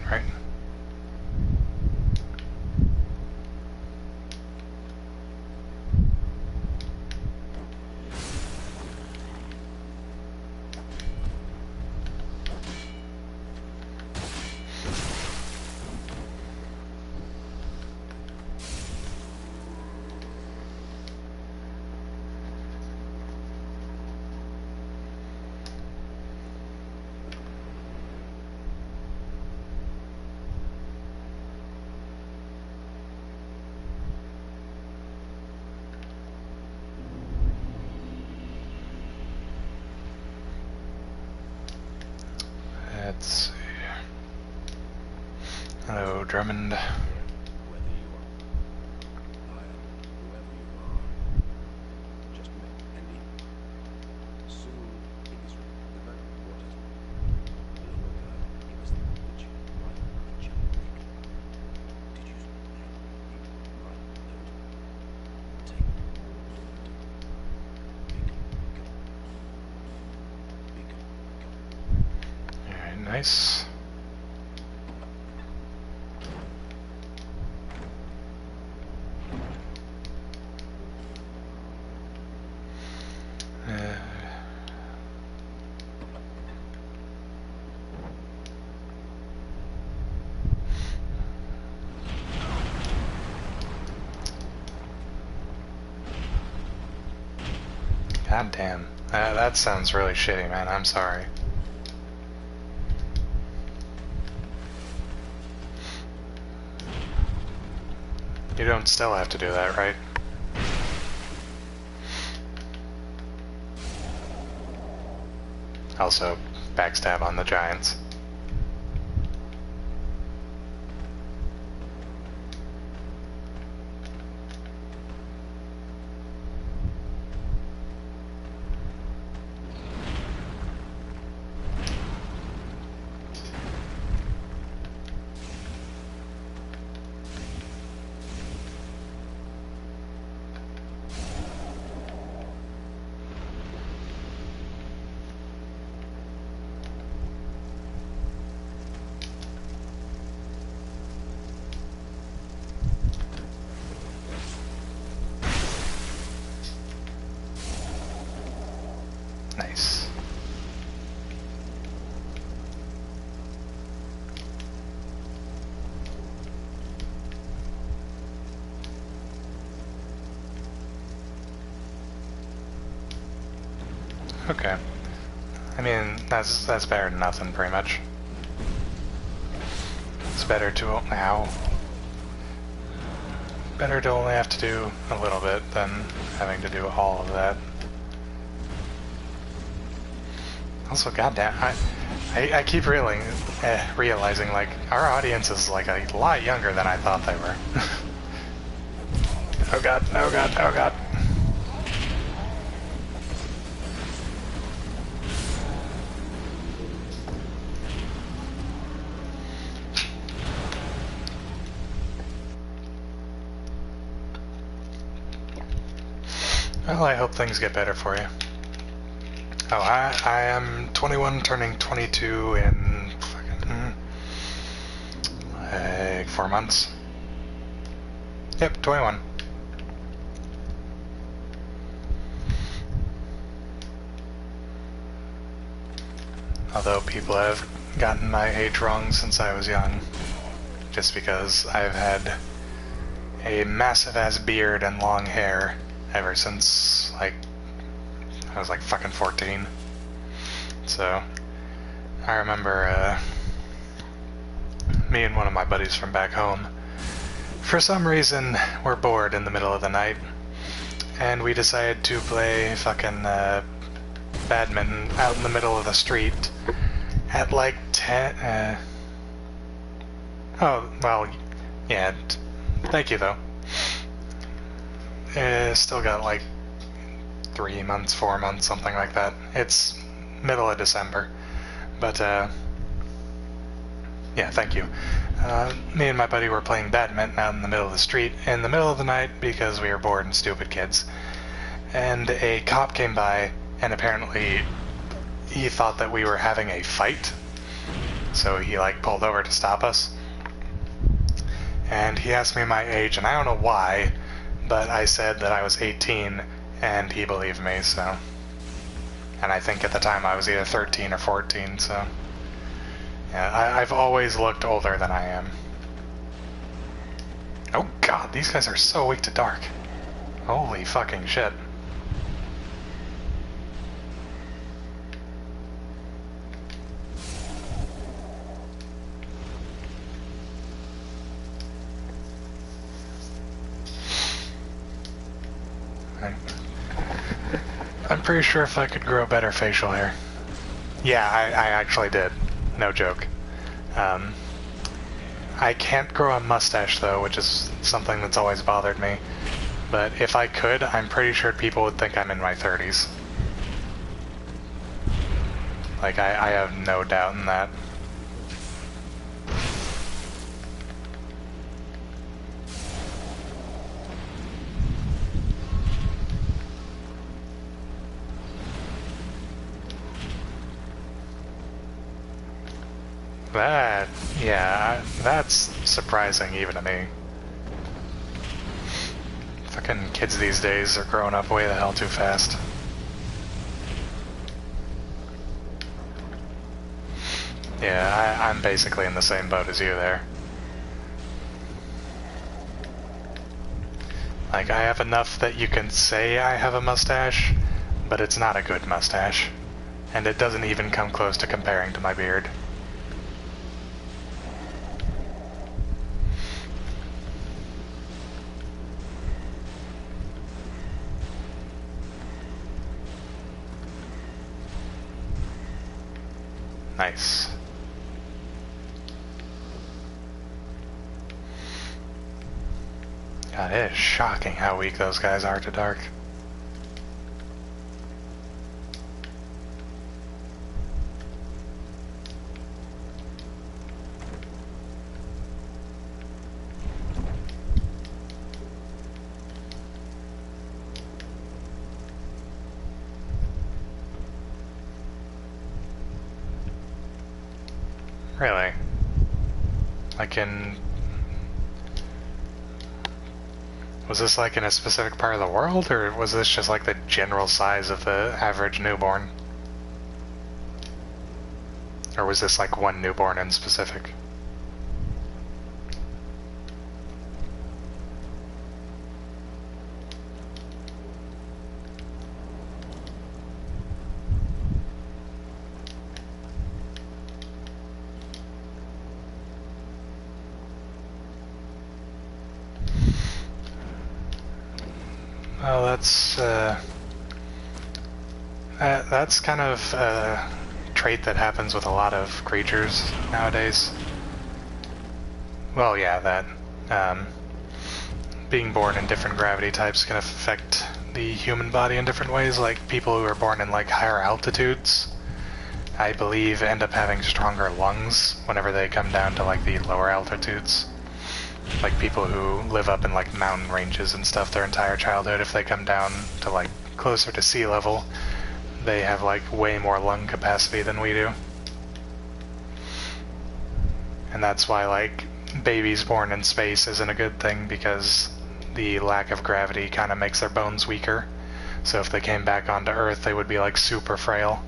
Let's see. Hello, Drummond. Nice. God damn. That sounds really shitty, man. I'm sorry. You don't still have to do that, right? Also, backstab on the giants. Nice. Okay. I mean, that's better than nothing, pretty much. It's better to better to only have to do a little bit than having to do all of that. Also, goddamn, I keep realizing, like, our audience is, like, a lot younger than I thought they were. Oh god, oh god, oh god. Well, I hope things get better for you. Oh, I am 21, turning 22 in fucking like 4 months. Yep, 21. Although people have gotten my age wrong since I was young, just because I've had a massive ass beard and long hair ever since, like, I was like fucking 14. So, I remember, me and one of my buddies from back home, for some reason, were bored in the middle of the night, and we decided to play fucking, badminton out in the middle of the street at like 10, oh, well, yeah, thank you though. Still got like 3 months, 4 months, something like that. It's middle of December. But, yeah, thank you. Me and my buddy were playing badminton out in the middle of the street in the middle of the night because we were bored and stupid kids. And a cop came by, and apparently he thought that we were having a fight. So he, like, pulled over to stop us. And he asked me my age, and I don't know why, but I said that I was 18, and he believed me, so... And I think at the time I was either 13 or 14, so... Yeah, I've always looked older than I am. Oh god, these guys are so weak to dark. Holy fucking shit. I'm pretty sure if I could grow better facial hair. Yeah, I actually did. No joke. I can't grow a mustache though, which is something that's always bothered me. But if I could, I'm pretty sure people would think I'm in my 30s. Like, I have no doubt in that. That, yeah, that's surprising even to me. Fucking kids these days are growing up way the hell too fast. Yeah, I'm basically in the same boat as you there. Like, I have enough that you can say I have a mustache, but it's not a good mustache. And it doesn't even come close to comparing to my beard. Nice. God, it is shocking how weak those guys are to dark. Really? Like in... Was this like in a specific part of the world, or was this just like the general size of the average newborn? Or was this like one newborn in specific? Well, that's kind of a trait that happens with a lot of creatures nowadays. Well, yeah, that. being born in different gravity types can affect the human body in different ways. Like people who are born in like higher altitudes, I believe, end up having stronger lungs whenever they come down to like the lower altitudes. Like people who live up in like mountain ranges and stuff their entire childhood, if they come down to like closer to sea level, they have like way more lung capacity than we do. And that's why like babies born in space isn't a good thing, because the lack of gravity kind of makes their bones weaker. So if they came back onto Earth, they would be like super frail.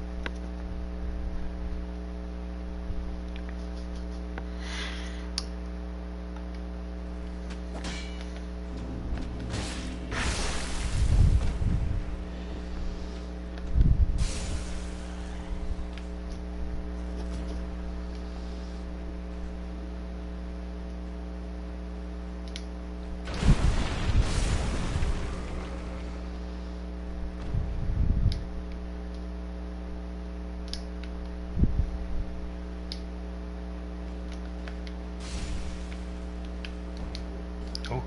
Oh.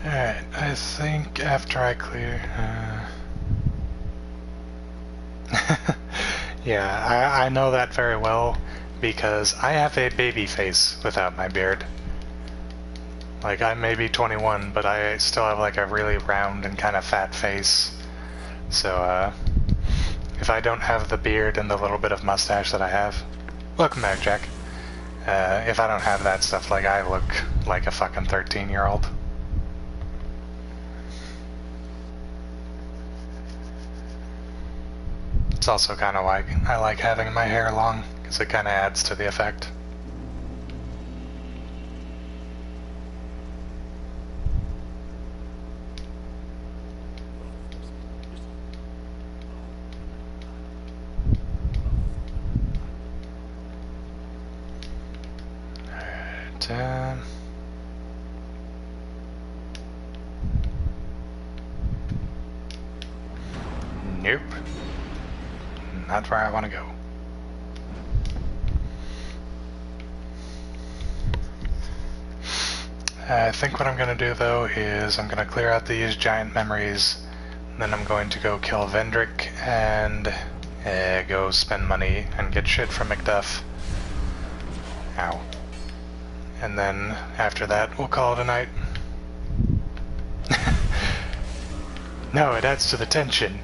Alright, I think after I clear... Yeah, I know that very well, because I have a baby face without my beard. Like, I may be 21, but I still have like a really round and kind of fat face. So, if I don't have the beard and the little bit of mustache that I have... Welcome back, Jack. If I don't have that stuff, like, I look like a fucking 13-year-old. It's also kind of why I like having my hair long, because it kind of adds to the effect. Alright, nope. Not where I want to go. I think what I'm going to do, though, is I'm going to clear out these giant memories, and then I'm going to go kill Vendrick and go spend money and get shit from McDuff. Ow. And then, after that, we'll call it a night. No, it adds to the tension.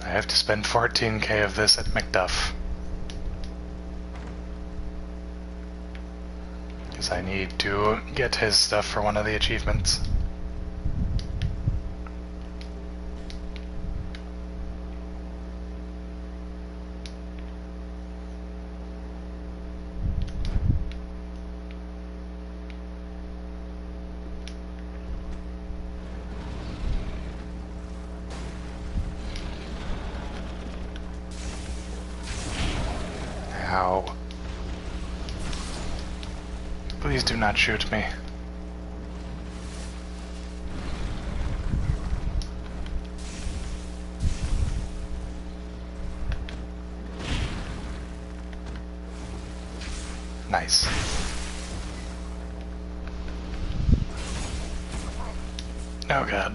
I have to spend 14k of this at McDuff. Because I need to get his stuff for one of the achievements. Ow. Please do not shoot me. Nice. Oh god.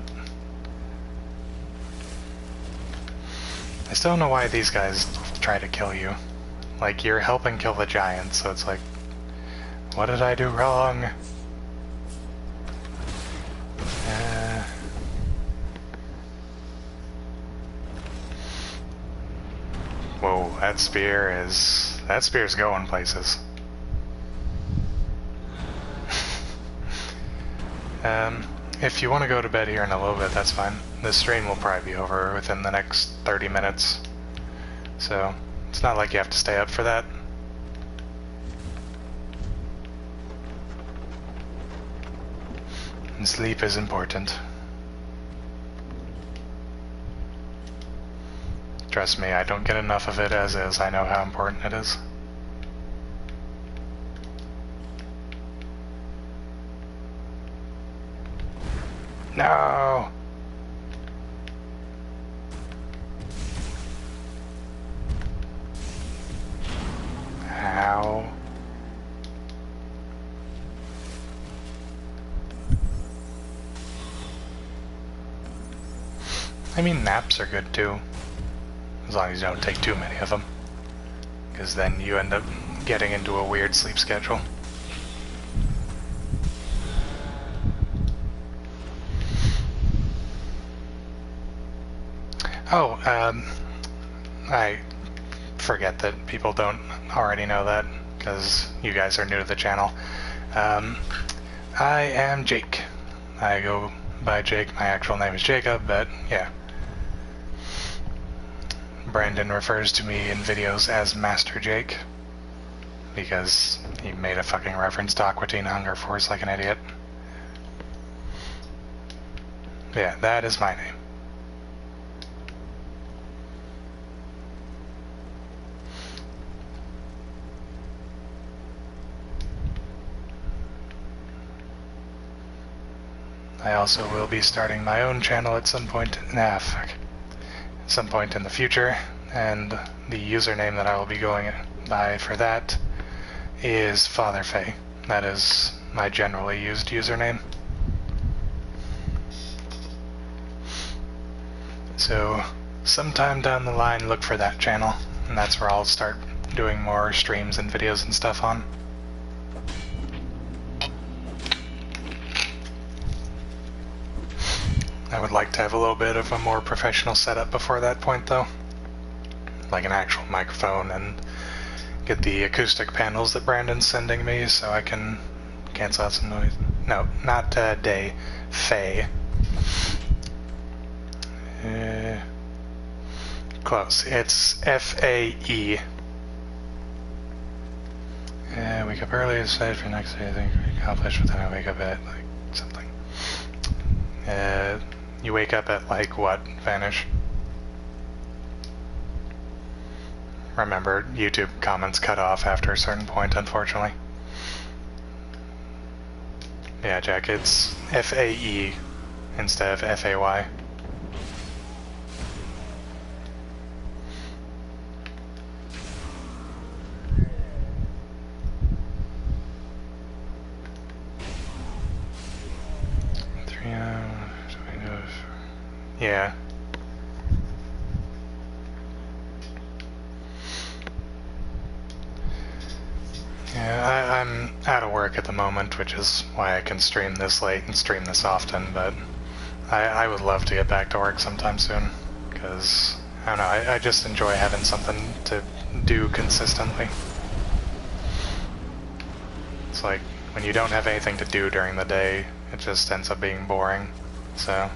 I still don't know why these guys try to kill you. Like, you're helping kill the giant, so it's like, what did I do wrong? Whoa, that spear's going places. If you want to go to bed here in a little bit, that's fine. The stream will probably be over within the next 30 minutes. So, it's not like you have to stay up for that. And sleep is important. Trust me, I don't get enough of it as is. I know how important it is. No! How? I mean, naps are good too. As long as you don't take too many of them. Because then you end up getting into a weird sleep schedule. Oh, I forget that people don't already know that, because you guys are new to the channel. I am Jake. I go by Jake. My actual name is Jacob, but yeah. Brandon refers to me in videos as Master Jake, because he made a fucking reference to Aqua Teen Hunger Force like an idiot. Yeah, that is my name. I also will be starting my own channel at some point. Some point in the future, and the username that I will be going by for that is FatherFay. That is my generally used username. So sometime down the line, look for that channel, and that's where I'll start doing more streams and videos and stuff on. I would like to have a little bit of a more professional setup before that point, though. Like an actual microphone, and get the acoustic panels that Brandon's sending me so I can cancel out some noise. No, not Day. Faye. Close. It's F-A-E. Wake up early, decide for next day, I think we accomplish, but then I wake up at, like, something. You wake up at, like, what, Vanish? Remember, YouTube comments cut off after a certain point, unfortunately. Yeah, Jack, it's F-A-E instead of F-A-Y. Yeah. Yeah, I'm out of work at the moment, which is why I can stream this late and stream this often, but I would love to get back to work sometime soon, because, I don't know, I just enjoy having something to do consistently. It's like, when you don't have anything to do during the day, it just ends up being boring, so...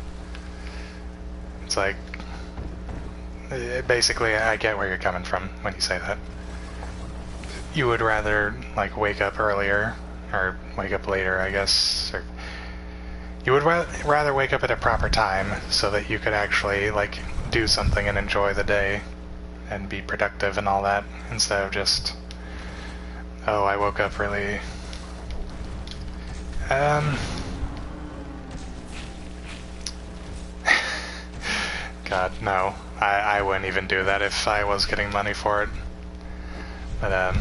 It's like, basically, I get where you're coming from when you say that. You would rather, like, wake up earlier, or wake up later, I guess, or you would rather wake up at a proper time so that you could actually, like, do something and enjoy the day and be productive and all that, instead of just, oh, I woke up really... God, no. I wouldn't even do that if I was getting money for it. But,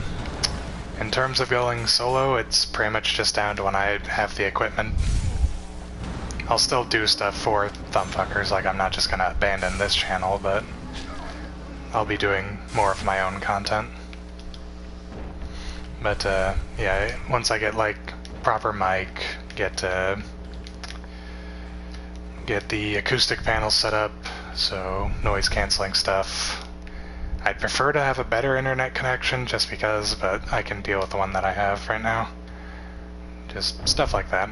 in terms of going solo, it's pretty much just down to when I have the equipment. I'll still do stuff for Phuckers, like I'm not just gonna abandon this channel, but I'll be doing more of my own content. But, yeah, once I get, like, proper mic, get the acoustic panel set up, so noise cancelling stuff. I'd prefer to have a better internet connection just because, but I can deal with the one that I have right now. Just stuff like that.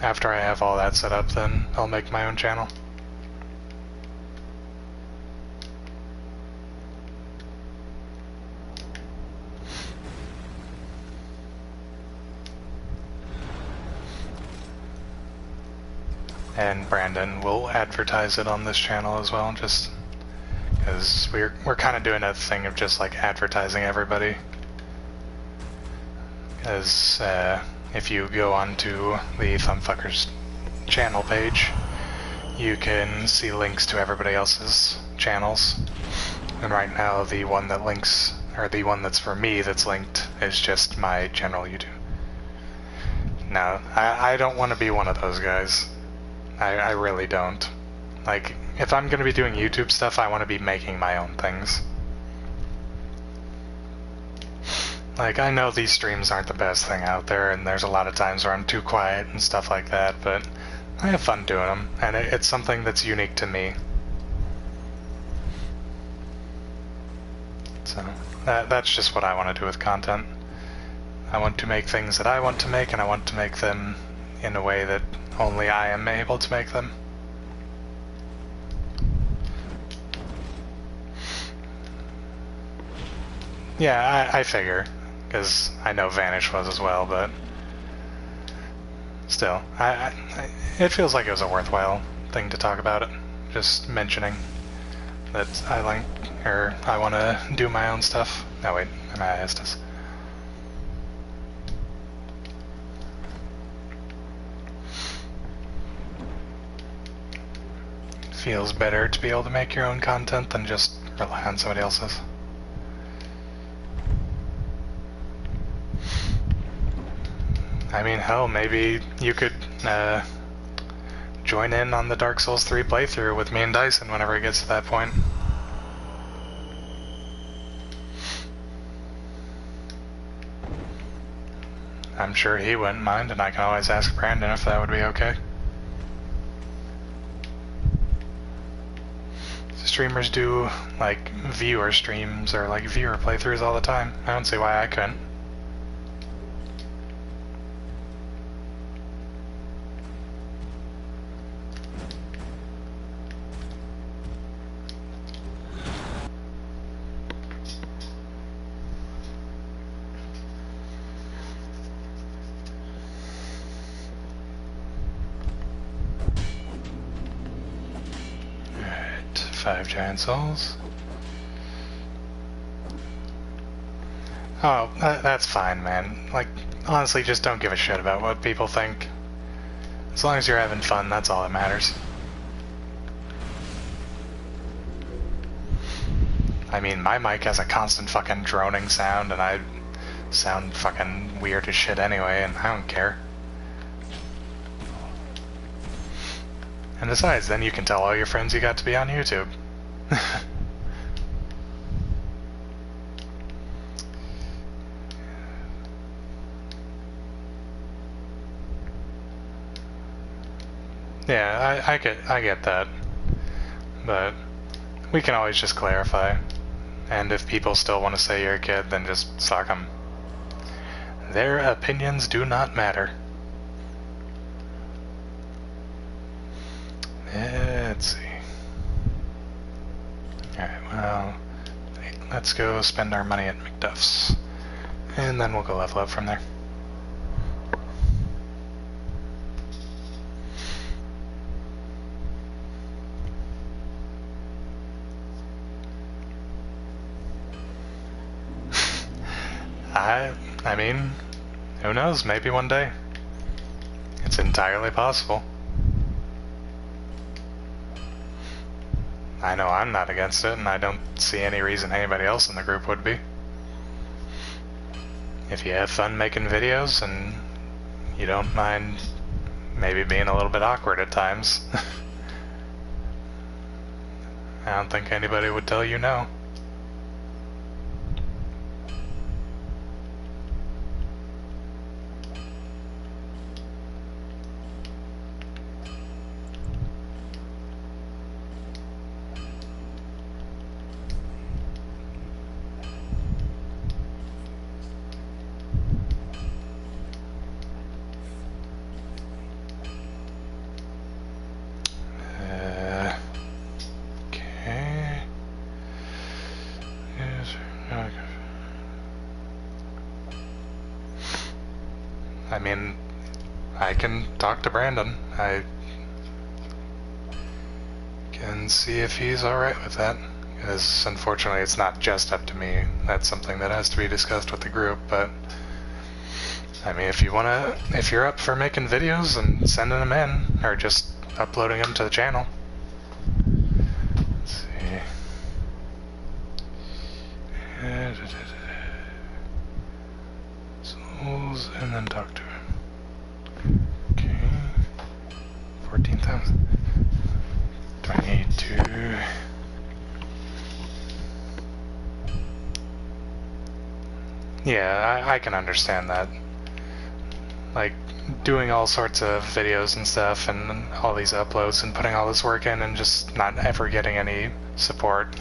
After I have all that set up, then I'll make my own channel. And Brandon will advertise it on this channel as well, just because we're kind of doing a thing of just like advertising everybody. Because if you go onto the Phuckers channel page, you can see links to everybody else's channels. And right now, the one that links, or the one that's for me that's linked, is just my general YouTube. Now, I don't want to be one of those guys. I really don't. Like, if I'm going to be doing YouTube stuff, I want to be making my own things. Like, I know these streams aren't the best thing out there, and there's a lot of times where I'm too quiet and stuff like that, but I have fun doing them, and it's something that's unique to me. So, that's just what I want to do with content. I want to make things that I want to make, and I want to make them in a way that only I am able to make them. Yeah, I figure, because I know Vanish was as well, but still, it feels like it was a worthwhile thing to talk about it. Just mentioning that I like, or I want to do my own stuff. No, wait, am I Estes? Feels better to be able to make your own content than just rely on somebody else's. I mean, hell, maybe you could join in on the Dark Souls 3 playthrough with me and Dyson whenever it gets to that point. I'm sure he wouldn't mind, and I can always ask Brandon if that would be okay. Streamers do, like, viewer streams or, like, viewer playthroughs all the time. I don't see why I couldn't. Alright, 5 giant souls. Oh, that's fine, man. Like, honestly, just don't give a shit about what people think. As long as you're having fun, that's all that matters. I mean, my mic has a constant fucking droning sound, and I sound fucking weird as shit anyway, and I don't care. And besides, then you can tell all your friends you got to be on YouTube. Yeah, I get that. But we can always just clarify. And if people still want to say you're a kid, then just fuck them. Their opinions do not matter. Let's see. Alright, well, let's go spend our money at McDuff's. And then we'll go level up from there. I mean, who knows, maybe one day. It's entirely possible. I know I'm not against it, and I don't see any reason anybody else in the group would be. If you have fun making videos, and you don't mind maybe being a little bit awkward at times, I don't think anybody would tell you no. mean, I can talk to Brandon. I can see if he's alright with that. Because unfortunately it's not just up to me. That's something that has to be discussed with the group, but I mean, if you're up for making videos and sending them in, or just uploading them to the channel. Let's see. Souls, and then talk to him. Okay. 14,000. Do I need to... Yeah, I can understand that. Like, doing all sorts of videos and stuff, and all these uploads, and putting all this work in, and just not ever getting any support.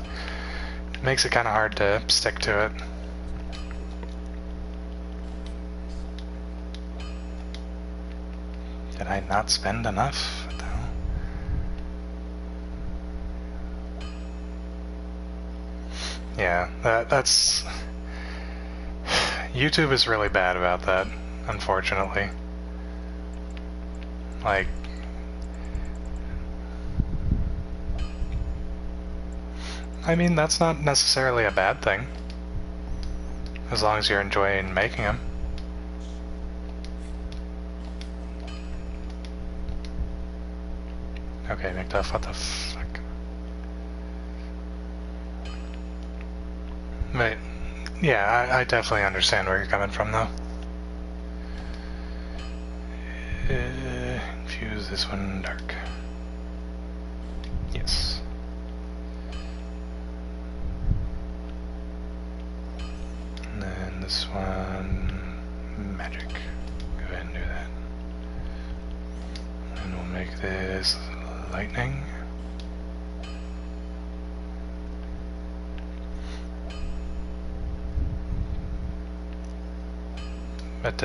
It makes it kind of hard to stick to it. Did I not spend enough? What the hell? Yeah, that's... YouTube is really bad about that, unfortunately. Like... I mean, that's not necessarily a bad thing. As long as you're enjoying making them. Okay, McDuff, what the fuck? But, yeah, I definitely understand where you're coming from, though. Infuse this one dark. Yes. And then this one... magic. Go ahead and do that. And we'll make this... lightning. But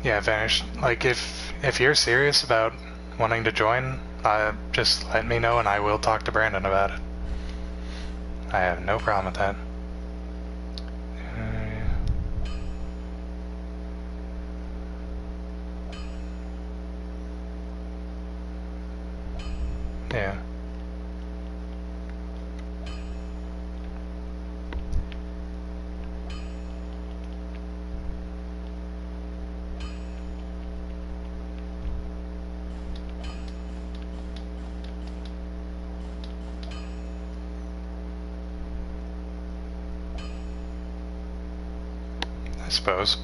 yeah, Vanish. Like if you're serious about wanting to join, just let me know and I will talk to Brandon about it. I have no problem with that. Yeah. I suppose.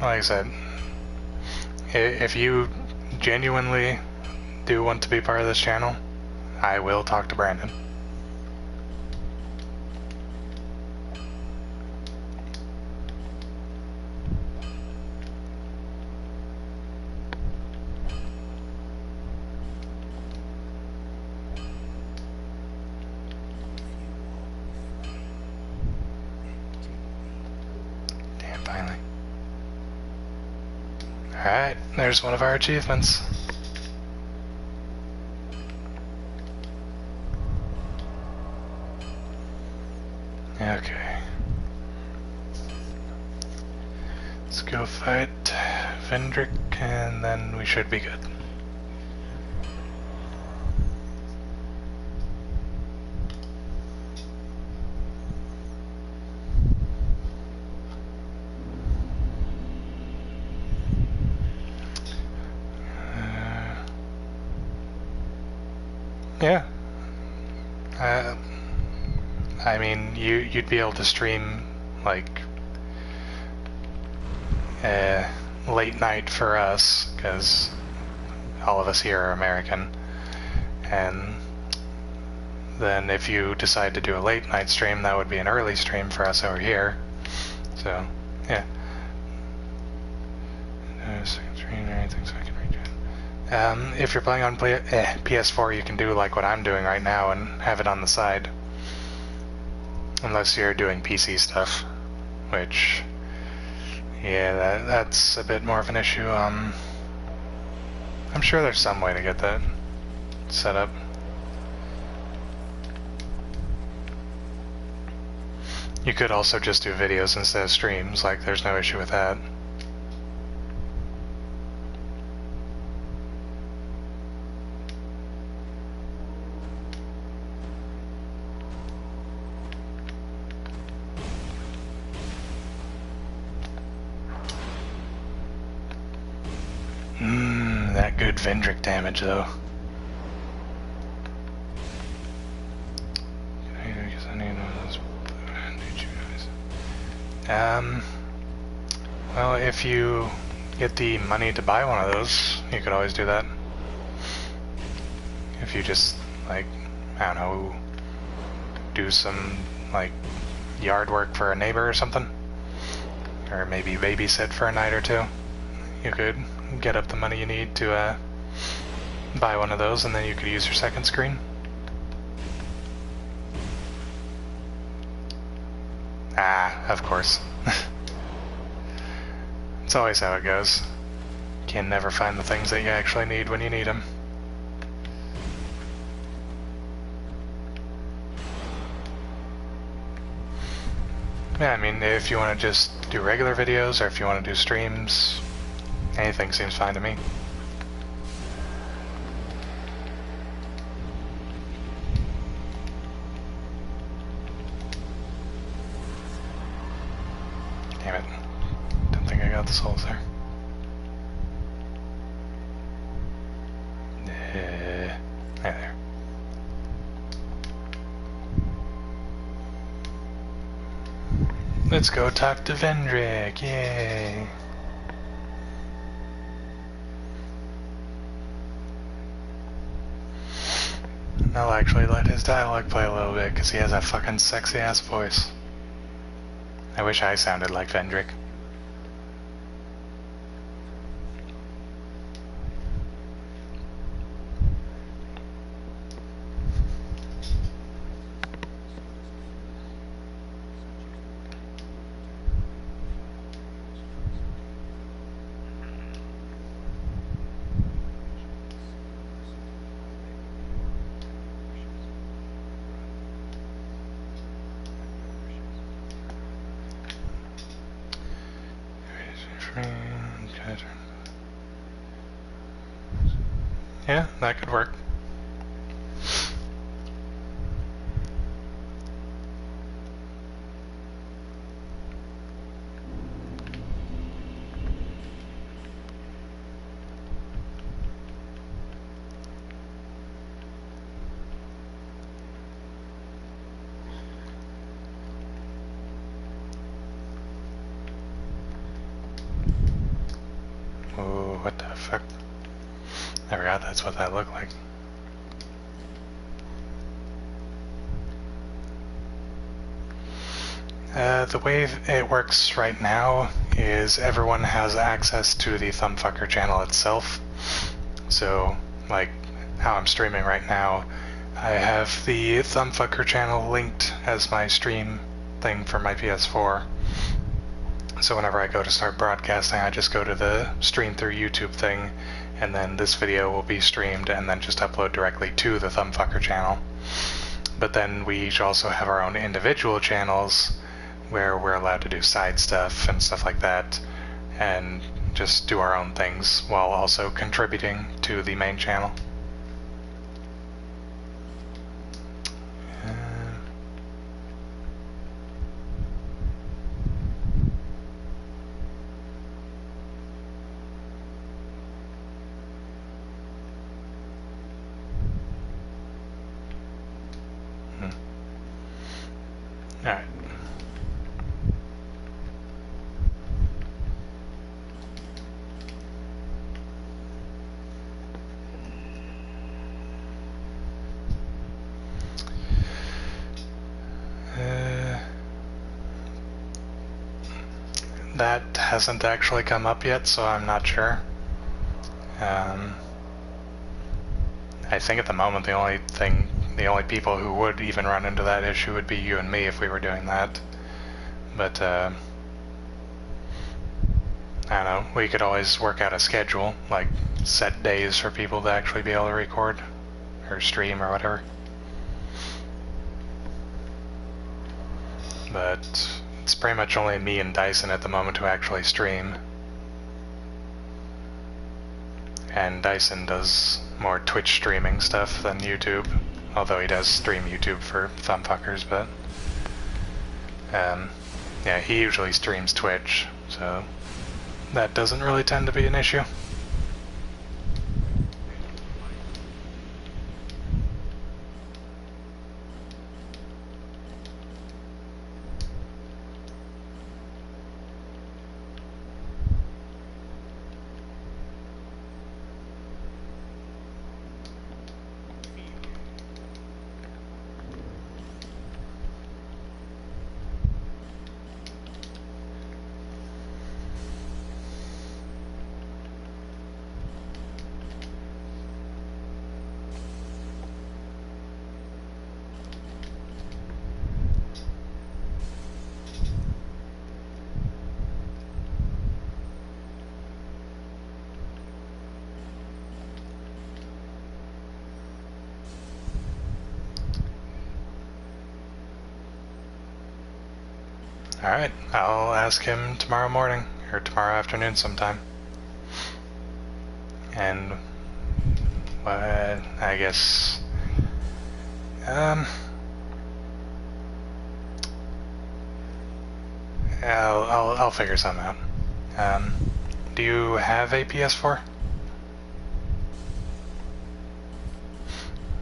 Like I said, if you genuinely do want to be part of this channel, I will talk to Brandon. Damn, finally. Alright, there's one of our achievements. Okay. Let's go fight Vendrick and then we should be good. Yeah. I mean, you'd be able to stream like late night for us because all of us here are American, and then if you decide to do a late night stream, that would be an early stream for us over here. So yeah. Second screen or anything so I can reach it. If you're playing on PS4, you can do like what I'm doing right now and have it on the side. Unless you're doing PC stuff, which, yeah, that's a bit more of an issue. I'm sure there's some way to get that set up. You could also just do videos instead of streams, like there's no issue with that. That good Vendrick damage though. Well, if you get the money to buy one of those, you could always do that. If you just, like, I don't know, do some, like, yard work for a neighbor or something, or maybe babysit for a night or two, you could get up the money you need to buy one of those, and then you could use your second screen. Ah, of course. It's always how it goes. You can never find the things that you actually need when you need them. Yeah, I mean, if you want to just do regular videos, or if you want to do streams, anything seems fine to me. Damn it. Don't think I got the souls there. There. Let's go talk to Vendrick, yay! I'll actually let his dialogue play a little bit, because he has a fucking sexy ass voice. I wish I sounded like Vendrick. Yeah, that could work. Oh, what the fuck? I forgot that's what that looked like. The way it works right now is everyone has access to the Thumbfucker channel itself. So, like how I'm streaming right now, I have the Thumbfucker channel linked as my stream thing for my PS4. So whenever I go to start broadcasting, I just go to the stream through YouTube thing, and then this video will be streamed and then just upload directly to the Thumbfucker channel. But then we each also have our own individual channels where we're allowed to do side stuff and stuff like that, and just do our own things while also contributing to the main channel. Alright. That hasn't actually come up yet, so I'm not sure. I think at the moment the only people who would even run into that issue would be you and me if we were doing that. But, I don't know, we could always work out a schedule, like set days for people to actually be able to record, or stream, or whatever. but it's pretty much only me and Dyson at the moment who actually stream. And Dyson does more Twitch streaming stuff than YouTube, although he does stream YouTube for Phuckers, but yeah, he usually streams Twitch, so that doesn't really tend to be an issue. Alright, I'll ask him tomorrow morning, or tomorrow afternoon sometime. And, I guess, I'll figure something out. Do you have a PS4?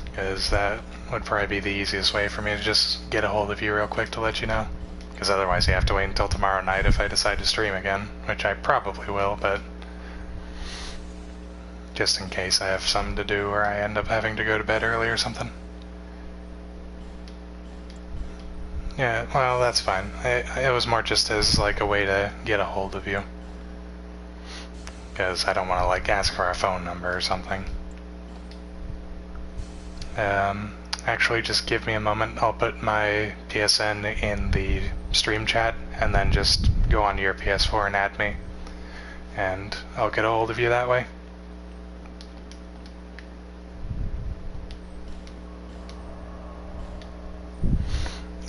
Because that would probably be the easiest way for me to just get a hold of you real quick to let you know. Because otherwise you have to wait until tomorrow night if I decide to stream again, which I probably will, but just in case I have something to do or I end up having to go to bed early or something. Yeah, well, that's fine. It was more just as like a way to get a hold of you. Because I don't want to like ask for a phone number or something. Actually, just give me a moment. I'll put my PSN in the stream chat, and then just go onto your PS4 and add me, and I'll get a hold of you that way.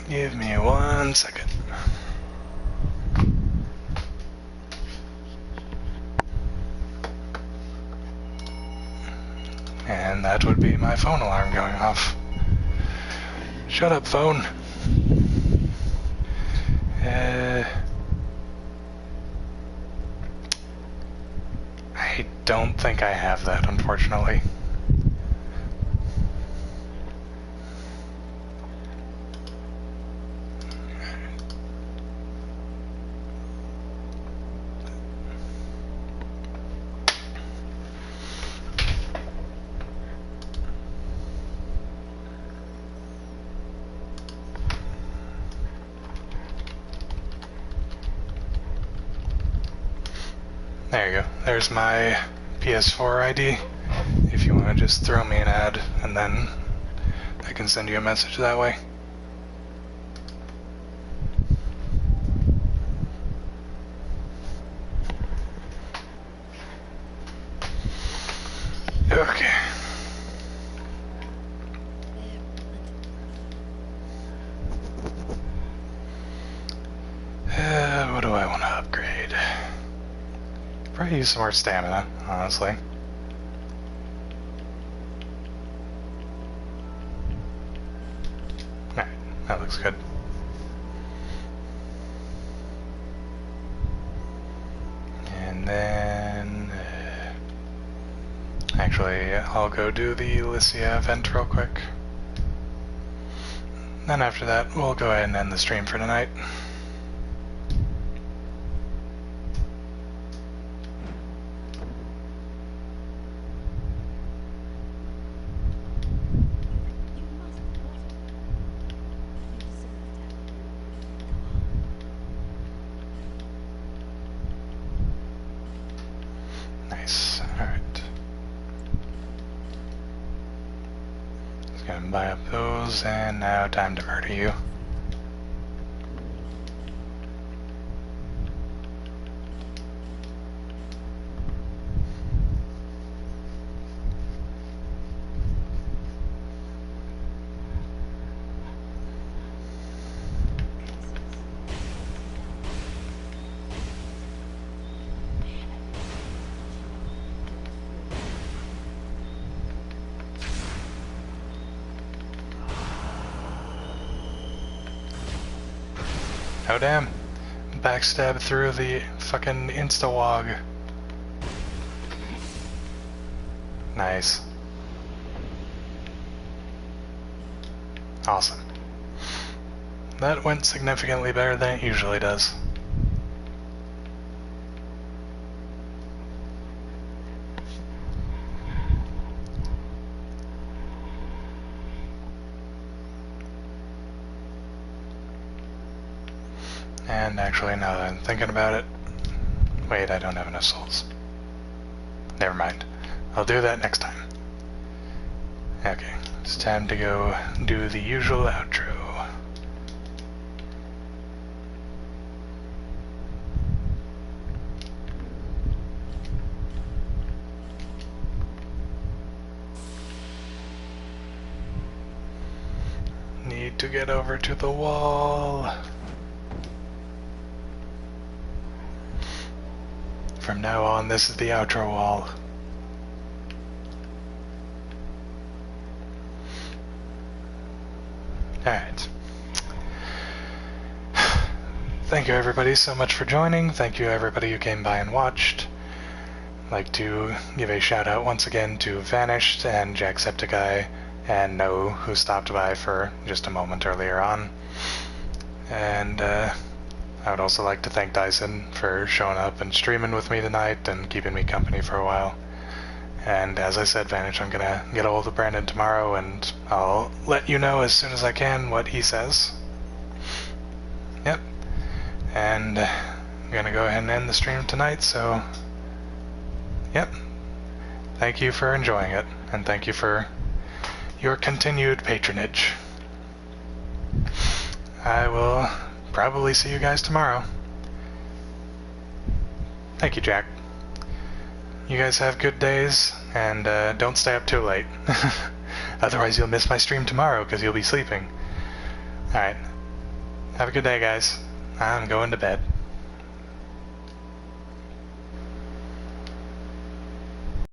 Give me 1 second. And that would be my phone alarm going off. Shut up, phone. I don't think I have that, unfortunately. There you go. There's my PS4 ID. If you want to just throw me an ad, and then I can send you a message that way. Okay. What do I want to upgrade? Probably use some more stamina, honestly. Alright, that looks good. And then... actually, I'll go do the Lycia event real quick. Then after that, we'll go ahead and end the stream for tonight. Nice, alright. Just gonna buy up those, and now time to murder you. Oh damn. Backstab through the fucking insta-wog. Nice. Awesome. That went significantly better than it usually does. And actually, now that I'm thinking about it... Wait, I don't have enough souls. Never mind. I'll do that next time. Okay, it's time to go do the usual outro. Need to get over to the wall. From now on, this is the outro wall. Alright. Thank you everybody so much for joining. Thank you everybody who came by and watched. I'd like to give a shout out once again to Vanished and Jacksepticeye and No, who stopped by for just a moment earlier on. And I would also like to thank Dyson for showing up and streaming with me tonight and keeping me company for a while. And as I said, Vanish, I'm gonna get a hold of Brandon tomorrow and I'll let you know as soon as I can what he says. Yep. And I'm gonna go ahead and end the stream tonight, so... Yep. Thank you for enjoying it, and thank you for your continued patronage. I will probably see you guys tomorrow. Thank you, Jack. You guys have good days, and don't stay up too late. Otherwise you'll miss my stream tomorrow because you'll be sleeping. Alright. Have a good day, guys. I'm going to bed.